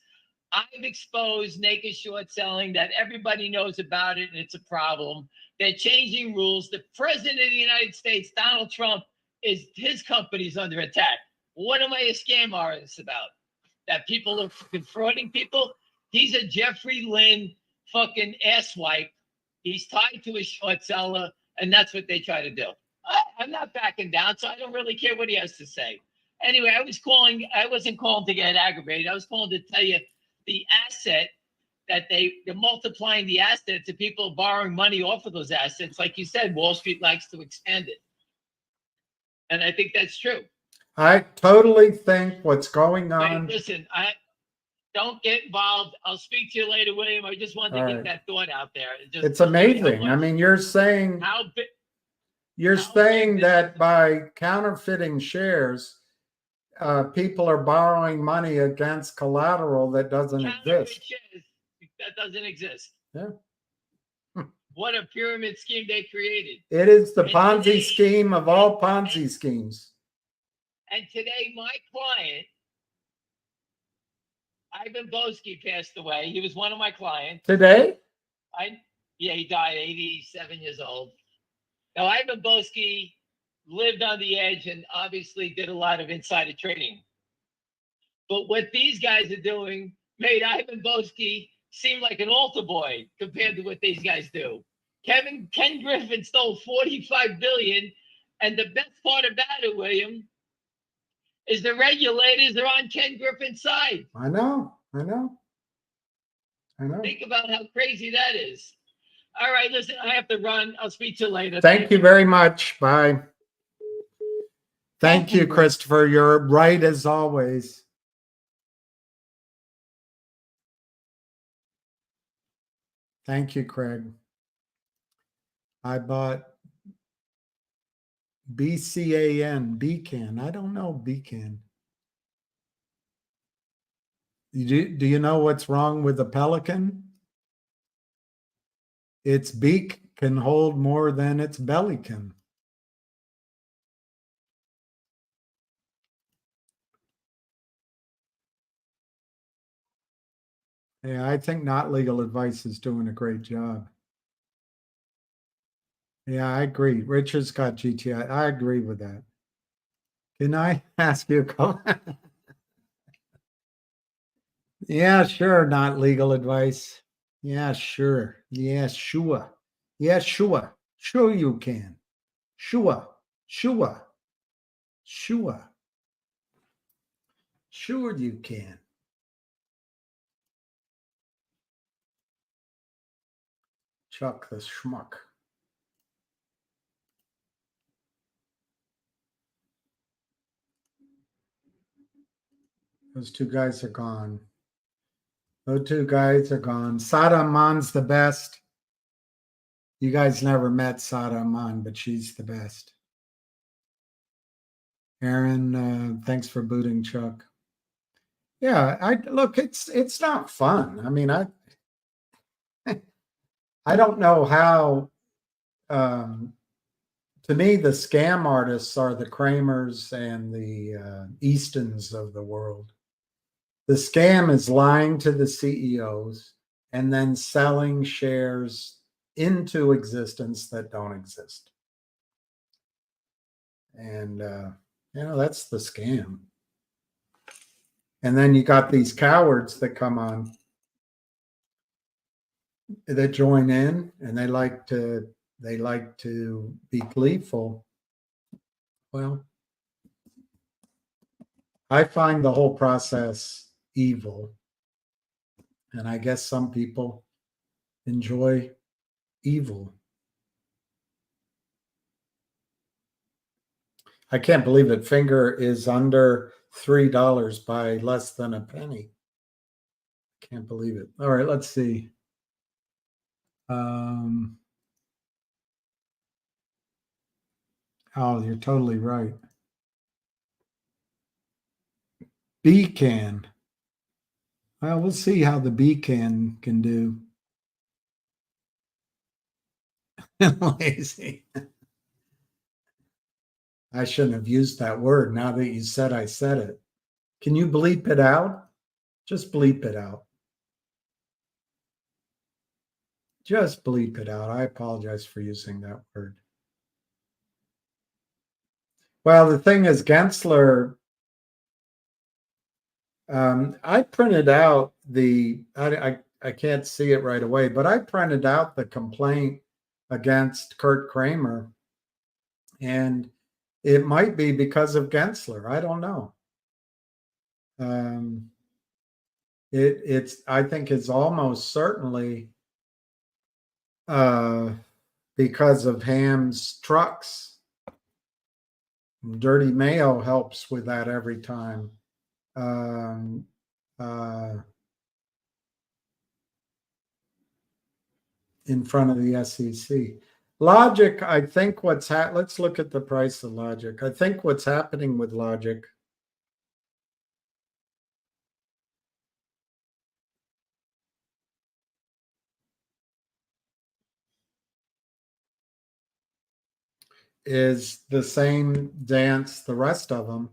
I've exposed naked short selling that everybody knows about it, and it's a problem. They're changing rules. The president of the United States, Donald Trump, his company's under attack. What am I a scam artist about? That people are defrauding people? He's a Jeffrey Lynn fucking asswipe. He's tied to a short seller, and that's what they try to do. I'm not backing down, so I don't really care what he has to say. Anyway, I wasn't calling to get aggravated. I was calling to tell you the asset that they're multiplying the assets and people borrowing money off of those assets. Like you said, Wall Street likes to expand it. And I think that's true. I totally think what's going Hey, on. listen, don't get involved. I'll speak to you later, William. I just wanted to All get right. that thought out there. It's amazing. I mean, you're saying how big that by counterfeiting shares, people are borrowing money against collateral that doesn't exist. shares, that doesn't exist. Yeah. What a pyramid scheme they created. It is the And Ponzi today- scheme of all Ponzi schemes. And today, my client, Ivan Boesky, passed away. He was one of my clients. Today? He died 87 years old. Now, Ivan Boesky lived on the edge and obviously did a lot of insider trading. But what these guys are doing made Ivan Boesky seem like an altar boy compared to what these guys do. Ken Griffin stole $45 billion, and the best part about it, William, is the regulators are on Ken Griffin's side. I know. Think about how crazy that is. All right, listen, I have to run. I'll speak to you later. Thank you very much. Bye. Thank you, Christopher. You're right as always. Thank you, Craig. I bought BCAN. I don't know BCAN. Do you know what's wrong with the pelican? Its beak can hold more than its belly can. Yeah, I think Not Legal Advice is doing a great job. Yeah, I agree. Richard's got GTI. I agree with that. Can I ask you a couple? Yeah, sure. Not legal advice. Yeah, sure. Yeah, sure. Yeah, sure. Sure you can. Sure. Sure. Sure. Sure you can. Chuck the schmuck. Those two guys are gone. Those two guys are gone. Sada Aman's the best. You guys never met Sada Aman, but she's the best. Aaron, thanks for booting Chuck. Yeah, I look, it's not fun. I mean, I don't know how to me the scam artists are the Kramers and the Eastons of the world. The scam is lying to the CEOs and then selling shares into existence that don't exist. And that's the scam. And then you got these cowards that come on that join in, and they like to be gleeful. Well, I find the whole process evil, and I guess some people enjoy evil. I can't believe it. Finger is under $3 by less than a penny. Can't believe it. All right, let's see. Oh, you're totally right. Beacon. Well, we'll see how the Beacon can do. Lazy. I shouldn't have used that word. Now that you said I said it. Can you bleep it out? Just bleep it out. Just bleep it out. I apologize for using that word. Well, the thing is, Gensler, I printed out I can't see it right away, but I printed out the complaint against Kurt Kramer, and it might be because of Gensler. I don't know. I think it's almost certainly because of Ham's trucks. Dirty Mayo helps with that every time. In front of the SEC. Logic, I think let's look at the price of Logic. I think what's happening with Logic is the same dance the rest of them.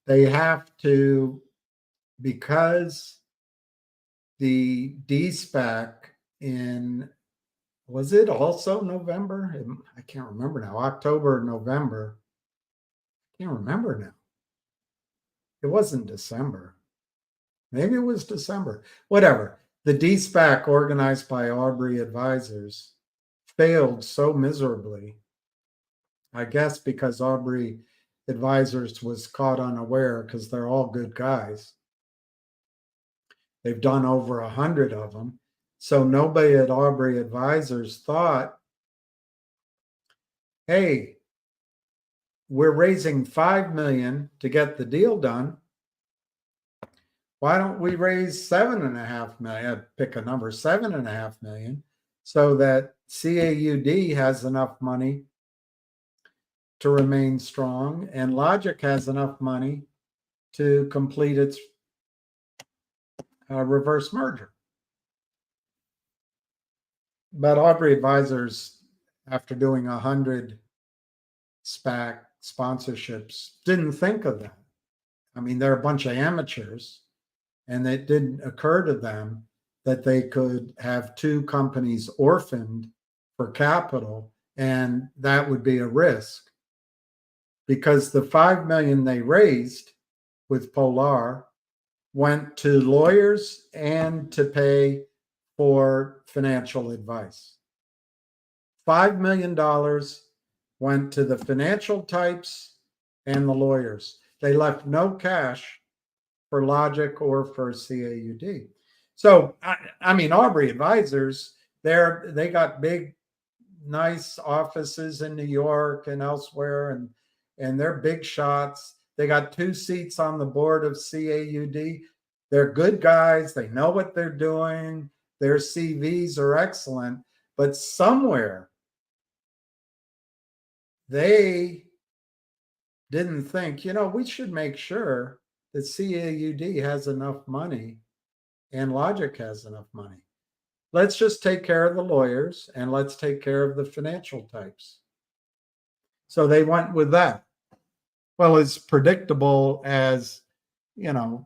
They have to, because the DSPAC was it also November? I can't remember now. October, November. I can't remember now. It wasn't December. Maybe it was December. Whatever. The DSPAC organized by Aubrey Advisors failed so miserably, I guess because Aubrey Advisors was caught unaware, because they're all good guys. They've done over 100 of them. So nobody at Aubrey Advisors thought, hey, we're raising $5 million to get the deal done. Why don't we raise $7.5 million? Pick a number, $7.5 million, so that CAUD has enough money to remain strong, and Logic has enough money to complete its reverse merger. But Aubrey Advisors, after doing 100 SPAC sponsorships, didn't think of that. I mean, they're a bunch of amateurs, and it didn't occur to them that they could have two companies orphaned for capital And that would be a risk because the $5 million they raised with Polar went to lawyers and to pay for financial advice. $5 million went to the financial types and the lawyers. They left no cash for Logic or for CAUD. So, I mean, Aubrey Advisors, they got big, nice offices in New York and elsewhere, and they're big shots. They got 2 seats on the board of CAUD. They're good guys. They know what they're doing. Their CVs are excellent. But somewhere they didn't think, we should make sure that CAUD has enough money and Logic has enough money. Let's just take care of the lawyers and let's take care of the financial types. So they went with that. Well, as predictable as, a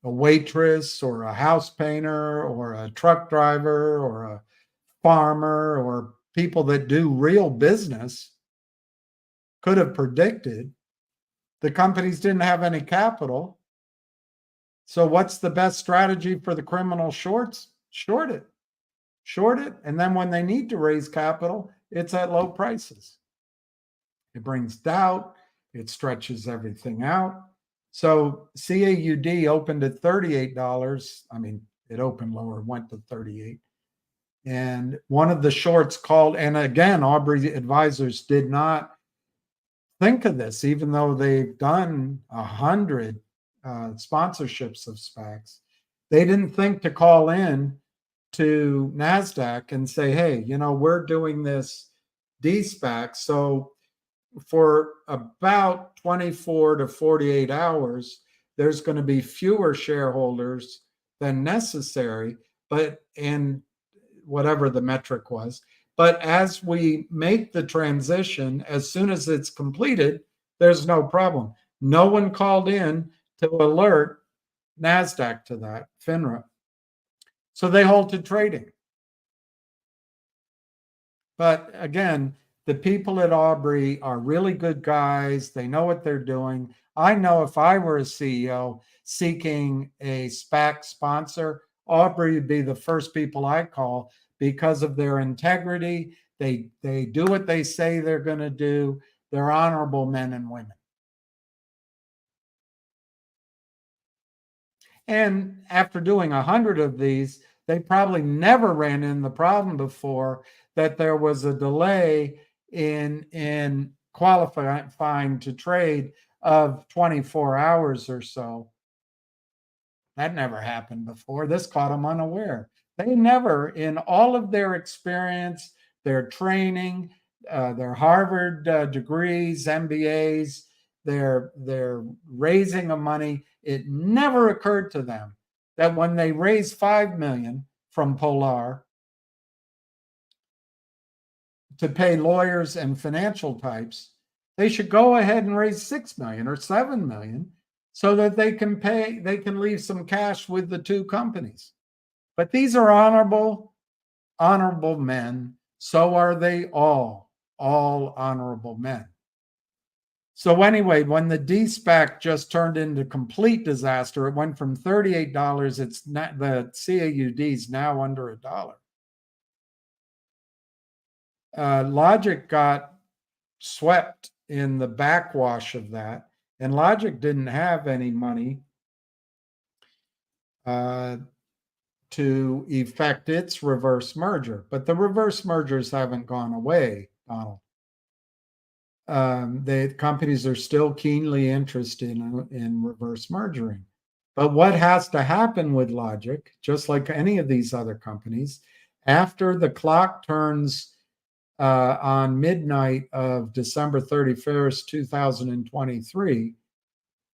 waitress or a house painter or a truck driver or a farmer or people that do real business could have predicted. The companies didn't have any capital. So what's the best strategy for the criminal shorts? Short it. And then when they need to raise capital, it's at low prices. It brings doubt. It stretches everything out. So CAUD opened at $38. I mean, it opened lower, went to 38. And one of the shorts called, and again, Aubrey Advisors did not think of this, even though they've done 100 sponsorships of SPACs. They didn't think to call in to NASDAQ and say, hey, we're doing this de-SPAC. So for about 24 to 48 hours, there's going to be fewer shareholders than necessary, and whatever the metric was. But as we make the transition, as soon as it's completed, there's no problem. No one called in to alert NASDAQ to that, FINRA. So they halted trading. But again, the people at Aubrey are really good guys. They know what they're doing. I know if I were a CEO seeking a SPAC sponsor, Aubrey would be the first people I call because of their integrity. They do what they say they're going to do. They're honorable men and women. And after doing 100 of these, they probably never ran into the problem before that there was a delay in qualifying to trade of 24 hours or so. That never happened before. This caught them unaware. They never, in all of their experience, their training, their Harvard degrees, MBAs, their raising of money, it never occurred to them that when they raised $5 million from Polar to pay lawyers and financial types, they should go ahead and raise $6 million or $7 million so that they can leave some cash with the 2 companies. But these are honorable men. So are they all honorable men. So anyway, when the de-SPAC just turned into complete disaster, it went from $38. It's not, the CAUD is now under $1. Logic got swept in the backwash of that, and Logic didn't have any money to effect its reverse merger. But the reverse mergers haven't gone away, Donald. The companies are still keenly interested in reverse mergering. But what has to happen with Logic, just like any of these other companies, after the clock turns on midnight of December 31st, 2023,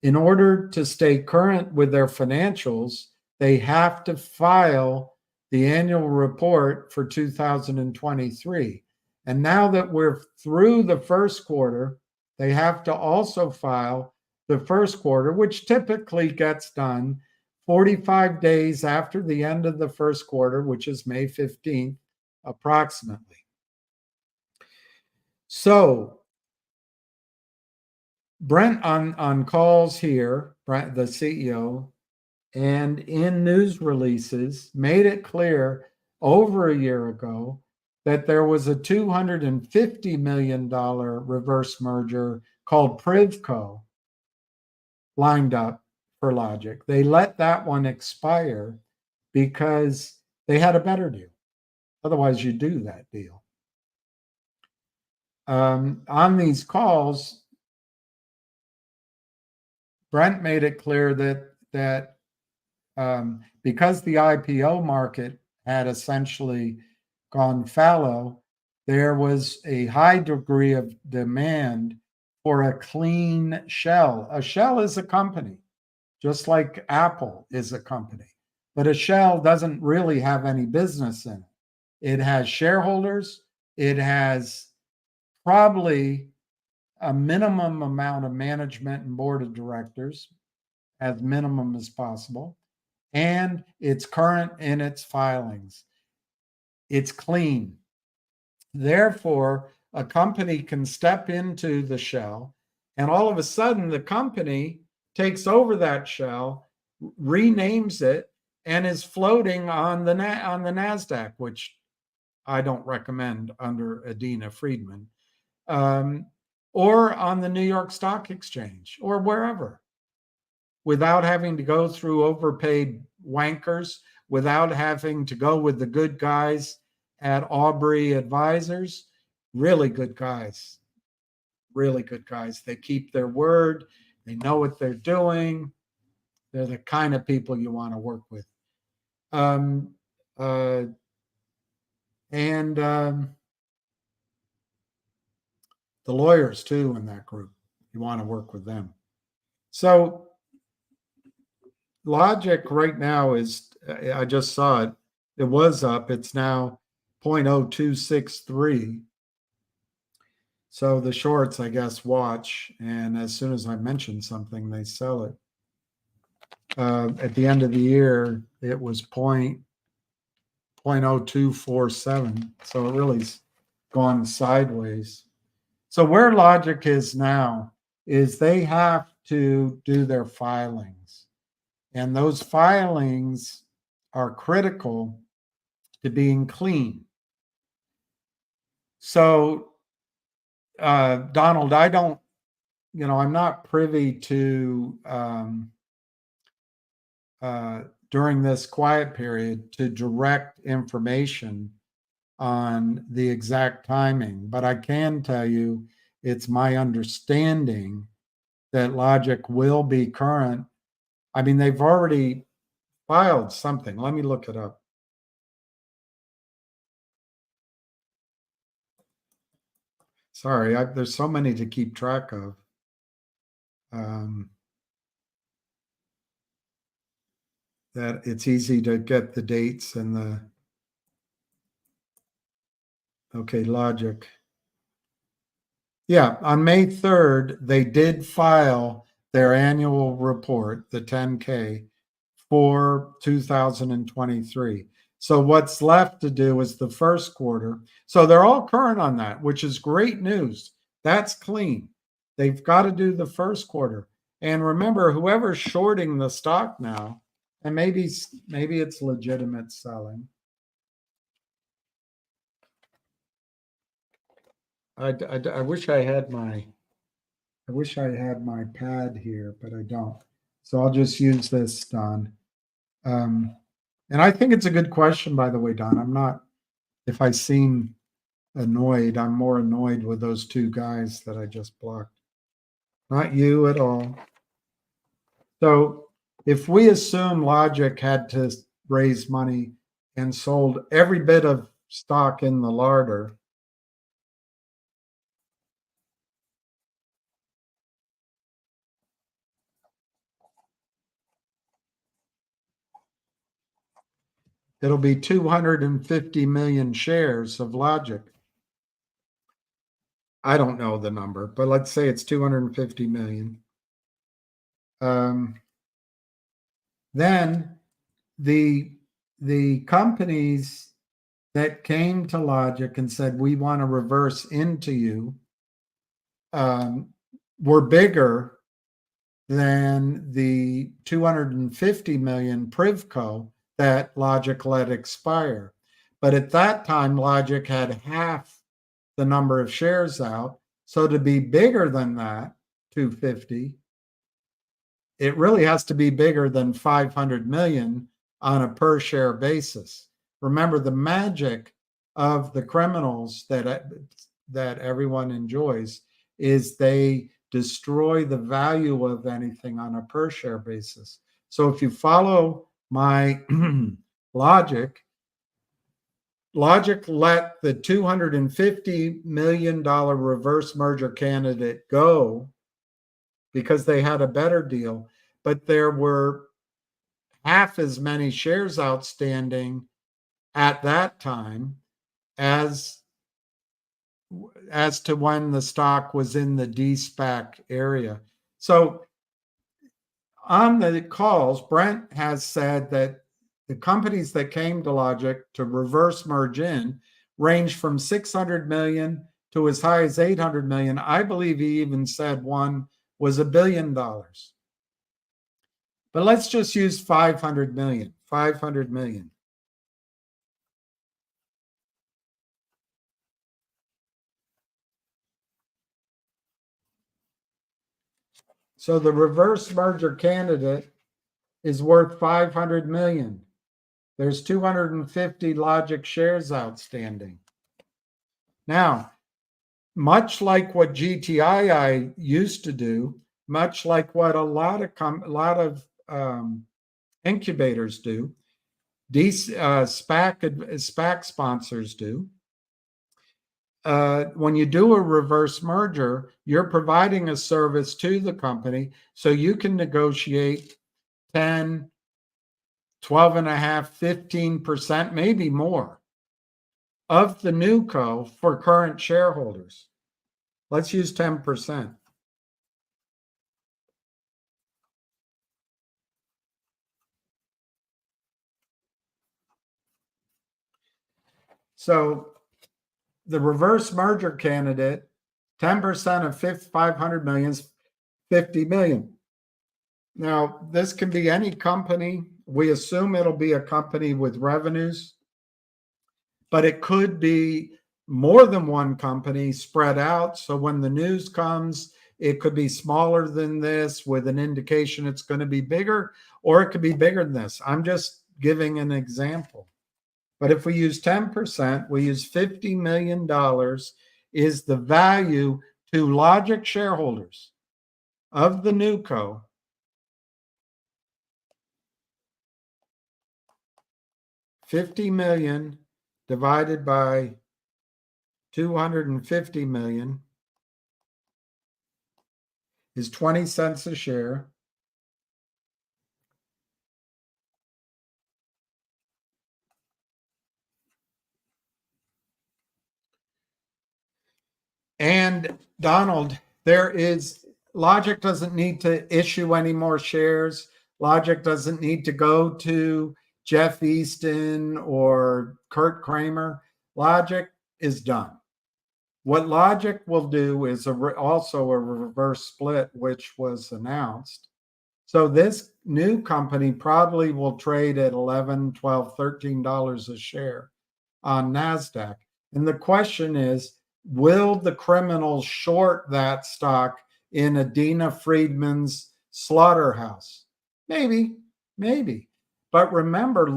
in order to stay current with their financials, they have to file the annual report for 2023. And now that we're through the first quarter, they have to also file the first quarter, which typically gets done 45 days after the end of the first quarter, which is May 15th, approximately. So Brent on calls here, Brent, the CEO, and in news releases made it clear over a year ago that there was a $250 million reverse merger called Privco lined up for Logic. They let that one expire because they had a better deal. Otherwise, you do that deal. On these calls, Brent made it clear that because the IPO market had essentially gone fallow, there was a high degree of demand for a clean shell. A shell is a company, just like Apple is a company, but a shell doesn't really have any business in it. It has shareholders, it has probably a minimum amount of management and board of directors, as minimum as possible, and it's current in its filings. It's clean. Therefore, a company can step into the shell, and all of a sudden, the company takes over that shell, renames it, and is floating on the NASDAQ, which I don't recommend under Adina Friedman, or on the New York Stock Exchange, or wherever, without having to go through overpaid wankers, without having to go with the good guys at Aubrey Advisors. Really good guys. Really good guys. They keep their word. They know what they're doing. They're the kind of people you want to work with. The lawyers too in that group. You want to work with them. So Logic right now is, I just saw it, it was up. It's now 0.0263. So the shorts, I guess, watch. And as soon as I mention something, they sell it. At the end of the year, it was 0.0247. So it really's gone sideways. So where Logic is now is they have to do their filings. And those filings are critical to being clean. So, Donald, I don't, I'm not privy to, during this quiet period, to direct information on the exact timing. But I can tell you, it's my understanding that Logic will be current. I mean, they've already filed something. Let me look it up. Sorry, there's so many to keep track of. That it's easy to get the dates and the, okay, Logic. Yeah, on May 3rd, they did file their annual report, the 10K, for 2023. So what's left to do is the first quarter. So they're all current on that, which is great news. That's clean. They've got to do the first quarter. And remember, whoever's shorting the stock now, and maybe it's legitimate selling. I wish I had my pad here, but I don't. So I'll just use this, Don. And I think it's a good question, by the way, Don. I'm not, if I seem annoyed, I'm more annoyed with those two guys that I just blocked. Not you at all. So if we assume Logic had to raise money and sold every bit of stock in the larder, it'll be 250 million shares of Logic. I don't know the number, but let's say it's 250 million. Then the companies that came to Logic and said, we want to reverse into you, were bigger than the 250 million Privco that Logic let expire. But at that time, Logic had half the number of shares out. So to be bigger than that, 250, it really has to be bigger than 500 million on a per share basis. Remember, the magic of the criminals that everyone enjoys is they destroy the value of anything on a per share basis. So if you follow my logic let the $250 million reverse merger candidate go because they had a better deal, but there were half as many shares outstanding at that time as to when the stock was in the de-SPAC area. So on the calls, Brent has said that the companies that came to Logic to reverse merge in range from 600 million to as high as 800 million. I believe he even said one was $1 billion. But let's just use 500 million. 500 million. So the reverse merger candidate is worth 500 million. There's 250 Logic shares outstanding. Now, much like what GTII used to do, much like what a lot of incubators do, these SPAC sponsors do, when you do a reverse merger, you're providing a service to the company so you can negotiate 10, 12.5%, 15%, maybe more of the new co for current shareholders. Let's use 10%. So the reverse merger candidate, 10% of 500 million is 50 million. Now, this can be any company. We assume it'll be a company with revenues, but it could be more than one company spread out. So when the news comes, it could be smaller than this with an indication it's going to be bigger, or it could be bigger than this. I'm just giving an example. But if we use 10%, we use $50 million is the value to Logic shareholders of the new co. $50 million divided by 250 million is 20 cents a share. And Donald, Logic doesn't need to issue any more shares. Logic doesn't need to go to Jeff Easton or Kurt Kramer. Logic is done. What Logic will do is also a reverse split, which was announced. So this new company probably will trade at $11, $12, $13 a share on NASDAQ. And the question is, will the criminals short that stock in Adina Friedman's slaughterhouse? Maybe. But remember,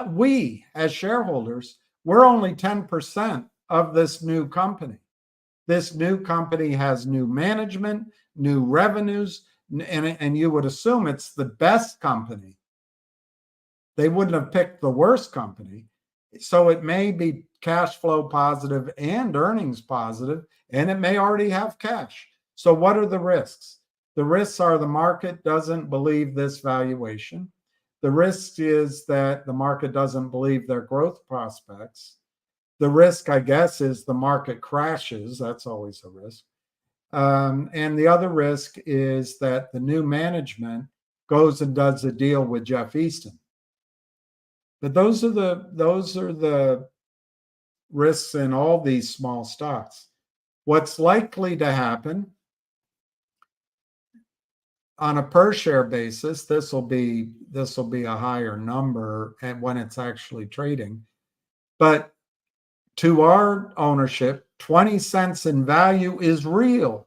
we as shareholders, we're only 10% of this new company. This new company has new management, new revenues, and you would assume it's the best company. They wouldn't have picked the worst company. So it may be cash flow positive and earnings positive, and it may already have cash. So what are the risks? The risks are the market doesn't believe this valuation. The risk is that the market doesn't believe their growth prospects. The risk, I guess, is the market crashes. That's always a risk. And the other risk is that the new management goes and does a deal with Jeff Easton. But those are the risks in all these small stocks. What's likely to happen on a per share basis, this will be a higher number and when it's actually trading. But to our ownership, 20 cents in value is real.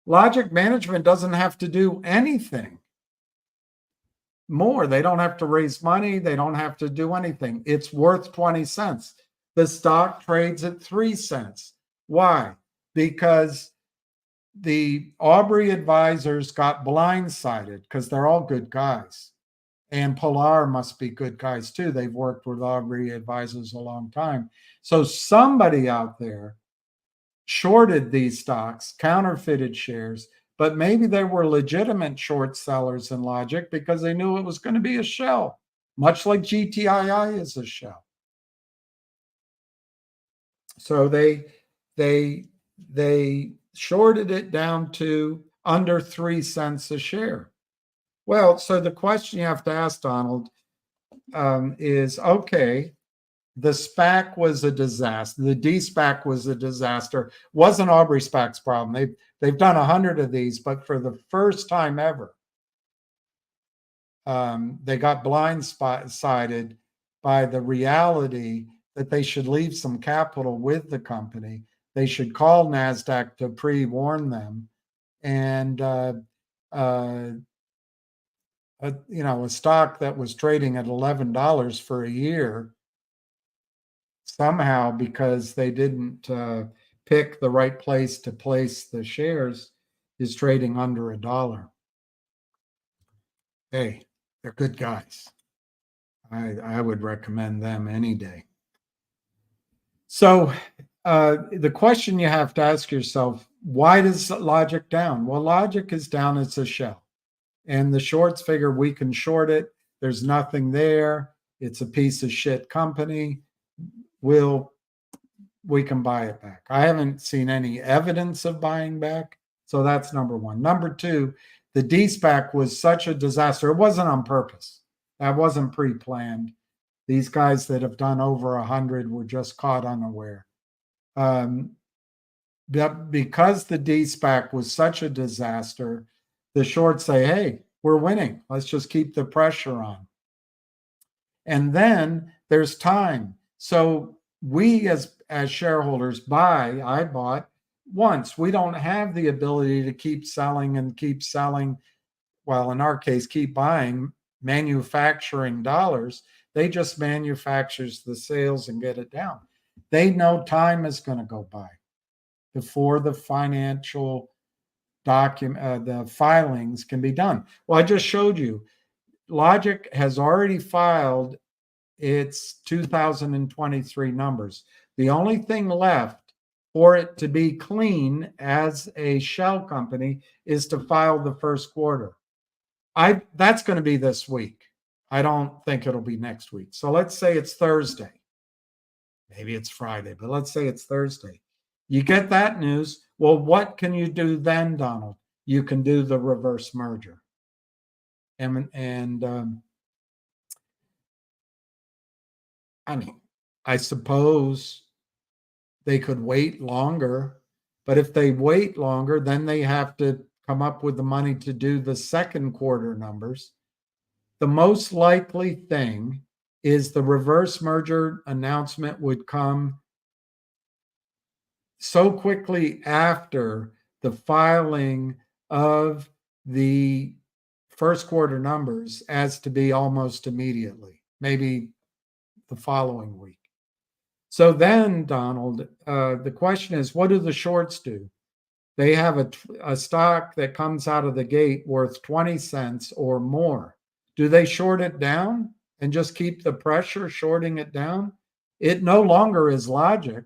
Logic management doesn't have to do anything more. They don't have to raise money. They don't have to do anything. It's worth 20 cents. The stock trades at 3 cents. Why? Because the Aubrey advisors got blindsided because they're all good guys. And Pilar must be good guys too. They've worked with Aubrey advisors a long time. So somebody out there shorted these stocks, counterfeited shares, but maybe they were legitimate short sellers in Logic because they knew it was going to be a shell, much like GTII is a shell. So they shorted it down to under 3 cents a share. Well, so the question you have to ask, Donald, is, okay, the SPAC was a disaster. The D-SPAC was a disaster. Wasn't Aubrey SPAC's problem. They've done 100 of these, but for the first time ever, they got blindsided by the reality that they should leave some capital with the company. They should call NASDAQ to pre-warn them. And a stock that was trading at $11 for a year, somehow, because they didn't pick the right place to place the shares, is trading under $1. Hey, they're good guys. I would recommend them any day. So the question you have to ask yourself, why does Logic down? Well, Logic is down, it's a shell. And the shorts figure we can short it. There's nothing there. It's a piece of shit company. We can buy it back. I haven't seen any evidence of buying back. So that's number one. Number two, the D-SPAC was such a disaster. It wasn't on purpose. That wasn't pre-planned. These guys that have done over 100 were just caught unaware. Because the D-SPAC was such a disaster, the shorts say, hey, we're winning. Let's just keep the pressure on. And then there's time. So we as shareholders I bought once. We don't have the ability to keep selling and keep selling. Well, in our case, keep buying, manufacturing dollars. They just manufactures the sales and get it down. They know time is going to go by before the financial the filings can be done. Well, I just showed you, Logic has already filed its 2023 numbers. The only thing left for it to be clean as a shell company is to file the first quarter. That's going to be this week. I don't think it'll be next week. So let's say it's Thursday. Maybe it's Friday, but let's say it's Thursday. You get that news. Well, what can you do then, Donald? You can do the reverse merger. I suppose they could wait longer, but if they wait longer, then they have to come up with the money to do the second quarter numbers. The most likely thing is the reverse merger announcement would come so quickly after the filing of the first quarter numbers as to be almost immediately, maybe the following week. So then, Donald, the question is, what do the shorts do? They have a stock that comes out of the gate worth 20 cents or more. Do they short it down and just keep the pressure shorting it down? It no longer is Logic.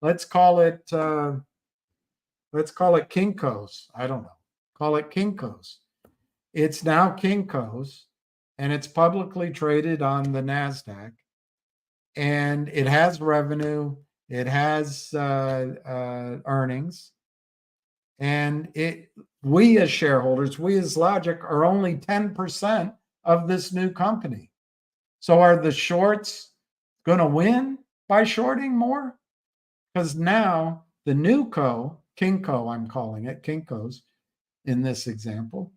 Let's call it Kinko's. I don't know. Call it Kinko's. It's now Kinko's, and it's publicly traded on the NASDAQ. And it has revenue. It has earnings. And we as shareholders, we as Logic are only 10% of this new company. So are the shorts going to win? by shorting more? Because now the new Kinco, I'm calling it, Kinko's in this example,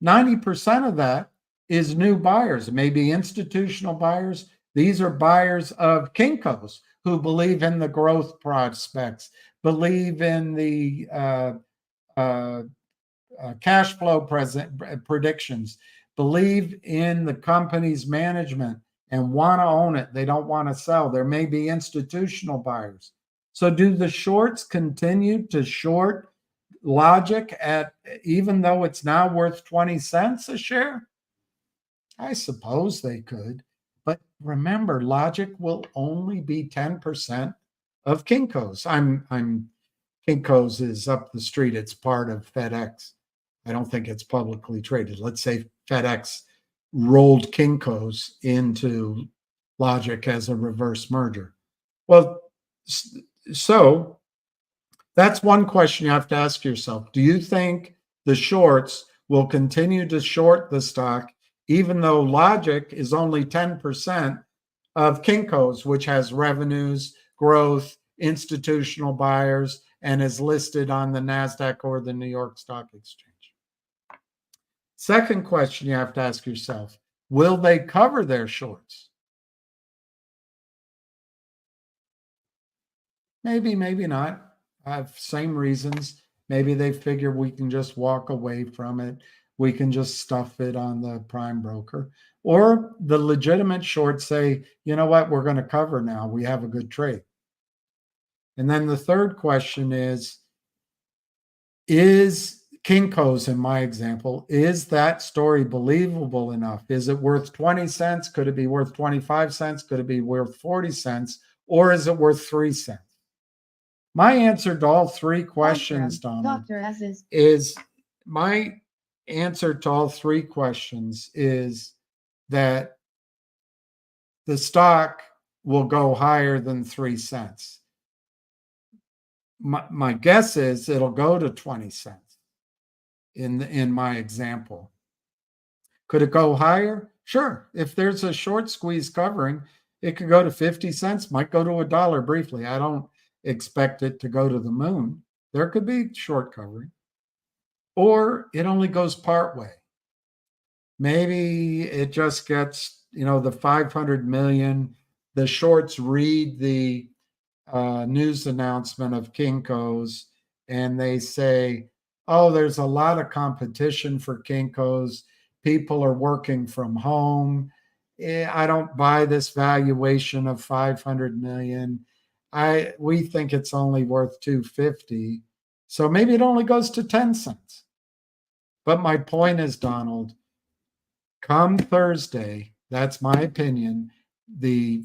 90% of that is new buyers, maybe institutional buyers. These are buyers of Kinko's who believe in the growth prospects, believe in the cash flow predictions, believe in the company's management and want to own it. They don't want to sell. There may be institutional buyers. So do the shorts continue to short Logic at, even though it's now worth 20 cents a share? I suppose they could. But remember, Logic will only be 10% of Kinko's. Kinko's is up the street. It's part of FedEx. I don't think it's publicly traded. Let's say FedEx rolled Kinko's into Logic as a reverse merger. Well, so that's one question you have to ask yourself. Do you think the shorts will continue to short the stock, even though Logic is only 10% of Kinko's, which has revenues, growth, institutional buyers, and is listed on the NASDAQ or the New York Stock Exchange? Second question you have to ask yourself, will they cover their shorts? Maybe, maybe not. Same reasons. Maybe they figure we can just walk away from it. We can just stuff it on the prime broker. Or the legitimate shorts say, you know what, we're going to cover now. We have a good trade. And then the third question is Kinko's, in my example, is that story believable enough? Is it worth 20 cents? Could it be worth 25 cents? Could it be worth 40 cents? Or is it worth 3 cents? My answer to all three questions, Donald, is my answer to all three questions is that the stock will go higher than 3 cents. My guess is it'll go to 20 cents in my example. Could it go higher? Sure. If there's a short squeeze covering, it could go to 50 cents, might go to $1 briefly. I don't expect it to go to the moon. There could be short covering. Or it only goes part way. Maybe it just gets, the 500 million. The shorts read the news announcement of Kinko's and they say, oh, there's a lot of competition for Kinko's. People are working from home. I don't buy this valuation of 500 million. We think it's only worth 250. So maybe it only goes to 10 cents. But my point is, Donald, come Thursday, that's my opinion, the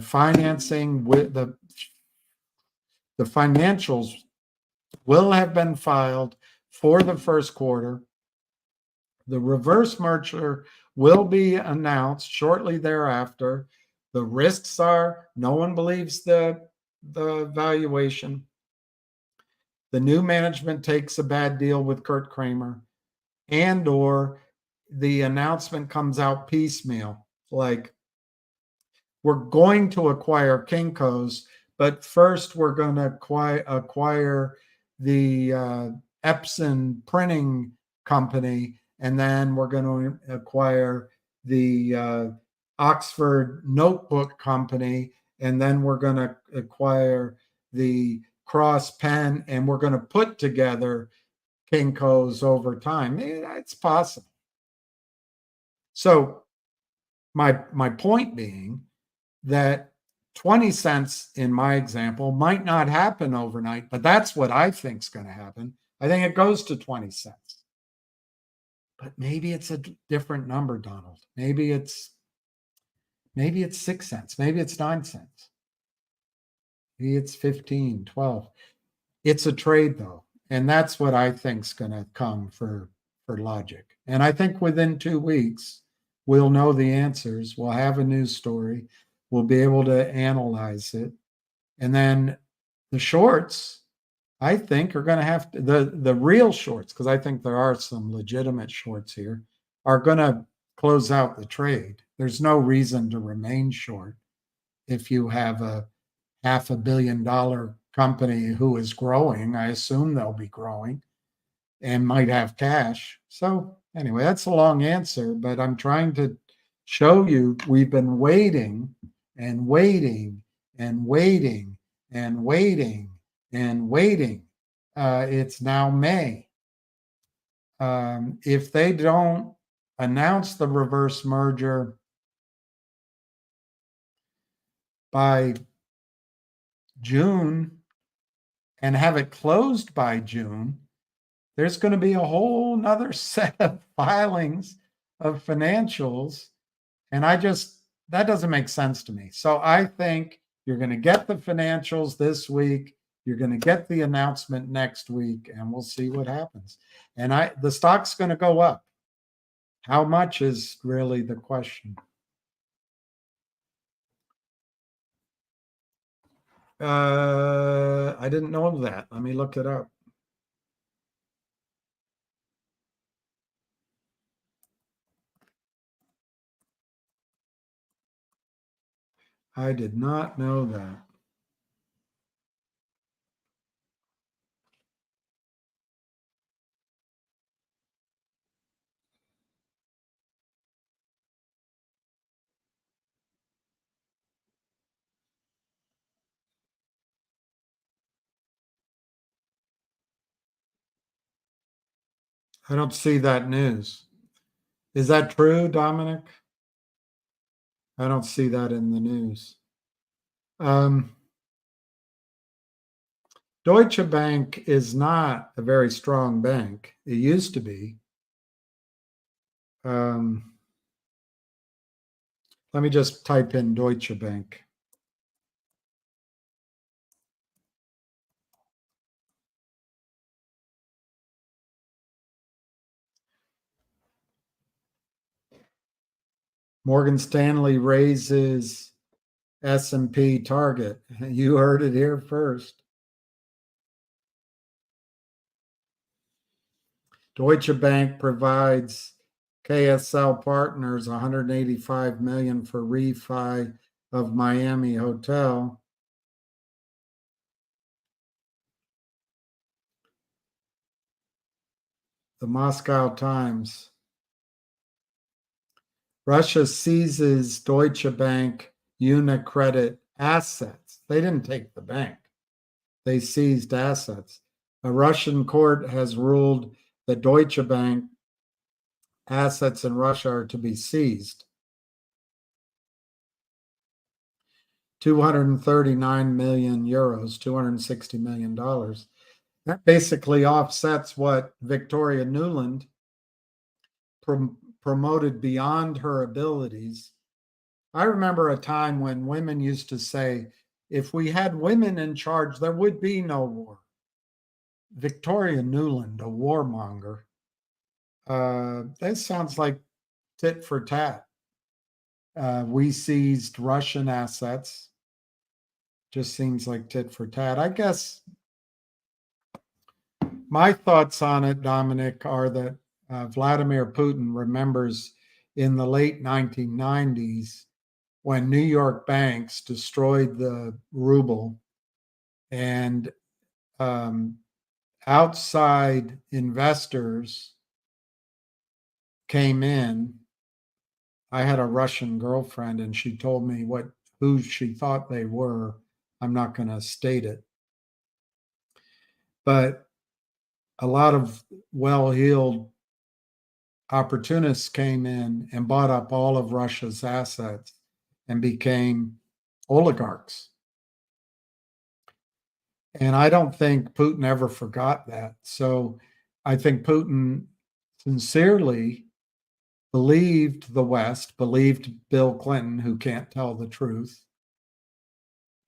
financing with the financials will have been filed for the first quarter. The reverse merger will be announced shortly thereafter. The risks are no one believes the valuation. The new management takes a bad deal with Kurt Kramer, and or the announcement comes out piecemeal, like we're going to acquire Kinko's, but first we're going to acquire the Epson printing company, and then we're going to acquire the Oxford notebook company, and then we're going to acquire the Cross Pen, and we're going to put together Kinko's over time. It's possible. So my point being that 20 cents in my example might not happen overnight, but that's what I think is going to happen. I think it goes to 20 cents. But maybe it's a different number, Donald. Maybe it's 6 cents. Maybe it's 9 cents. Maybe it's 15, 12. It's a trade, though. And that's what I think is going to come for Logic. And I think within 2 weeks, we'll know the answers. We'll have a news story. We'll be able to analyze it. And then the shorts, I think, are going to have to, the real shorts, because I think there are some legitimate shorts here, are going to close out the trade. There's no reason to remain short. if you have a $500 million company who is growing, I assume they'll be growing and might have cash. So anyway, that's a long answer, but I'm trying to show you we've been waiting and waiting and waiting and waiting and waiting. It's now May. If they don't announce the reverse merger by June and have it closed by June, there's going to be a whole nother set of filings of financials. And that doesn't make sense to me. So I think you're going to get the financials this week. You're going to get the announcement next week, and we'll see what happens. And the stock's going to go up. How much is really the question. I didn't know that. Let me look it up. I did not know that. I don't see that news. Is that true, Dominic? I don't see that in the news. Deutsche Bank is not a very strong bank. It used to be. Let me just type in Deutsche Bank. Morgan Stanley raises S&P target. You heard it here first. Deutsche Bank provides KSL Partners $185 million for refi of Miami hotel. The Moscow Times. Russia seizes Deutsche Bank Unicredit assets. They didn't take the bank. They seized assets. A Russian court has ruled that Deutsche Bank assets in Russia are to be seized. 239 million euros, $260 million. That basically offsets what Victoria Nuland promoted beyond her abilities. I remember a time when women used to say, if we had women in charge, there would be no war. Victoria Nuland, a warmonger. That sounds like tit for tat. We seized Russian assets. Just seems like tit for tat. I guess my thoughts on it, Dominic, are that Vladimir Putin remembers in the late 1990s when New York banks destroyed the ruble and outside investors came in. I had a Russian girlfriend and she told me who she thought they were. I'm not going to state it. But a lot of well-heeled opportunists came in and bought up all of Russia's assets and became oligarchs. And I don't think Putin ever forgot that. So I think Putin sincerely believed the West, believed Bill Clinton, who can't tell the truth,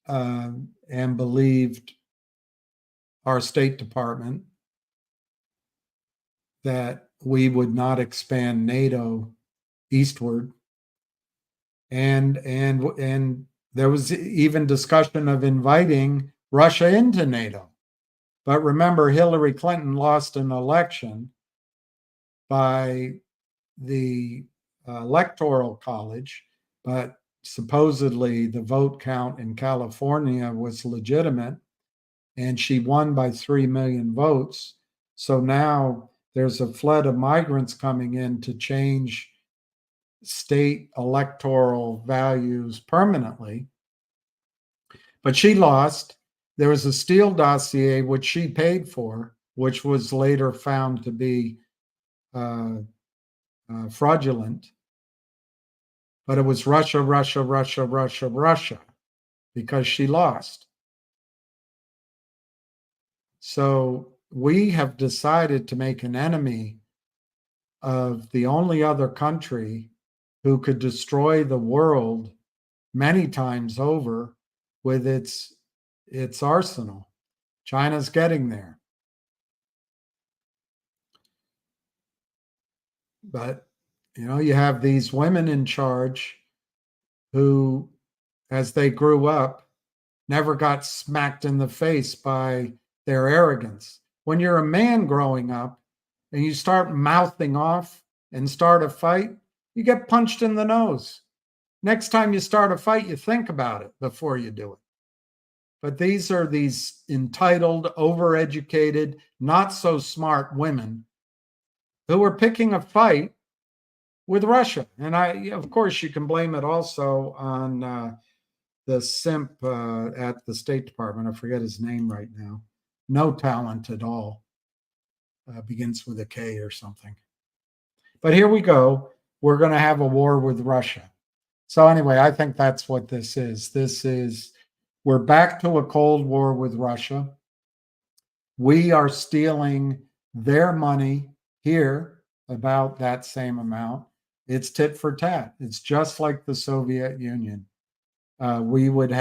and believed our State Department that we would not expand NATO eastward. And there was even discussion of inviting Russia into NATO. But remember, Hillary Clinton lost an election by the Electoral College, but supposedly the vote count in California was legitimate, and she won by 3 million votes. So now there's a flood of migrants coming in to change state electoral values permanently. But she lost. There was a Steele dossier, which she paid for, which was later found to be fraudulent. But it was Russia, Russia, Russia, Russia, Russia, because she lost. So we have decided to make an enemy of the only other country who could destroy the world many times over with its arsenal. China's getting there. But, you have these women in charge who, as they grew up, never got smacked in the face by their arrogance. When you're a man growing up and you start mouthing off and start a fight, you get punched in the nose. Next time you start a fight, you think about it before you do it. But these are these entitled, overeducated, not so smart women who are picking a fight with Russia. And of course, you can blame it also on the simp at the State Department. I forget his name right now. No talent at all. Begins with a K or something. But here we go. We're going to have a war with Russia. So anyway, I think that's what this is. We're back to a Cold War with Russia. We are stealing their money here, about that same amount. It's tit for tat. It's just like the Soviet Union. We would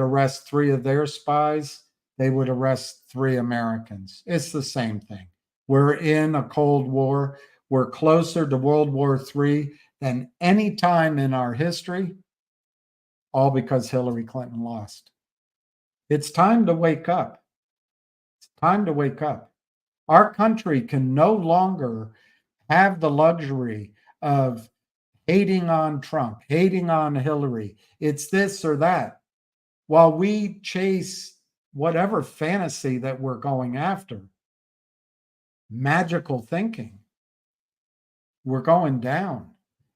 arrest 3 of their spies. They would arrest 3 Americans. It's the same thing. We're in a Cold War. We're closer to World War III than any time in our history, all because Hillary Clinton lost. It's time to wake up. It's time to wake up. Our country can no longer have the luxury of hating on Trump, hating on Hillary. It's this or that, while we chase whatever fantasy that we're going after. Magical thinking. We're going down.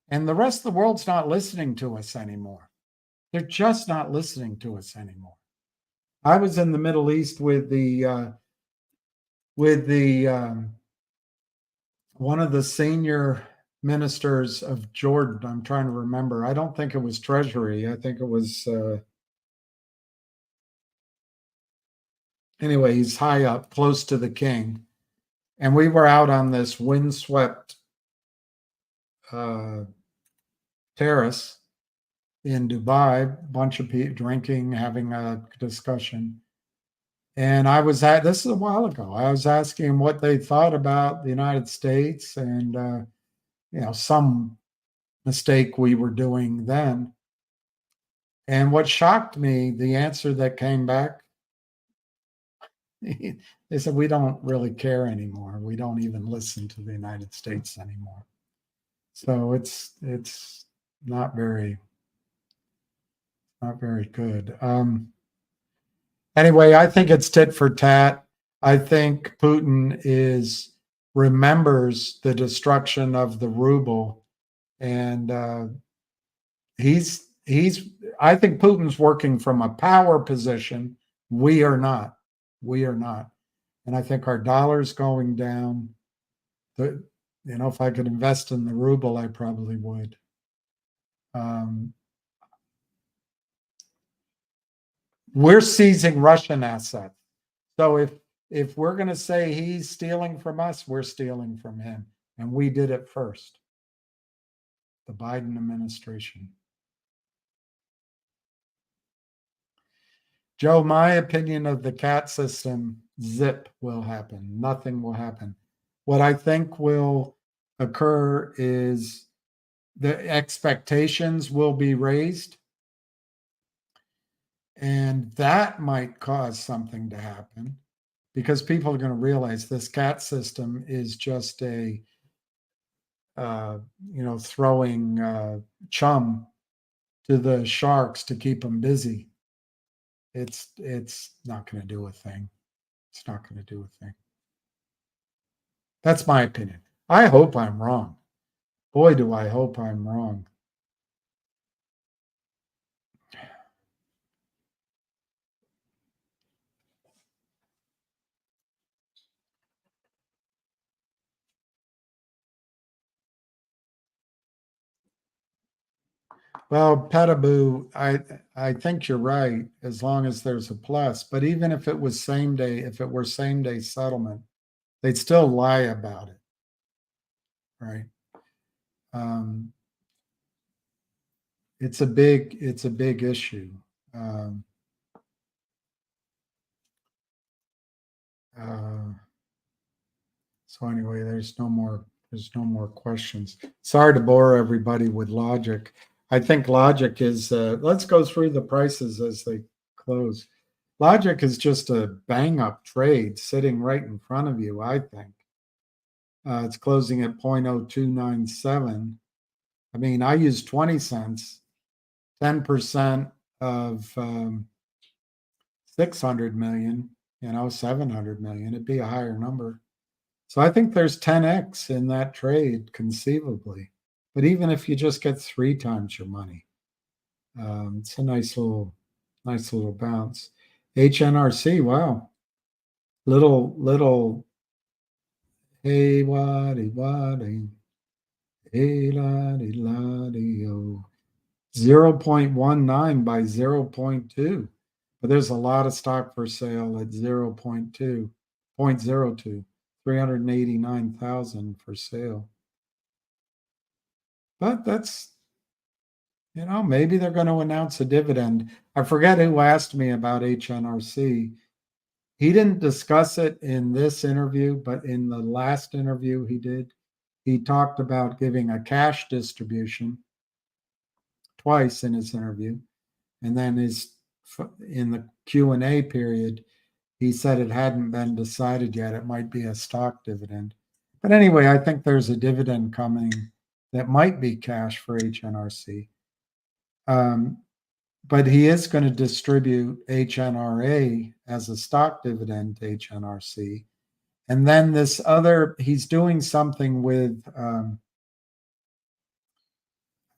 And the rest of the world's not listening to us anymore. They're just not listening to us anymore. I was in the Middle East with one of the senior ministers of Jordan. I'm trying to remember. I don't think it was Treasury. I think it was anyway, he's high up, close to the king. And we were out on this windswept terrace in Dubai, a bunch of people drinking, having a discussion. And this is a while ago, I was asking what they thought about the United States and, some mistake we were doing then. And what shocked me, the answer that came back, they said, we don't really care anymore. We don't even listen to the United States anymore. So it's not very good. Anyway, I think it's tit for tat. I think Putin remembers the destruction of the ruble, and I think Putin's working from a power position. We are not. And I think our dollar's going down. If I could invest in the ruble, I probably would. We're seizing Russian assets. So if we're going to say he's stealing from us, we're stealing from him. And we did it first. The Biden administration. Joe, my opinion of the CAT system, zip will happen. Nothing will happen. What I think will occur is the expectations will be raised. And that might cause something to happen because people are going to realize this CAT system is just a throwing chum to the sharks to keep them busy. It's not going to do a thing. It's not going to do a thing. That's my opinion. I hope I'm wrong. Boy, do I hope I'm wrong. Well, Petaboo, I think you're right, as long as there's a plus. But even if it was same day, if it were same day settlement, they'd still lie about it, right? It's a big issue. So anyway, there's no more questions. Sorry to bore everybody with logic. I think logic is, let's go through the prices as they close. Logic is just a bang up trade sitting right in front of you, I think. It's closing at 0.0297. I mean, I use 20 cents, 10% of 600 million, 700 million. It'd be a higher number. So I think there's 10x in that trade conceivably. But even if you just get 3 times your money, it's a nice little bounce. HNRC, wow. Little hey waddy hey laddy laddy oh. 0.19 by 0.2. But there's a lot of stock for sale at 0.02. 389,000 for sale. But that's, maybe they're going to announce a dividend. I forget who asked me about HNRC. He didn't discuss it in this interview, but in the last interview he did, he talked about giving a cash distribution twice in his interview. And then in the Q&A period, he said it hadn't been decided yet. It might be a stock dividend. But anyway, I think there's a dividend coming that might be cash for HNRC. But he is going to distribute HNRA as a stock dividend to HNRC. And then he's doing something with, I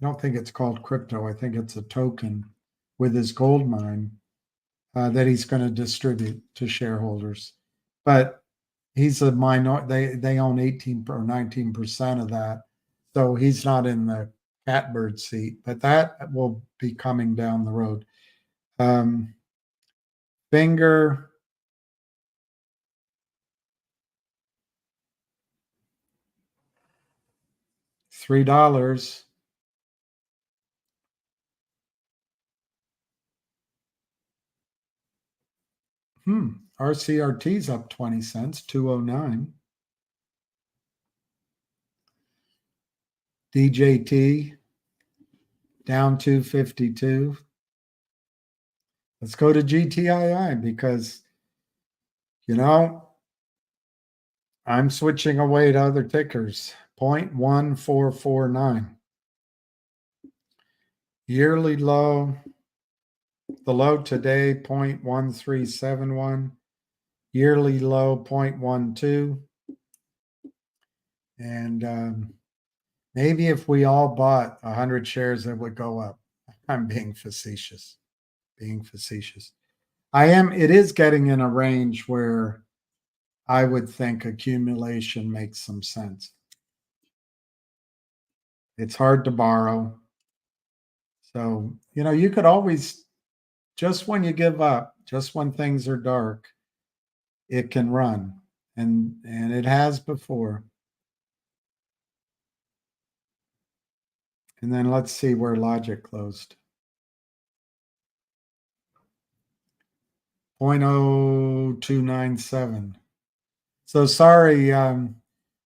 don't think it's called crypto. I think it's a token with his gold mine that he's going to distribute to shareholders. But he's a minority. They own 18 or 19% of that. So he's not in the catbird seat, but that will be coming down the road. Finger. $3. RCRT's up 20 cents, 209. DJT down 252. Let's go to GTII because, I'm switching away to other tickers. 0.1449. Yearly low. The low today, 0.1371. Yearly low, 0.12. And maybe if we all bought 100 shares, it would go up. I'm being facetious. It is getting in a range where I would think accumulation makes some sense. It's hard to borrow. So, you could always, just when you give up, just when things are dark, it can run. And it has before. And then let's see where Logic closed. 0.0297. So sorry,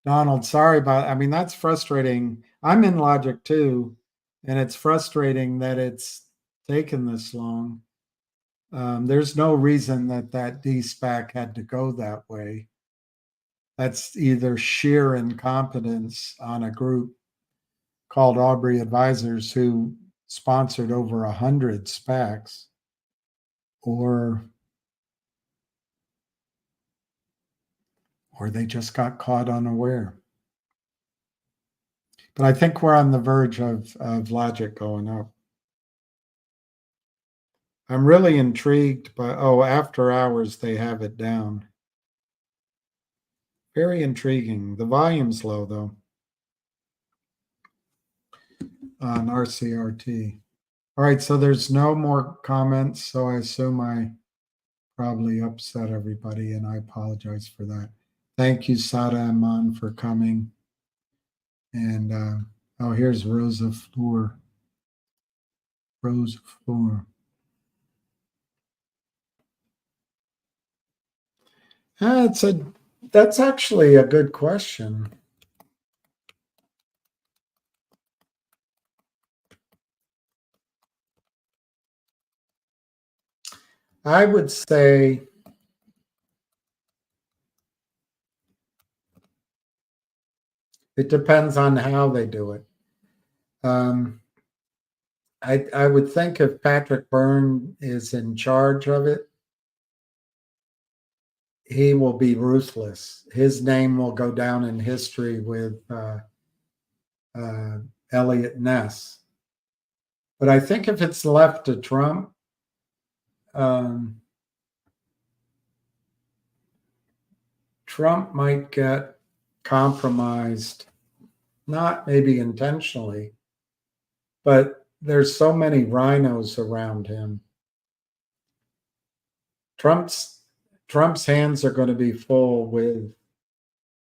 Donald, sorry that's frustrating. I'm in Logic too, and it's frustrating that it's taken this long. There's no reason that de-SPAC had to go that way. That's either sheer incompetence on a group called Aubrey Advisors who sponsored over 100 SPACs, or they just got caught unaware. But I think we're on the verge of Logic going up. I'm really intrigued by, after hours, they have it down. Very intriguing. The volume's low, though, on RCRT. All right, so there's no more comments, so I assume I probably upset everybody, and I apologize for that. Thank you, Sada Aman, for coming. And, here's Rosa Fleur. Rosa Fleur. That's actually a good question. I would say it depends on how they do it. I would think if Patrick Byrne is in charge of it, he will be ruthless. His name will go down in history with Elliot Ness. But I think if it's left to Trump, Trump might get compromised, not maybe intentionally, but there's so many rhinos around him. Trump's hands are going to be full with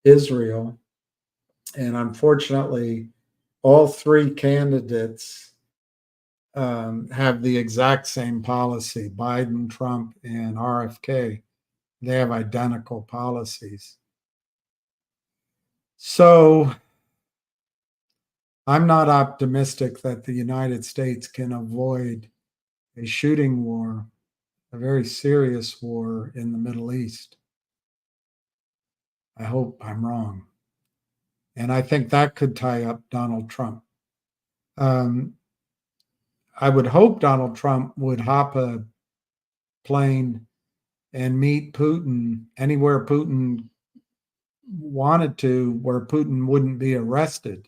Israel. And unfortunately, all three candidates have the exact same policy. Biden, Trump, and RFK. They have identical policies. So I'm not optimistic that the United States can avoid a shooting war, a very serious war in the Middle East. I hope I'm wrong. And I think that could tie up Donald Trump. I would hope Donald Trump would hop a plane and meet Putin anywhere Putin wanted to, where Putin wouldn't be arrested.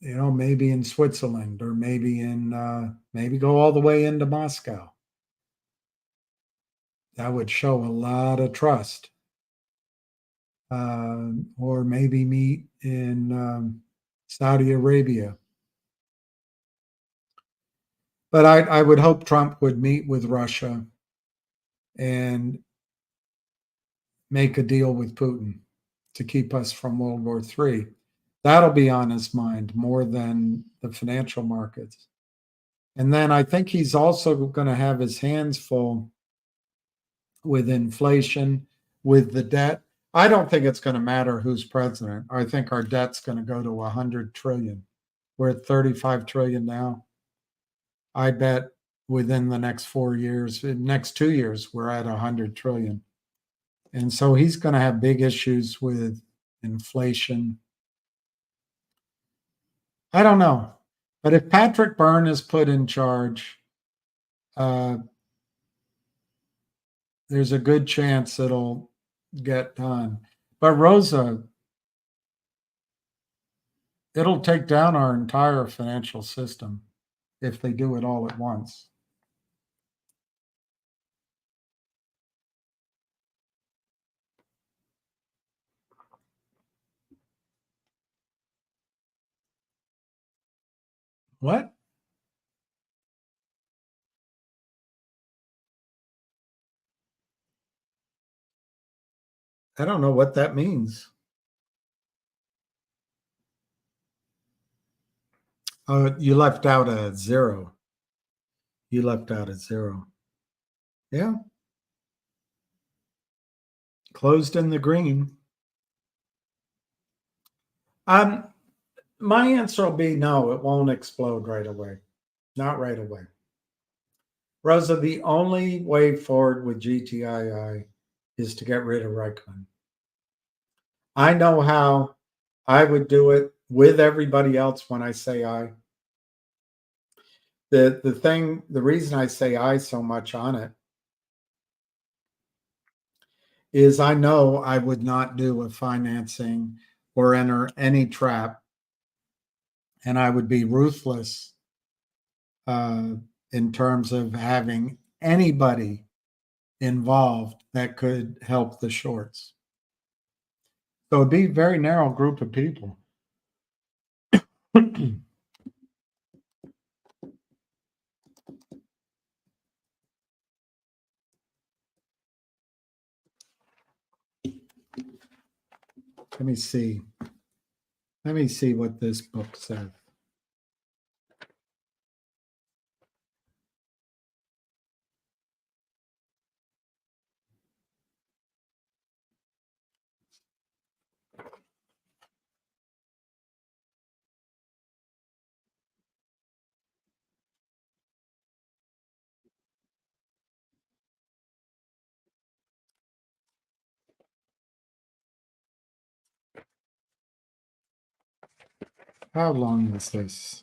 Maybe in Switzerland, or maybe go all the way into Moscow. That would show a lot of trust. Or maybe meet in Saudi Arabia. But I would hope Trump would meet with Russia and make a deal with Putin to keep us from World War III. That'll be on his mind more than the financial markets. And then I think he's also going to have his hands full with inflation, with the debt. I don't think it's going to matter who's president. I think our debt's going to go to 100 trillion. We're at 35 trillion now. I bet within the next 4 years, next 2 years, we're at 100 trillion. And so he's going to have big issues with inflation. I don't know. But if Patrick Byrne is put in charge, there's a good chance it'll get done. But Rosa, it'll take down our entire financial system if they do it all at once. What? I don't know what that means. You left out a zero. You left out a zero. Yeah. Closed in the green. My answer will be no, it won't explode right away. Not right away. Rosa, the only way forward with GTII is to get rid of Reichman. I know how I would do it with everybody else when I say I. The reason I say I so much on it is I know I would not do a financing or enter any trap, and I would be ruthless in terms of having anybody involved that could help the shorts. So it'd be a very narrow group of people. Let me see. Let me see what this book says. How long is this?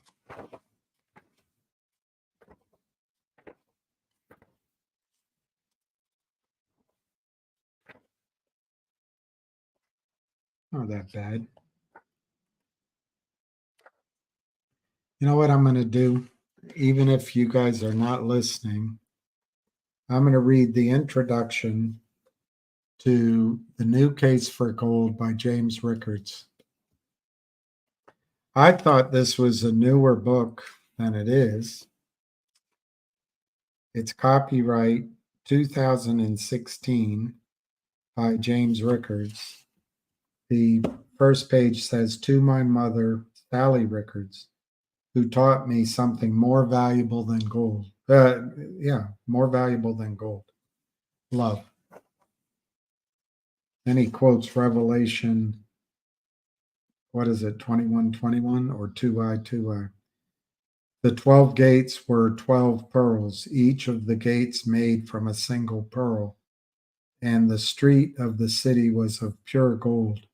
Not that bad. You know what I'm going to do? Even if you guys are not listening, I'm going to read the introduction to The New Case for Gold by James Rickards. I thought this was a newer book than it is. It's copyright 2016 by James Rickards. The first page says, "To my mother, Sally Rickards, who taught me something more valuable than gold." More valuable than gold. Love. Then he quotes Revelation, what is it, 21:21 or 2I. The 12 gates were 12 pearls, each of the gates made from a single pearl. And the street of the city was of pure gold,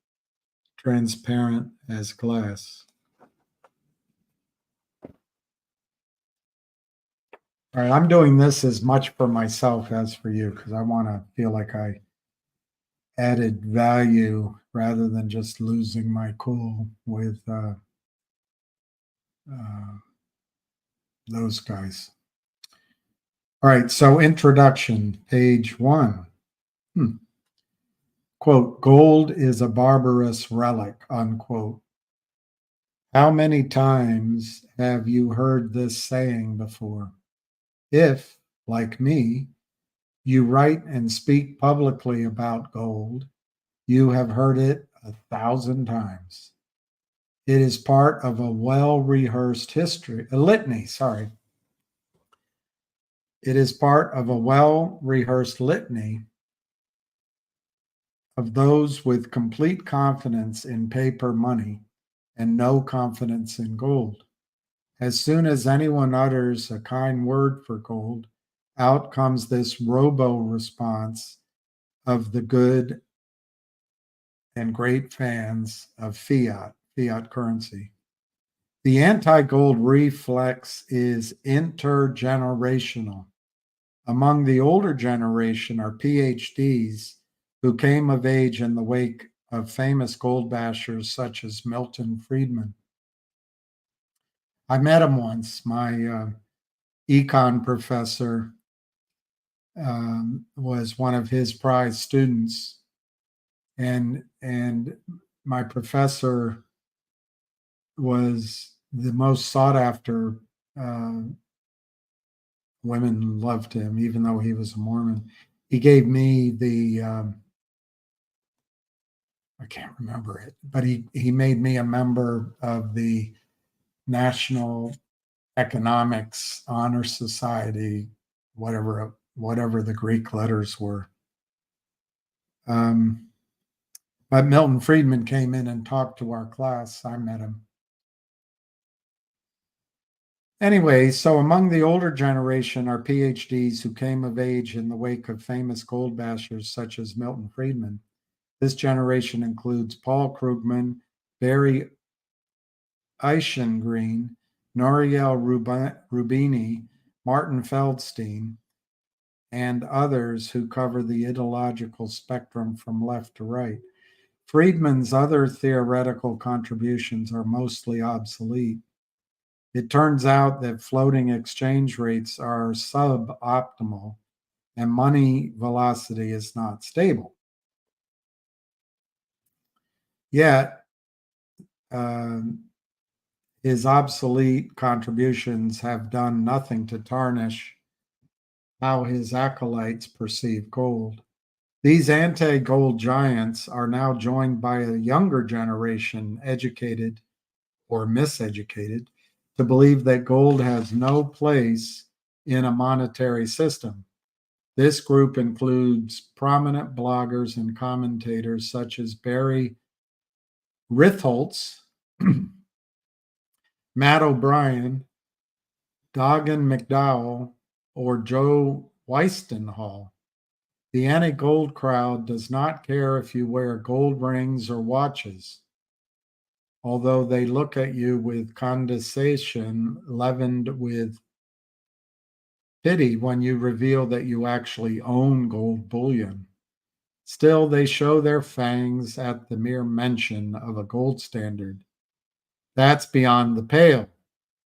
transparent as glass. All right, I'm doing this as much for myself as for you because I want to feel like I added value rather than just losing my cool with those guys. All right, so introduction, page 1. Quote, "Gold is a barbarous relic," unquote. How many times have you heard this saying before? If, like me, you write and speak publicly about gold, you have heard it 1,000 times. It is part of a well-rehearsed litany. It is part of a well-rehearsed litany of those with complete confidence in paper money and no confidence in gold. As soon as anyone utters a kind word for gold, out comes this robo-response of the good and great fans of fiat currency. The anti-gold reflex is intergenerational. Among the older generation are PhDs who came of age in the wake of famous gold bashers such as Milton Friedman. I met him once. My econ professor was one of his prize students, and my professor was the most sought after. Women loved him, even though he was a Mormon. He gave me the I can't remember it, but he made me a member of the National Economics Honor Society, whatever the Greek letters were. But Milton Friedman came in and talked to our class. I met him. Anyway, so among the older generation are PhDs who came of age in the wake of famous gold bashers such as Milton Friedman. This generation includes Paul Krugman, Barry Eichengreen, Noriel Rubini, Martin Feldstein, and others who cover the ideological spectrum from left to right. Friedman's other theoretical contributions are mostly obsolete. It turns out that floating exchange rates are suboptimal and money velocity is not stable. Yet, his obsolete contributions have done nothing to tarnish how his acolytes perceive gold. These anti-gold giants are now joined by a younger generation, educated or miseducated, to believe that gold has no place in a monetary system. This group includes prominent bloggers and commentators such as Barry Ritholtz, Matt O'Brien, Doggin McDowell, or Joe Weistenhall. The anti-gold crowd does not care if you wear gold rings or watches, although they look at you with condescension leavened with pity when you reveal that you actually own gold bullion. Still, they show their fangs at the mere mention of a gold standard. That's beyond the pale.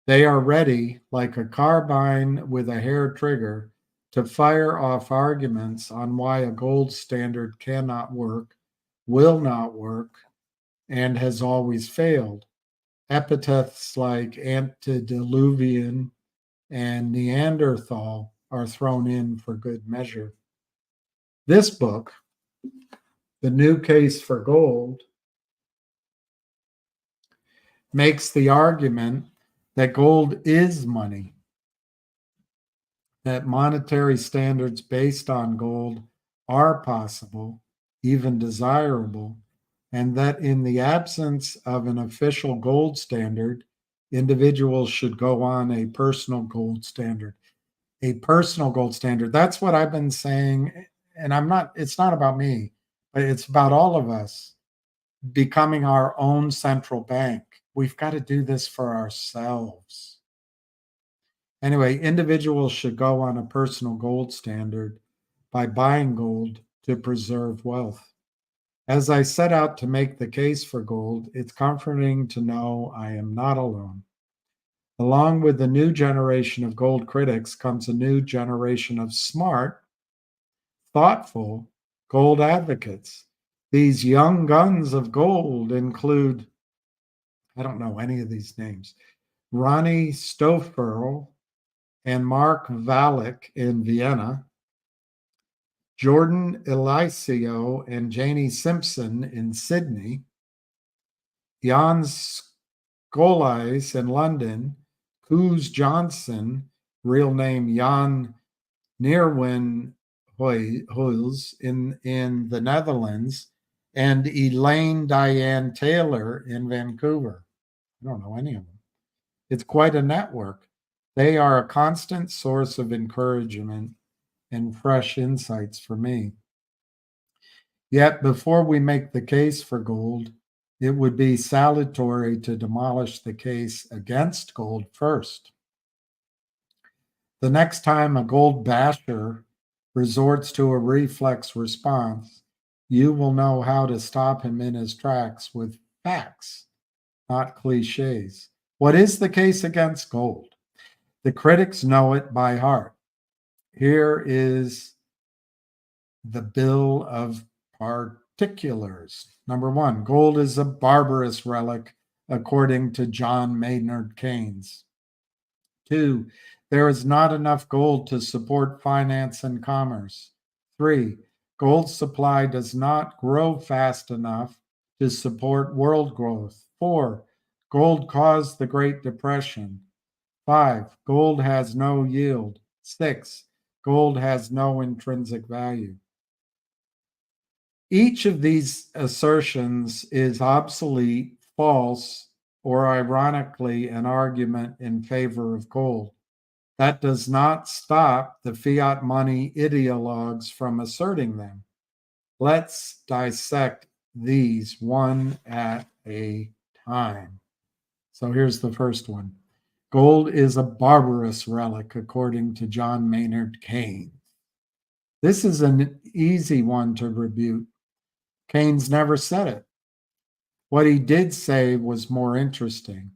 They are ready, like a carbine with a hair trigger, to fire off arguments on why a gold standard cannot work, will not work, and has always failed. Epithets like antediluvian and Neanderthal are thrown in for good measure. This book, The New Case for Gold, makes the argument that gold is money, that monetary standards based on gold are possible, even desirable, and that in the absence of an official gold standard, individuals should go on a personal gold standard. A personal gold standard. That's what I've been saying. And it's not about me, but it's about all of us becoming our own central bank. We've got to do this for ourselves. Anyway, individuals should go on a personal gold standard by buying gold to preserve wealth. As I set out to make the case for gold, it's comforting to know I am not alone. Along with the new generation of gold critics comes a new generation of smart, thoughtful gold advocates. These young guns of gold include, I don't know any of these names, Ronnie Stoffel and Mark Valek in Vienna, Jordan Eliseo and Janie Simpson in Sydney, Jan Scholais in London, Koos Johnson, real name Jan Neerwin Huils in the Netherlands, and Elaine Diane Taylor in Vancouver. I don't know any of them. It's quite a network. They are a constant source of encouragement and fresh insights for me. Yet before we make the case for gold, it would be salutary to demolish the case against gold first. The next time a gold basher resorts to a reflex response, you will know how to stop him in his tracks with facts, not cliches. What is the case against gold? The critics know it by heart. Here is the bill of particulars. Number one, gold is a barbarous relic, according to John Maynard Keynes. 2, there is not enough gold to support finance and commerce. 3, gold supply does not grow fast enough to support world growth. 4, gold caused the Great Depression. 5, gold has no yield. 6, gold has no intrinsic value. Each of these assertions is obsolete, false, or ironically an argument in favor of gold. That does not stop the fiat money ideologues from asserting them. Let's dissect these one at a time. So here's the first one. Gold is a barbarous relic, according to John Maynard Keynes. This is an easy one to rebuke. Keynes never said it. What he did say was more interesting.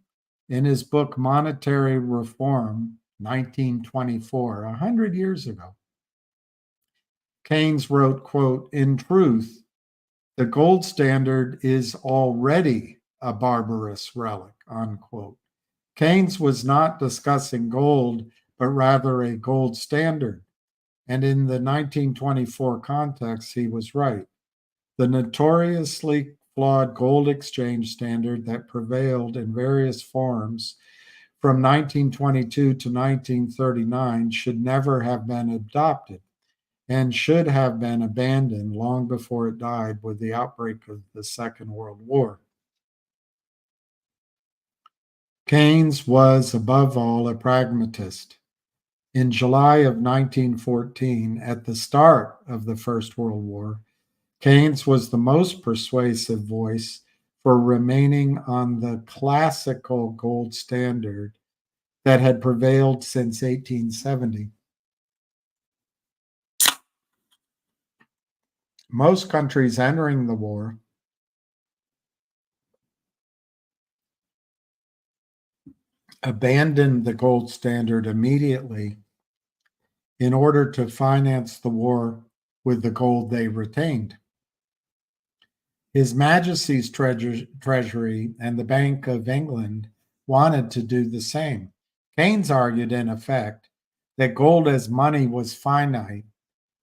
In his book, Monetary Reform, 1924, 100 years ago, Keynes wrote, quote, "In truth, the gold standard is already a barbarous relic," unquote. Keynes was not discussing gold, but rather a gold standard. And in the 1924 context, he was right. The notoriously flawed gold exchange standard that prevailed in various forms from 1922 to 1939 should never have been adopted and should have been abandoned long before it died with the outbreak of the Second World War. Keynes was, above all, a pragmatist. In July of 1914, at the start of the First World War, Keynes was the most persuasive voice for remaining on the classical gold standard that had prevailed since 1870. Most countries entering the war abandoned the gold standard immediately in order to finance the war with the gold they retained. His Majesty's Treasury and the Bank of England wanted to do the same. Keynes argued, in effect, that gold as money was finite,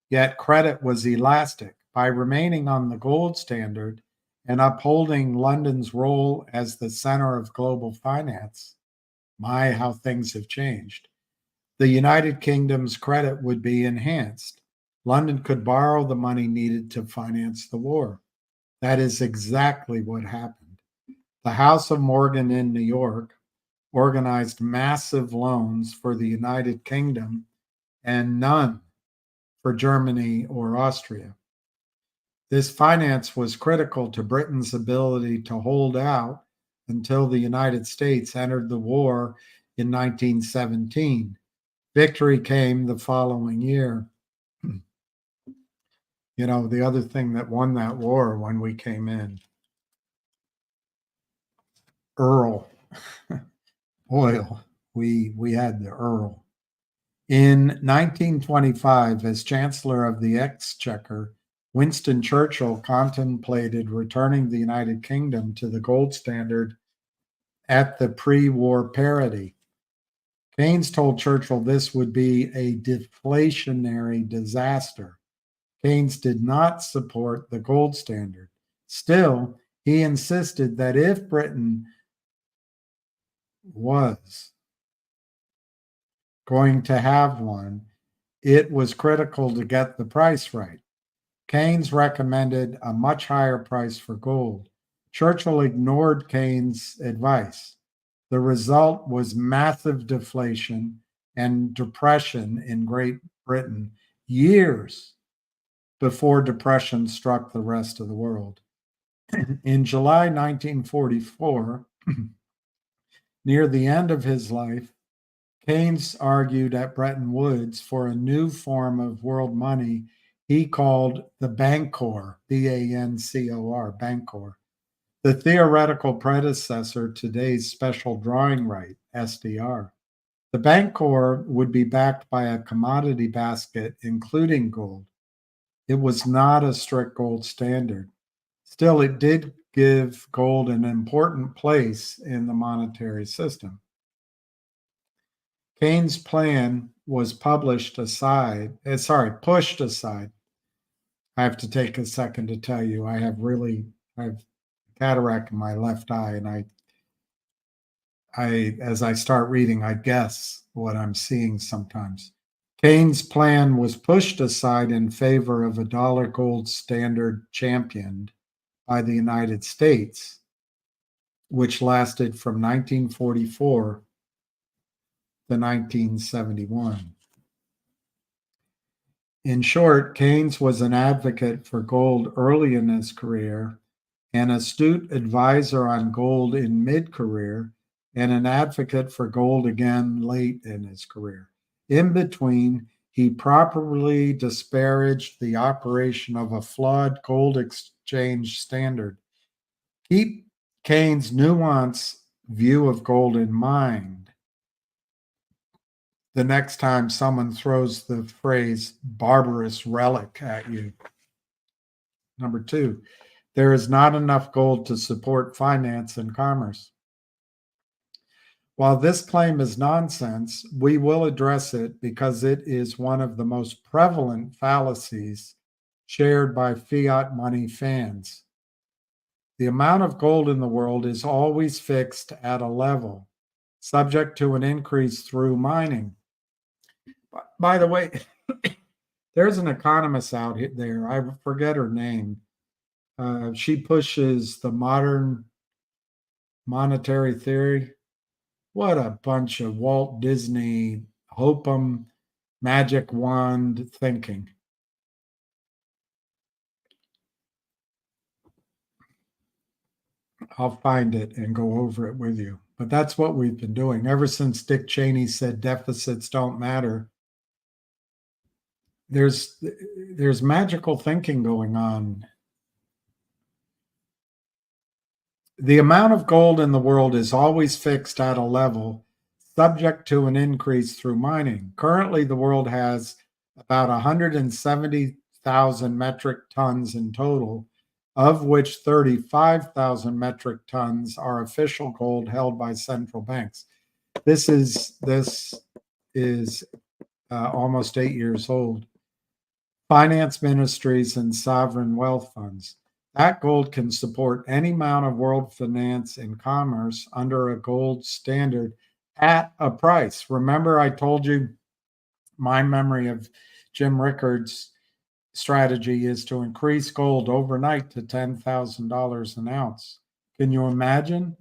yet credit was elastic. By remaining on the gold standard and upholding London's role as the center of global finance, my, how things have changed. The United Kingdom's credit would be enhanced. London could borrow the money needed to finance the war. That is exactly what happened. The House of Morgan in New York organized massive loans for the United Kingdom and none for Germany or Austria. This finance was critical to Britain's ability to hold out until the United States entered the war in 1917. Victory came the following year. You know, the other thing that won that war when we came in, Earl oil. We had the Earl. In 1925, as Chancellor of the Exchequer, Winston Churchill contemplated returning the United Kingdom to the gold standard at the pre-war parity. Keynes told Churchill this would be a deflationary disaster. Keynes did not support the gold standard. Still, he insisted that if Britain was going to have one, it was critical to get the price right. Keynes recommended a much higher price for gold. Churchill ignored Keynes' advice. The result was massive deflation and depression in Great Britain years before depression struck the rest of the world. In July 1944, near the end of his life, Keynes argued at Bretton Woods for a new form of world money he called the Bancor, B-A-N-C-O-R, Bancor, the theoretical predecessor to today's special drawing right, SDR. The Bancor would be backed by a commodity basket, including gold. It was not a strict gold standard. Still, it did give gold an important place in the monetary system. Keynes' plan was pushed aside. I have to take a second to tell you, I have cataract in my left eye, and as I start reading, I guess what I'm seeing sometimes. Keynes' plan was pushed aside in favor of a dollar gold standard championed by the United States, which lasted from 1944 to 1971. In short, Keynes was an advocate for gold early in his career an astute advisor on gold in mid-career, and an advocate for gold again late in his career. In between, he properly disparaged the operation of a flawed gold exchange standard. Keep Kane's nuanced view of gold in mind the next time someone throws the phrase barbarous relic at you. Number 2, there is not enough gold to support finance and commerce. While this claim is nonsense, we will address it because it is one of the most prevalent fallacies shared by fiat money fans. The amount of gold in the world is always fixed at a level, subject to an increase through mining. By the way, there's an economist out there, I forget her name. She pushes the modern monetary theory. What a bunch of Walt Disney, hope-em, magic wand thinking. I'll find it and go over it with you. But that's what we've been doing ever since Dick Cheney said deficits don't matter. There's magical thinking going on. The amount of gold in the world is always fixed at a level, subject to an increase through mining. Currently, the world has about 170,000 metric tons in total, of which 35,000 metric tons are official gold held by central banks. This is almost 8 years old. Finance ministries and sovereign wealth funds. That gold can support any amount of world finance and commerce under a gold standard at a price. Remember, I told you my memory of Jim Rickard's strategy is to increase gold overnight to $10,000 an ounce. Can you imagine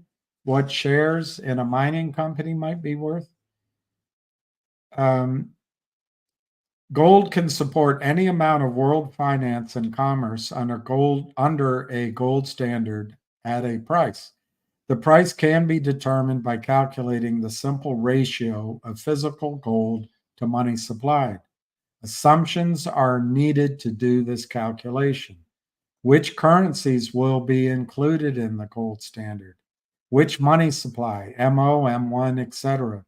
what shares in a mining company might be worth? Gold can support any amount of world finance and commerce under a gold standard at a price. The price can be determined by calculating the simple ratio of physical gold to money supplied. Assumptions are needed to do this calculation. Which currencies will be included in the gold standard? Which money supply, MO, M1, etc.,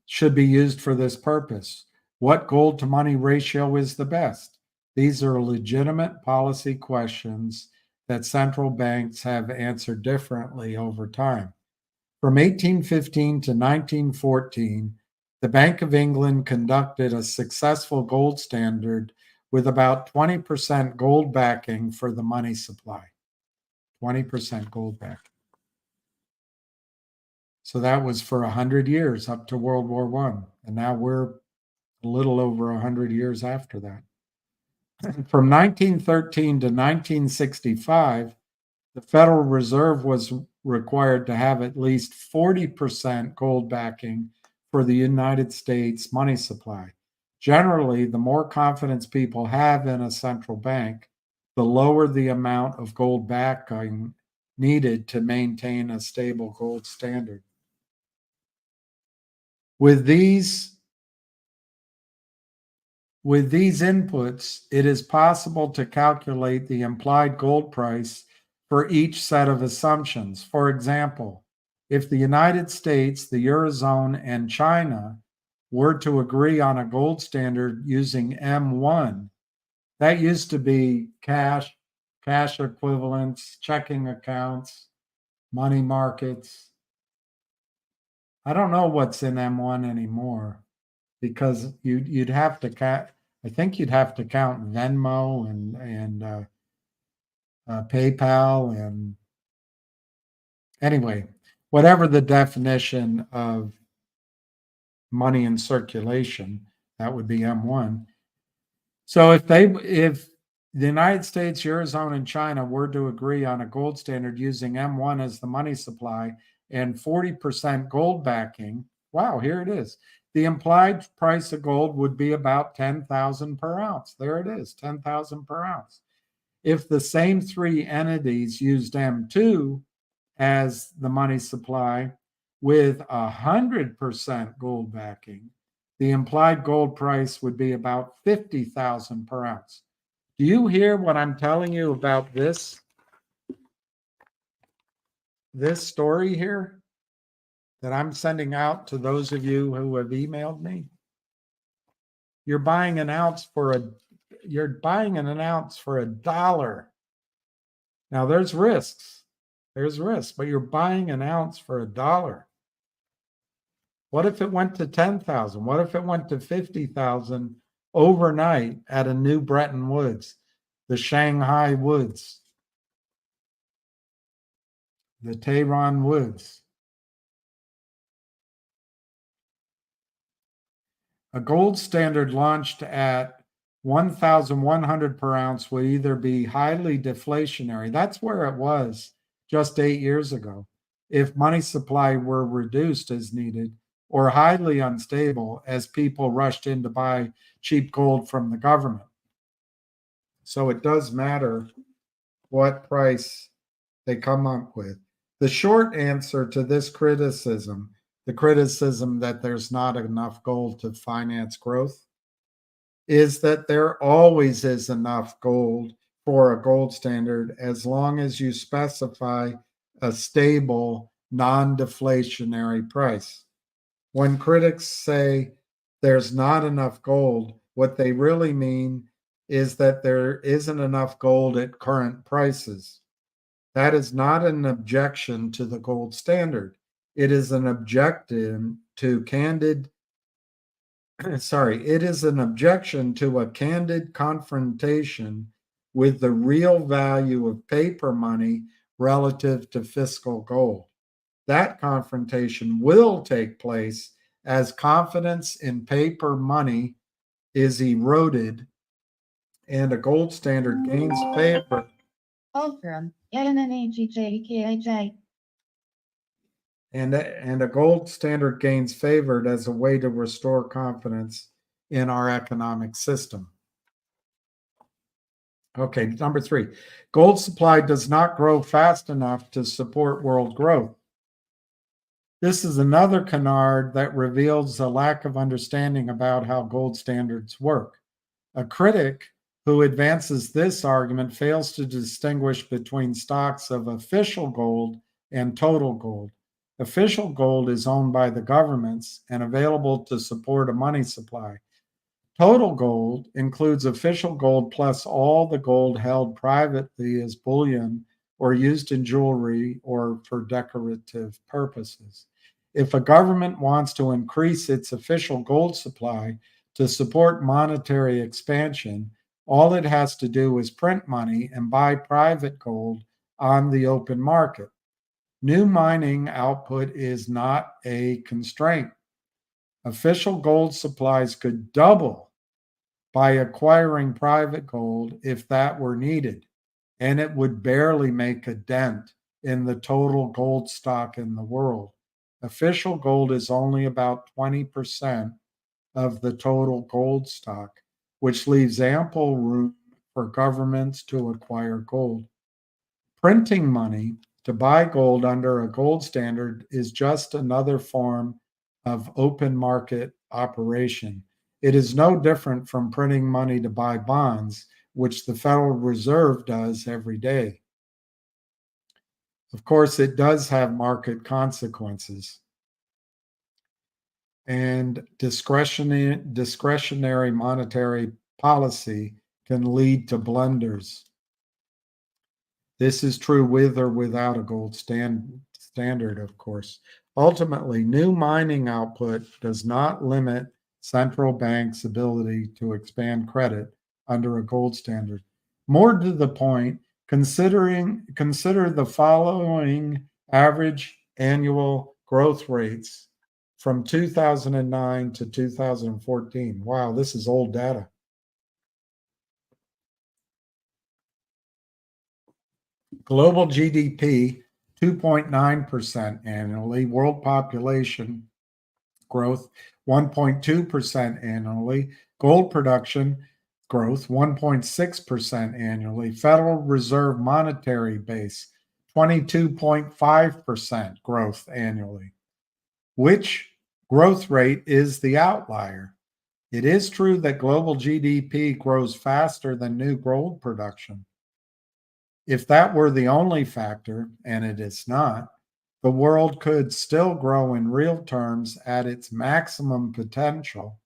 should be used for this purpose? What gold to money ratio is the best? These are legitimate policy questions that central banks have answered differently over time. From 1815 to 1914, the Bank of England conducted a successful gold standard with about 20% gold backing for the money supply. 20% gold backing. So that was for 100 years up to World War I. And now we're a little over 100 years after that. From 1913 to 1965, the Federal Reserve was required to have at least 40% gold backing for the United States money supply. Generally, the more confidence people have in a central bank, the lower the amount of gold backing needed to maintain a stable gold standard. With these inputs, it is possible to calculate the implied gold price for each set of assumptions. For example, if the United States, the Eurozone, and China were to agree on a gold standard using M1, that used to be cash equivalents, checking accounts, money markets. I don't know what's in M1 anymore, because you'd have to I think you'd have to count Venmo and PayPal, and anyway, whatever the definition of money in circulation, that would be M1. So if the United States, Eurozone, and China were to agree on a gold standard using M1 as the money supply and 40% gold backing, wow, here it is. The implied price of gold would be about $10,000 per ounce. There it is, $10,000 per ounce. If the same three entities used M2 as the money supply with 100% gold backing, the implied gold price would be about 50,000 per ounce. Do you hear what I'm telling you about this story here that I'm sending out to those of you who have emailed me? You're buying an ounce for $1. Now there's risks. But you're buying an ounce for $1. What if it went to 10,000? What if it went to 50,000 overnight at a new Bretton Woods, the Shanghai Woods, the Tehran Woods? A gold standard launched at 1,100 per ounce would either be highly deflationary. That's where it was just 8 years ago, if money supply were reduced as needed, or highly unstable as people rushed in to buy cheap gold from the government. So it does matter what price they come up with. The short answer to this criticism, the criticism that there's not enough gold to finance growth, is that there always is enough gold for a gold standard as long as you specify a stable, non-deflationary price. When critics say there's not enough gold, what they really mean is that there isn't enough gold at current prices. That is not an objection to the gold standard. It is an objection to a candid confrontation with the real value of paper money relative to fiscal gold. That confrontation will take place as confidence in paper money is eroded and a gold standard gains favor. Fulcrum, FNGR. And a gold standard gains favored as a way to restore confidence in our economic system. Okay, number 3. Gold supply does not grow fast enough to support world growth. This is another canard that reveals a lack of understanding about how gold standards work. A critic who advances this argument fails to distinguish between stocks of official gold and total gold. Official gold is owned by the governments and available to support a money supply. Total gold includes official gold plus all the gold held privately as bullion or used in jewelry or for decorative purposes. If a government wants to increase its official gold supply to support monetary expansion, all it has to do is print money and buy private gold on the open market. New mining output is not a constraint. Official gold supplies could double by acquiring private gold if that were needed, and it would barely make a dent in the total gold stock in the world. Official gold is only about 20% of the total gold stock, which leaves ample room for governments to acquire gold. Printing money to buy gold under a gold standard is just another form of open market operation. It is no different from printing money to buy bonds, which the Federal Reserve does every day. Of course, it does have market consequences, and discretionary monetary policy can lead to blunders. This is true with or without a gold standard, of course. Ultimately, new mining output does not limit central banks' ability to expand credit under a gold standard. More to the point, consider the following average annual growth rates from 2009 to 2014. Wow, this is old data. Global GDP, 2.9% annually. World population growth, 1.2% annually. Gold production growth, 1.6% annually. Federal Reserve monetary base, 22.5% growth annually. Which growth rate is the outlier? It is true that global GDP grows faster than new gold production. If that were the only factor, and it is not, the world could still grow in real terms at its maximum potential,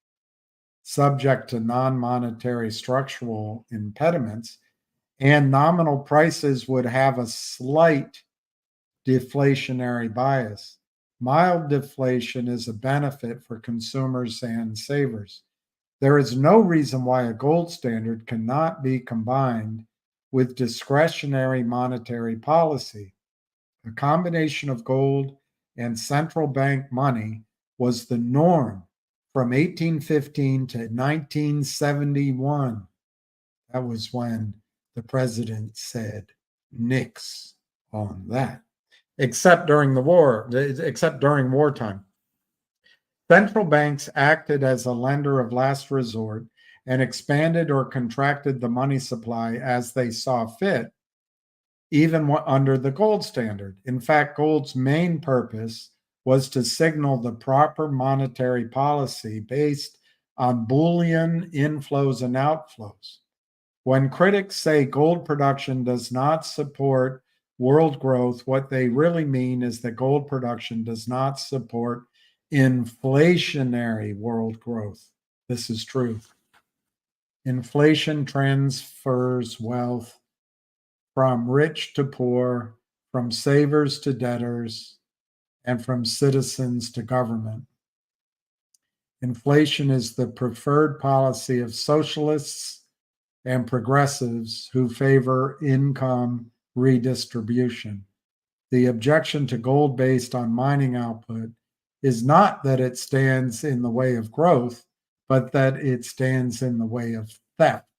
subject to non-monetary structural impediments, and nominal prices would have a slight deflationary bias. Mild deflation is a benefit for consumers and savers. There is no reason why a gold standard cannot be combined with discretionary monetary policy. A combination of gold and central bank money was the norm from 1815 to 1971. That was when the president said nix on that, except during wartime. Central banks acted as a lender of last resort and expanded or contracted the money supply as they saw fit, even under the gold standard. In fact, gold's main purpose was to signal the proper monetary policy based on bullion inflows and outflows. When critics say gold production does not support world growth, what they really mean is that gold production does not support inflationary world growth. This is true. Inflation transfers wealth from rich to poor, from savers to debtors, and from citizens to government. Inflation is the preferred policy of socialists and progressives who favor income redistribution. The objection to gold based on mining output is not that it stands in the way of growth, but that it stands in the way of theft.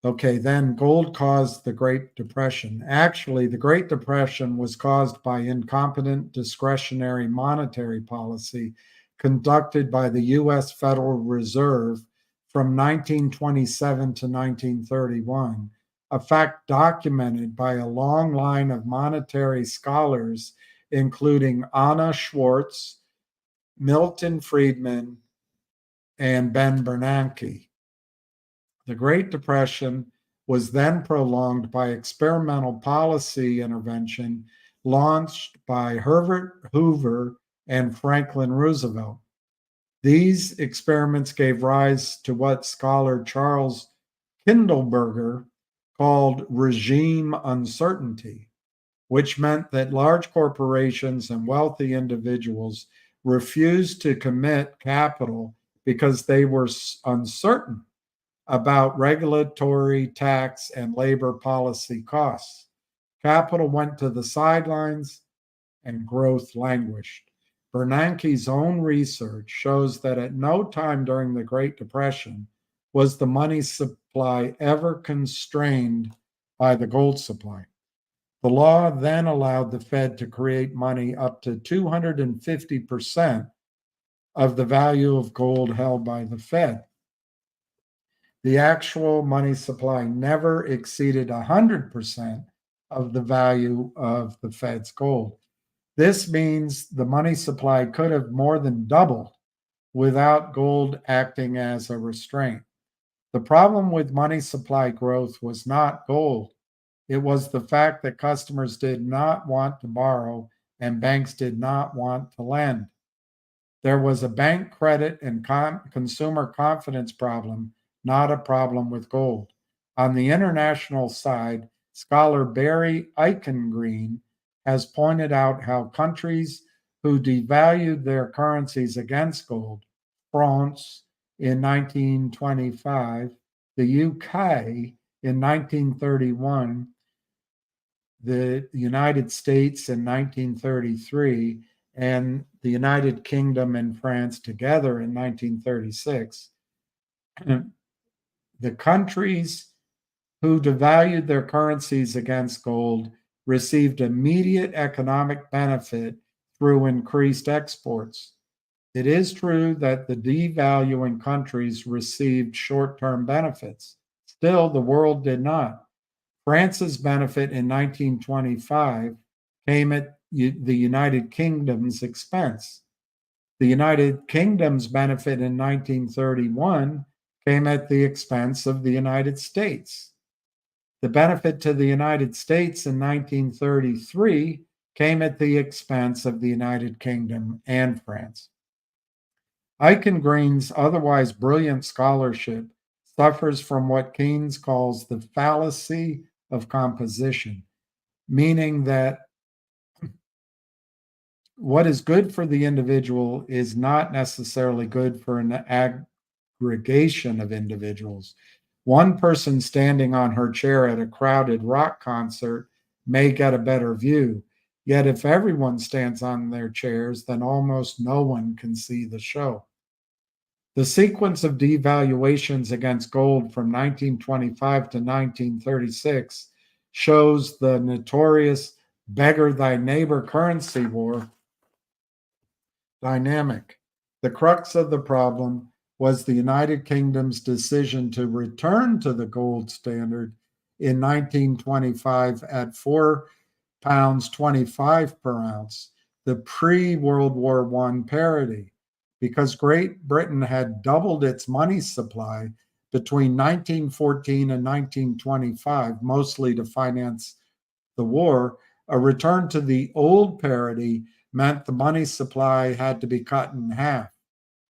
Okay, then gold caused the Great Depression. Actually, the Great Depression was caused by incompetent discretionary monetary policy conducted by the U.S. Federal Reserve from 1927 to 1931, a fact documented by a long line of monetary scholars, including Anna Schwartz, Milton Friedman, and Ben Bernanke. The Great Depression was then prolonged by experimental policy intervention launched by Herbert Hoover and Franklin Roosevelt. These experiments gave rise to what scholar Charles Kindleberger called regime uncertainty, which meant that large corporations and wealthy individuals refused to commit capital because they were uncertain about regulatory, tax, and labor policy costs. Capital went to the sidelines and growth languished. Bernanke's own research shows that at no time during the Great Depression was the money supply ever constrained by the gold supply. The law then allowed the Fed to create money up to 250% of the value of gold held by the Fed. The actual money supply never exceeded 100% of the value of the Fed's gold. This means the money supply could have more than doubled without gold acting as a restraint. The problem with money supply growth was not gold. It was the fact that customers did not want to borrow and banks did not want to lend. There was a bank credit and consumer confidence problem, not a problem with gold. On the international side, scholar Barry Eichengreen has pointed out how countries who devalued their currencies against gold, France in 1925, the UK in 1931, the United States in 1933, and the United Kingdom and France together in 1936, the countries who devalued their currencies against gold received immediate economic benefit through increased exports. It is true that the devaluing countries received short-term benefits. Still, the world did not. France's benefit in 1925 came at the United Kingdom's expense. The United Kingdom's benefit in 1931 came at the expense of the United States. The benefit to the United States in 1933 came at the expense of the United Kingdom and France. Eichengreen's otherwise brilliant scholarship suffers from what Keynes calls the fallacy of composition, meaning that what is good for the individual is not necessarily good for an aggregation of individuals. One person standing on her chair at a crowded rock concert may get a better view. Yet if everyone stands on their chairs, then almost no one can see the show. The sequence of devaluations against gold from 1925 to 1936 shows the notorious beggar thy neighbor currency war dynamic. The crux of the problem was the United Kingdom's decision to return to the gold standard in 1925 at £4.25 per ounce, the pre-World War I parity, because Great Britain had doubled its money supply between 1914 and 1925, mostly to finance the war. A return to the old parity meant the money supply had to be cut in half.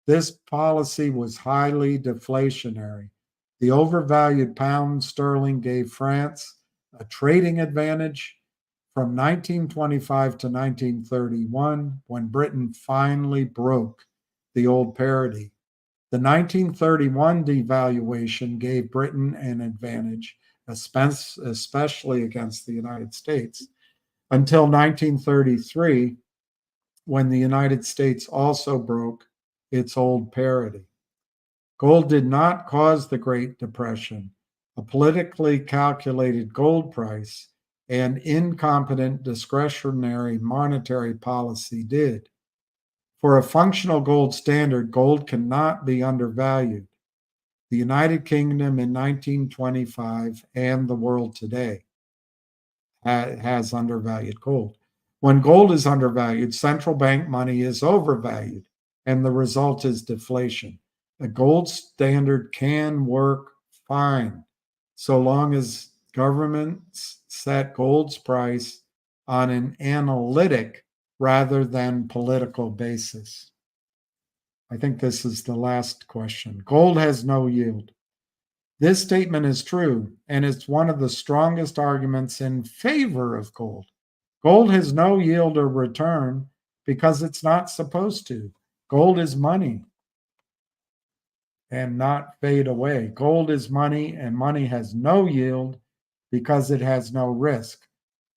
This policy was highly deflationary. The overvalued pound sterling gave France a trading advantage from 1925 to 1931, when Britain finally broke the old parity. The 1931 devaluation gave Britain an advantage, especially against the United States, until 1933, when the United States also broke its old parity. Gold did not cause the Great Depression. A politically calculated gold price and incompetent discretionary monetary policy did. For a functional gold standard, gold cannot be undervalued. The United Kingdom in 1925 and the world today has undervalued gold. When gold is undervalued, central bank money is overvalued, and the result is deflation. A gold standard can work fine so long as governments set gold's price on an analytic rather than political basis. I think this is the last question. Gold has no yield. This statement is true, and it's one of the strongest arguments in favor of gold. Gold has no yield or return because it's not supposed to. Gold is money and not fade away. Gold is money, and money has no yield because it has no risk.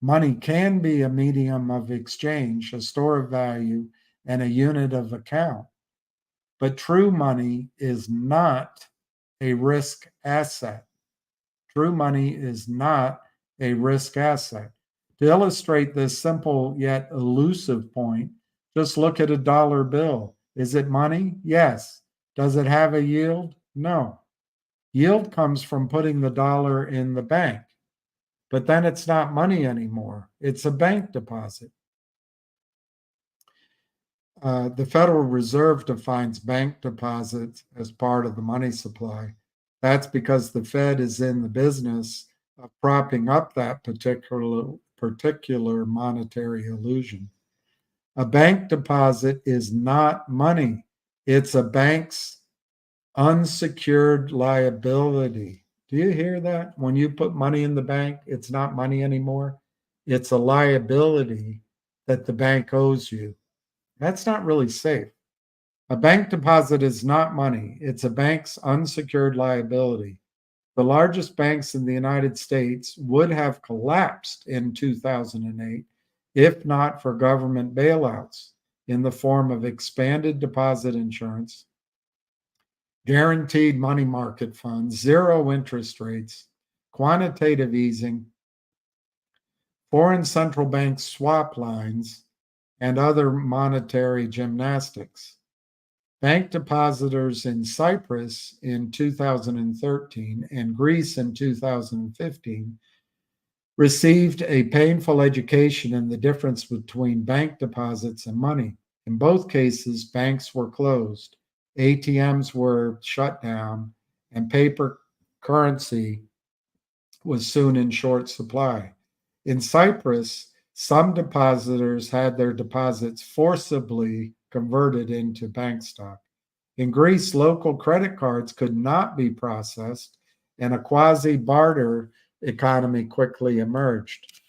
Money can be a medium of exchange, a store of value, and a unit of account. But true money is not a risk asset. True money is not a risk asset. To illustrate this simple yet elusive point, just look at a dollar bill. Is it money? Yes. Does it have a yield? No. Yield comes from putting the dollar in the bank, but then it's not money anymore. It's a bank deposit. The Federal Reserve defines bank deposits as part of the money supply. That's because the Fed is in the business of propping up that particular monetary illusion. A bank deposit is not money. It's a bank's unsecured liability. Do you hear that? When you put money in the bank, it's not money anymore. It's a liability that the bank owes you. That's not really safe. A bank deposit is not money. It's a bank's unsecured liability. The largest banks in the United States would have collapsed in 2008 if not for government bailouts in the form of expanded deposit insurance, guaranteed money market funds, zero interest rates, quantitative easing, foreign central bank swap lines, and other monetary gymnastics. Bank depositors in Cyprus in 2013 and Greece in 2015 received a painful education in the difference between bank deposits and money. In both cases, banks were closed, ATMs were shut down, and paper currency was soon in short supply. In Cyprus, some depositors had their deposits forcibly converted into bank stock. In Greece, local credit cards could not be processed, and a quasi barter economy quickly emerged.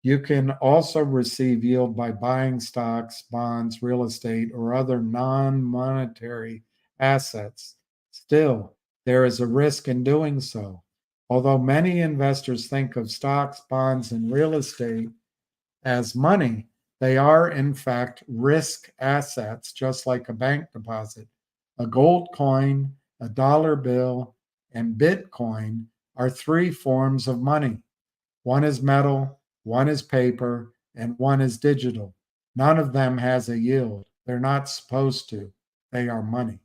You can also receive yield by buying stocks, bonds, real estate, or other non monetary assets. Still, there is a risk in doing so. Although many investors think of stocks, bonds, and real estate as money, they are in fact risk assets, just like a bank deposit. A gold coin, a dollar bill, and Bitcoin are three forms of money. One is metal, one is paper, and one is digital. None of them has a yield. They're not supposed to. They are money.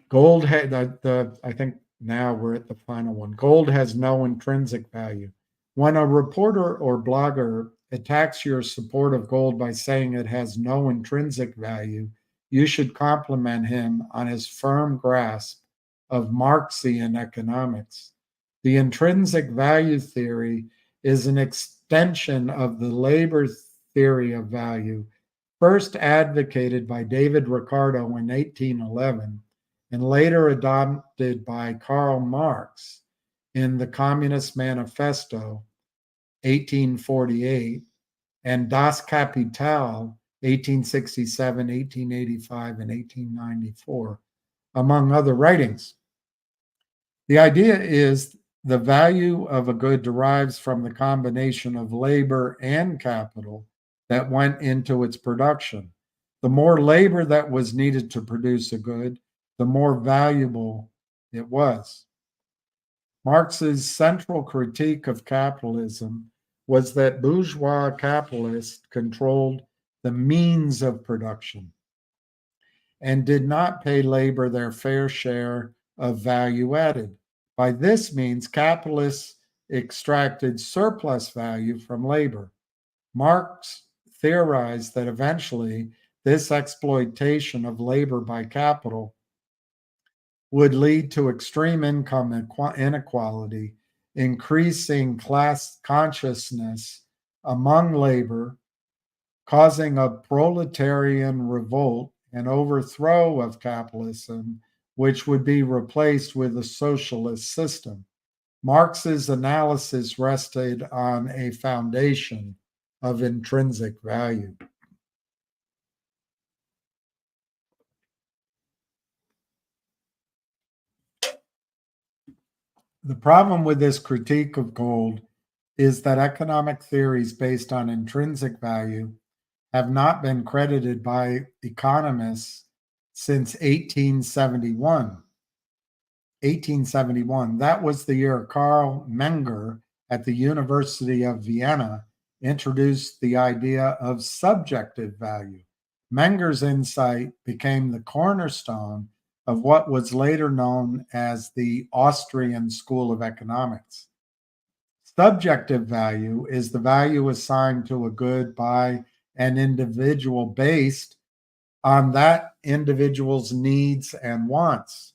Gold had I think now we're at the final one. Gold has no intrinsic value. When a reporter or blogger attacks your support of gold by saying it has no intrinsic value, you should compliment him on his firm grasp of Marxian economics. The intrinsic value theory is an extension of the labor theory of value, first advocated by David Ricardo in 1811 and later adopted by Karl Marx in the Communist Manifesto, 1848, and Das Kapital, 1867, 1885, and 1894, among other writings. The idea is the value of a good derives from the combination of labor and capital that went into its production. The more labor that was needed to produce a good, the more valuable it was. Marx's central critique of capitalism was that bourgeois capitalists controlled the means of production and did not pay labor their fair share of value added. By this means, capitalists extracted surplus value from labor. Marx theorized that eventually this exploitation of labor by capital would lead to extreme income inequality, increasing class consciousness among labor, causing a proletarian revolt and overthrow of capitalism, which would be replaced with a socialist system. Marx's analysis rested on a foundation of intrinsic value. The problem with this critique of gold is that economic theories based on intrinsic value have not been credited by economists since 1871. 1871, that was the year Karl Menger at the University of Vienna introduced the idea of subjective value. Menger's insight became the cornerstone of what was later known as the Austrian School of Economics. Subjective value is the value assigned to a good by an individual based on that individual's needs and wants.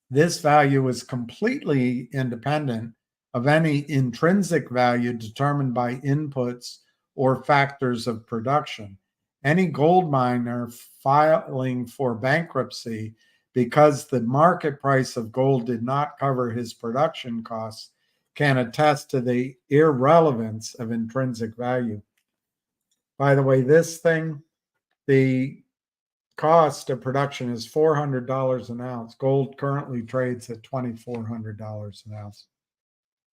This value is completely independent of any intrinsic value determined by inputs or factors of production. Any gold miner filing for bankruptcy because the market price of gold did not cover his production costs can attest to the irrelevance of intrinsic value. By the way, this thing, the cost of production is $400 an ounce. Gold currently trades at $2,400 an ounce.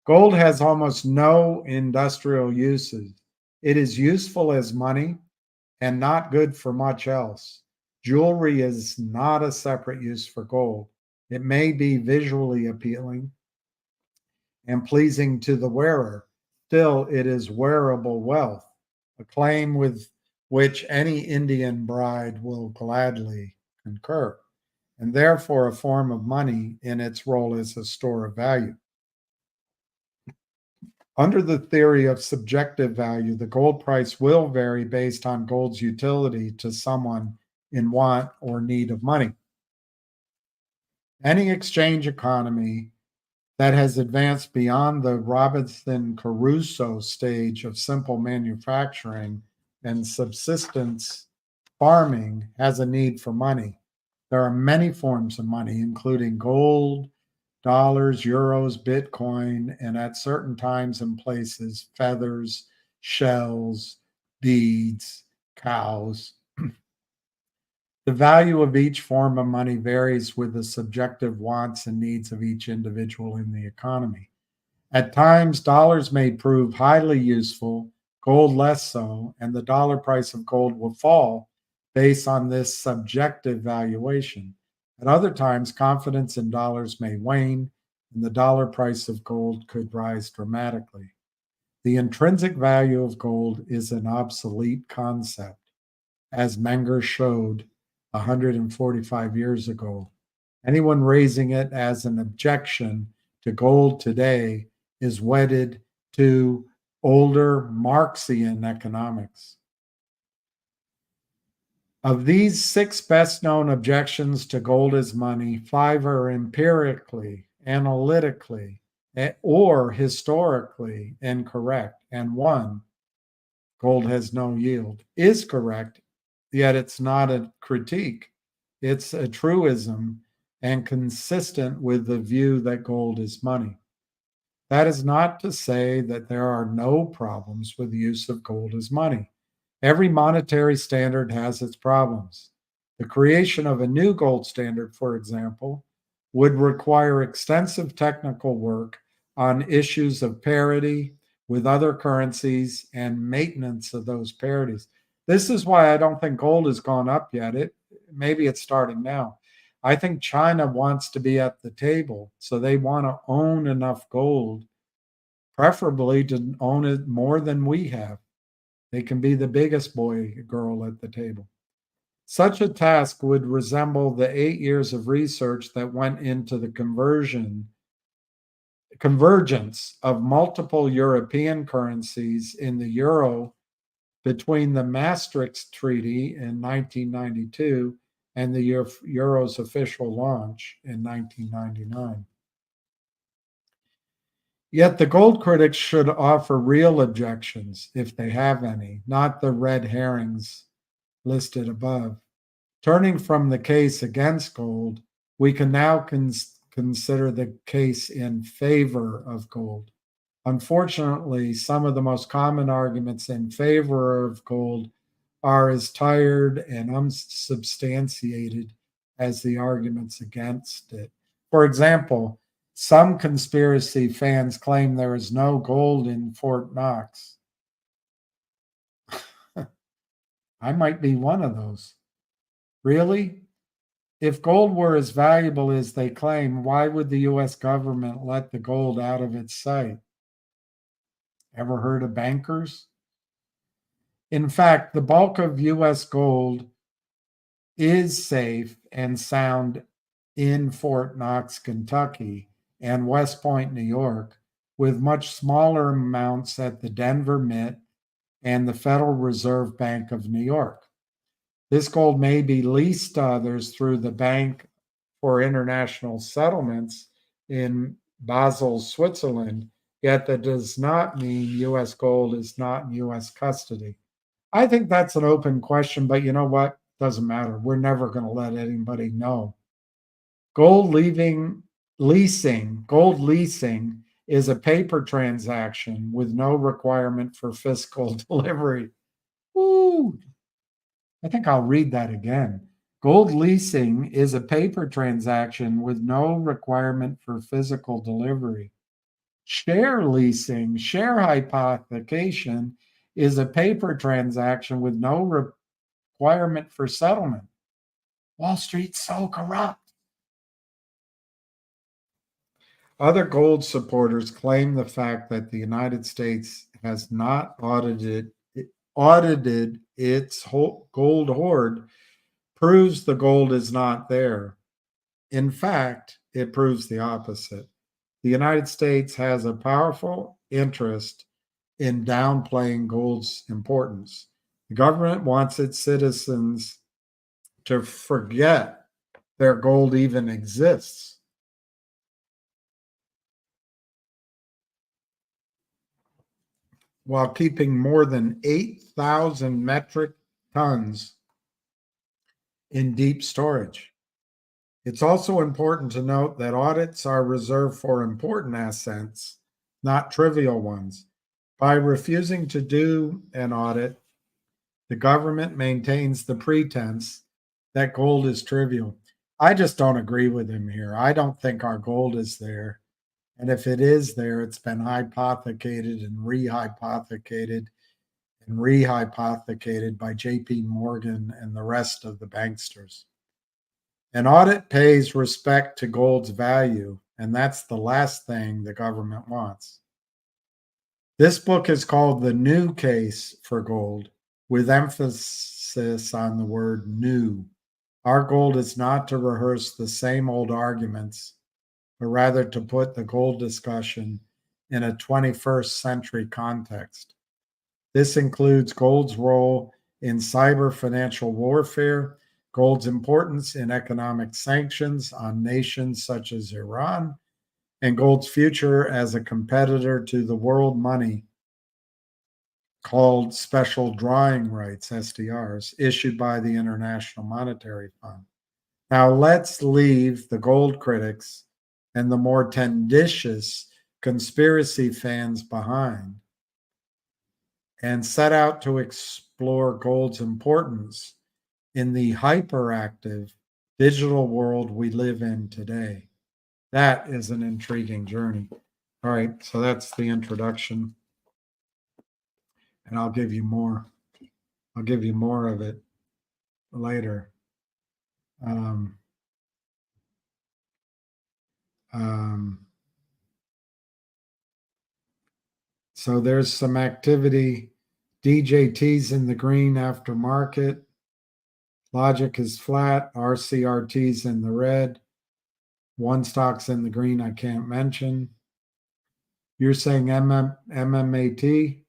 Gold has almost no industrial uses. It is useful as money and not good for much else. Jewelry is not a separate use for gold. It may be visually appealing and pleasing to the wearer. Still, it is wearable wealth. A claim with which any Indian bride will gladly concur, and therefore a form of money in its role as a store of value. Under the theory of subjective value, the gold price will vary based on gold's utility to someone in want or need of money. Any exchange economy that has advanced beyond the Robinson Crusoe stage of simple manufacturing and subsistence farming has a need for money. There are many forms of money, including gold, dollars, euros, Bitcoin, and at certain times and places, feathers, shells, beads, cows. The value of each form of money varies with the subjective wants and needs of each individual in the economy. At times, dollars may prove highly useful, gold less so, and the dollar price of gold will fall based on this subjective valuation. At other times, confidence in dollars may wane, and the dollar price of gold could rise dramatically. The intrinsic value of gold is an obsolete concept, as Menger showed 145 years ago. Anyone raising it as an objection to gold today is wedded to older Marxian economics. Of these 6 best known objections to gold as money, 5 are empirically, analytically, or historically incorrect, and 1, gold has no yield, is correct, yet it's not a critique. It's a truism and consistent with the view that gold is money. That is not to say that there are no problems with the use of gold as money. Every monetary standard has its problems. The creation of a new gold standard, for example, would require extensive technical work on issues of parity with other currencies and maintenance of those parities. This is why I don't think gold has gone up yet. Maybe it's starting now. I think China wants to be at the table, so they want to own enough gold, preferably to own it more than we have. They can be the biggest boy or girl at the table. Such a task would resemble the 8 years of research that went into the convergence of multiple European currencies in the euro between the Maastricht Treaty in 1992 and the euro's official launch in 1999. Yet the gold critics should offer real objections, if they have any, not the red herrings listed above. Turning from the case against gold, we can now consider the case in favor of gold. Unfortunately, some of the most common arguments in favor of gold are as tired and unsubstantiated as the arguments against it. For example, some conspiracy fans claim there is no gold in Fort Knox. I might be one of those. Really? If gold were as valuable as they claim, why would the US government let the gold out of its sight? Ever heard of bankers? In fact, the bulk of US gold is safe and sound in Fort Knox, Kentucky, and West Point, New York, with much smaller amounts at the Denver Mint and the Federal Reserve Bank of New York. This gold may be leased to others through the Bank for International Settlements in Basel, Switzerland, yet that does not mean U.S. gold is not in U.S. custody. I think that's an open question, but you know what? Doesn't matter. We're never going to let anybody know. Gold leasing is a paper transaction with no requirement for physical delivery. Ooh, I think I'll read that again. Gold leasing is a paper transaction with no requirement for physical delivery. Share leasing, share hypothecation, is a paper transaction with no requirement for settlement. Wall Street's so corrupt. Other gold supporters claim the fact that the United States has not audited audited its gold hoard proves the gold is not there. In fact, it proves the opposite. The United States has a powerful interest in downplaying gold's importance. The government wants its citizens to forget their gold even exists. While keeping more than 8,000 metric tons in deep storage. It's also important to note that audits are reserved for important assets, not trivial ones. By refusing to do an audit, the government maintains the pretense that gold is trivial. I just don't agree with him here. I don't think our gold is there. And if it is there, it's been hypothecated and rehypothecated and rehypothecated by JP Morgan and the rest of the banksters. An audit pays respect to gold's value, and that's the last thing the government wants. This book is called The New Case for Gold, with emphasis on the word new. Our goal is not to rehearse the same old arguments, but rather to put the gold discussion in a 21st century context. This includes gold's role in cyber financial warfare, gold's importance in economic sanctions on nations such as Iran, and gold's future as a competitor to the world money called special drawing rights, SDRs, issued by the International Monetary Fund. Now let's leave the gold critics and the more tendentious conspiracy fans behind and set out to explore gold's importance in the hyperactive digital world we live in today. That is an intriguing journey. All right, so that's the introduction. And I'll give you more. I'll give you more of it later. So there's some activity. DJT's in the green after market. Logic is flat. RCRT's in the red. One stock's in the green I can't mention. You're saying MMAT?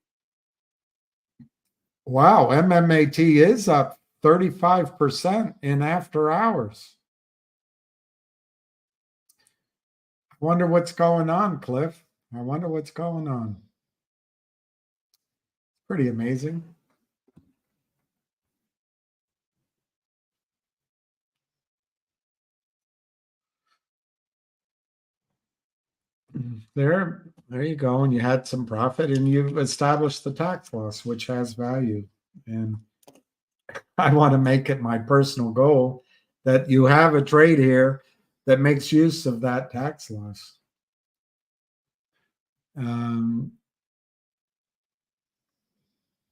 Wow, MMAT is up 35% in after hours. I wonder what's going on, Cliff. I wonder what's going on. Pretty amazing. There you go. And you had some profit and you've established the tax loss, which has value. And I want to make it my personal goal that you have a trade here that makes use of that tax loss.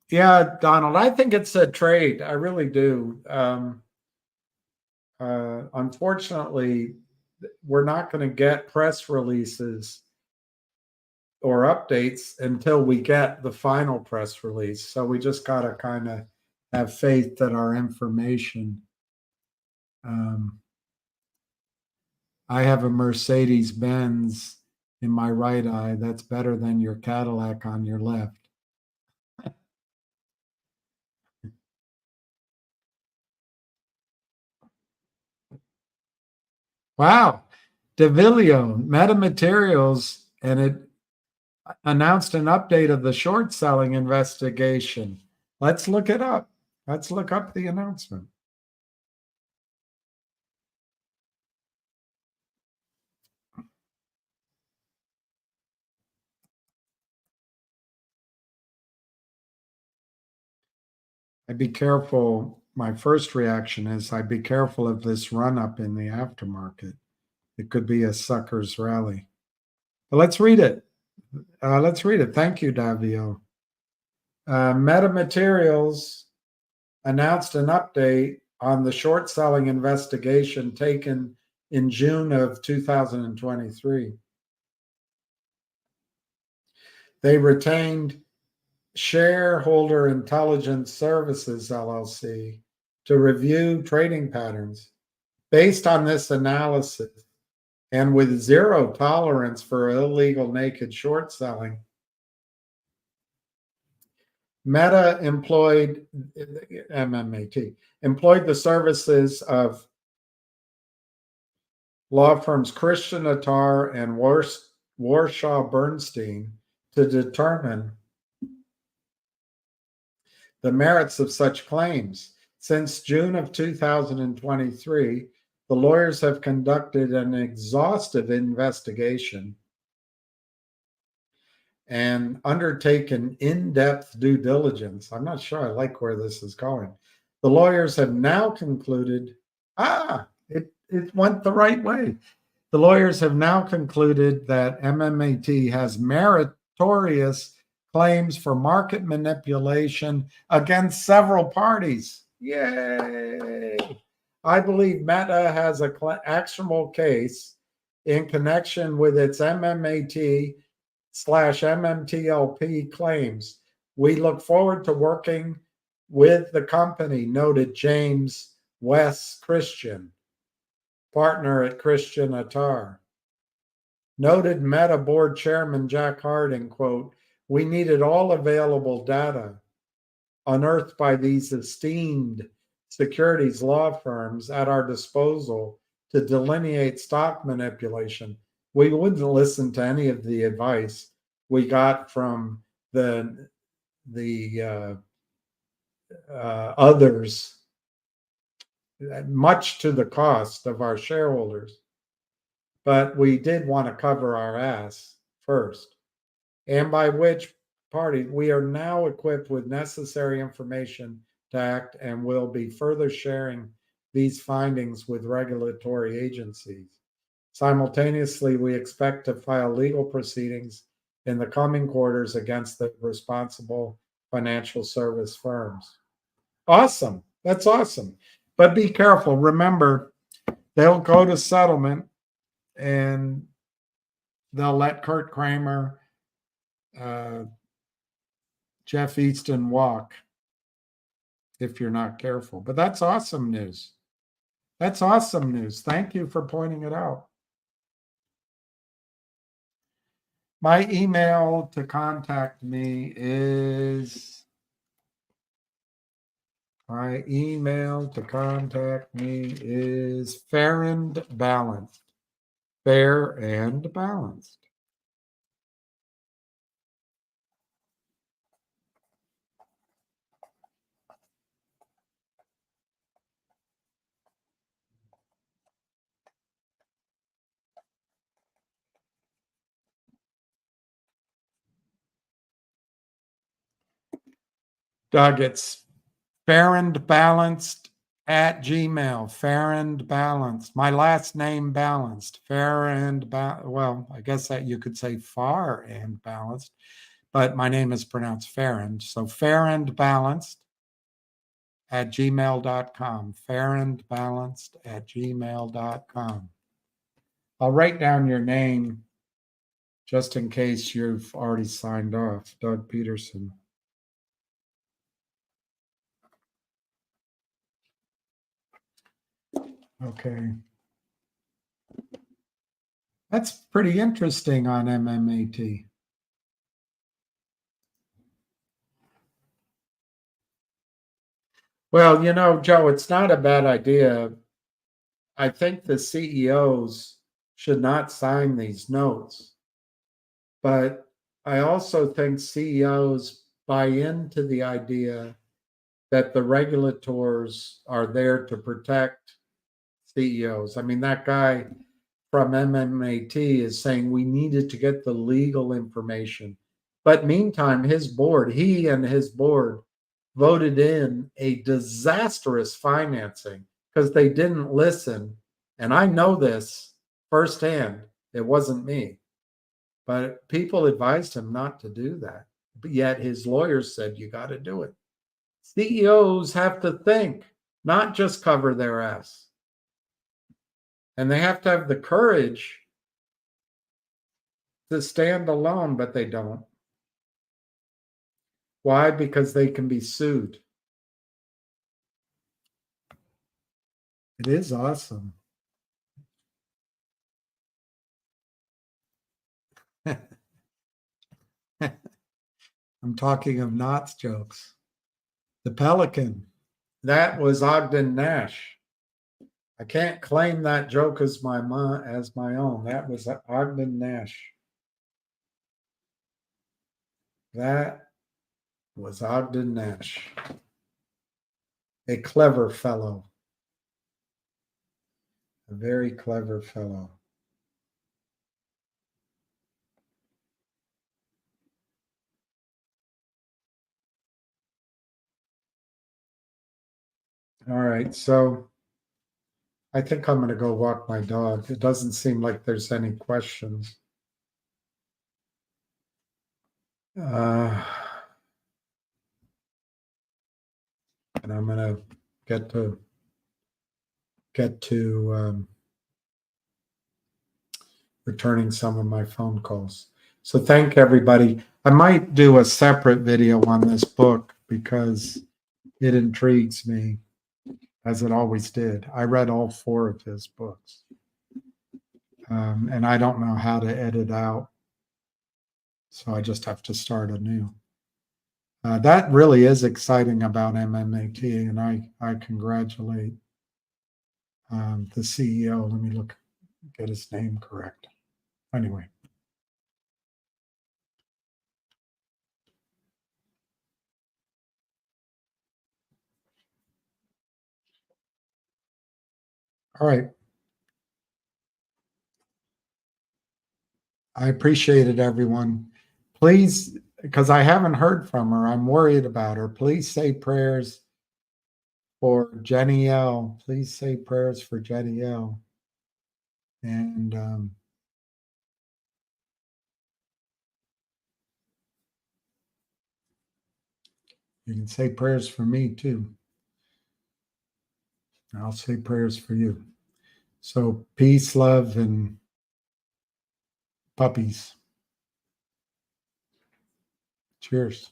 Yeah, Donald, I think it's a trade. I really do. Unfortunately, we're not going to get press releases or updates until we get the final press release. So we just got to kind of have faith that our information. I have a Mercedes-Benz in my right eye. That's better than your Cadillac on your left. Wow. Devilio, Metamaterials, and it announced an update of the short selling investigation. Let's look it up. Let's look up the announcement. I'd be careful. My first reaction is I'd be careful of this run up in the aftermarket. It could be a sucker's rally. But let's read it. Let's read it. Thank you, Davio. Metamaterials announced an update on the short selling investigation taken in June of 2023. They retained Shareholder Intelligence Services, LLC, to review trading patterns. Based on this analysis, and with zero tolerance for illegal naked short selling, Meta employed, MMAT, employed the services of law firms Christian Attar and Warshaw Bernstein to determine the merits of such claims. Since June of 2023, the lawyers have conducted an exhaustive investigation and undertaken in-depth due diligence. I'm not sure I like where this is going. The lawyers have now concluded, it went the right way. The lawyers have now concluded that MMAT has meritorious claims for market manipulation against several parties. Yay! I believe Meta has an actionable case in connection with its MMAT/MMTLP claims. We look forward to working with the company, noted James West Christian, partner at Christian Attar. Noted Meta board chairman Jack Harding, quote, "We needed all available data unearthed by these esteemed securities law firms at our disposal to delineate stock manipulation. We wouldn't listen to any of the advice we got from the others, much to the cost of our shareholders. But we did want to cover our ass first, and by which party we are now equipped with necessary information to act and will be further sharing these findings with regulatory agencies. Simultaneously, we expect to file legal proceedings in the coming quarters against the responsible financial service firms." Awesome. That's awesome. But be careful. Remember, they'll go to settlement and they'll let Kurt Kramer, Jeff Easton walk if you're not careful. But that's awesome news. That's awesome news. Thank you for pointing it out. My email to contact me is fair and balanced. Fair and balanced. Doug, it's fair and balanced at Gmail. Fair and balanced. My last name balanced. Fair and well, I guess that you could say far and balanced, but my name is pronounced Farrand. So fair and balanced at gmail.com. Fair and balanced at gmail.com. I'll write down your name just in case you've already signed off. Doug Peterson. Okay. That's pretty interesting on MMAT. Well, you know, Joe, it's not a bad idea. I think the CEOs should not sign these notes. But I also think CEOs buy into the idea that the regulators are there to protect CEOs. I mean, that guy from MMAT is saying we needed to get the legal information. But meantime, he and his board voted in a disastrous financing because they didn't listen. And I know this firsthand. It wasn't me. But people advised him not to do that. But yet his lawyers said, you got to do it. CEOs have to think, not just cover their ass. And they have to have the courage to stand alone, but they don't. Why? Because they can be sued. It is awesome. I'm talking of Knott's jokes. The Pelican. That was Ogden Nash. I can't claim that joke as my own. That was Ogden Nash. That was Ogden Nash. A clever fellow. A very clever fellow. All right, so I think I'm going to go walk my dog. It doesn't seem like there's any questions. And I'm going to get to returning some of my phone calls. So thank everybody. I might do a separate video on this book because it intrigues me, as it always did. I read all 4 of his books. And I don't know how to edit out. So I just have to start anew. That really is exciting about MMAT, and I congratulate the CEO. Let me get his name correct. Anyway. All right. I appreciate it, everyone. Please, because I haven't heard from her, I'm worried about her. Please say prayers for Jenny L. Please say prayers for Jenny L. And you can say prayers for me too. I'll say prayers for you. So peace, love, and puppies. Cheers.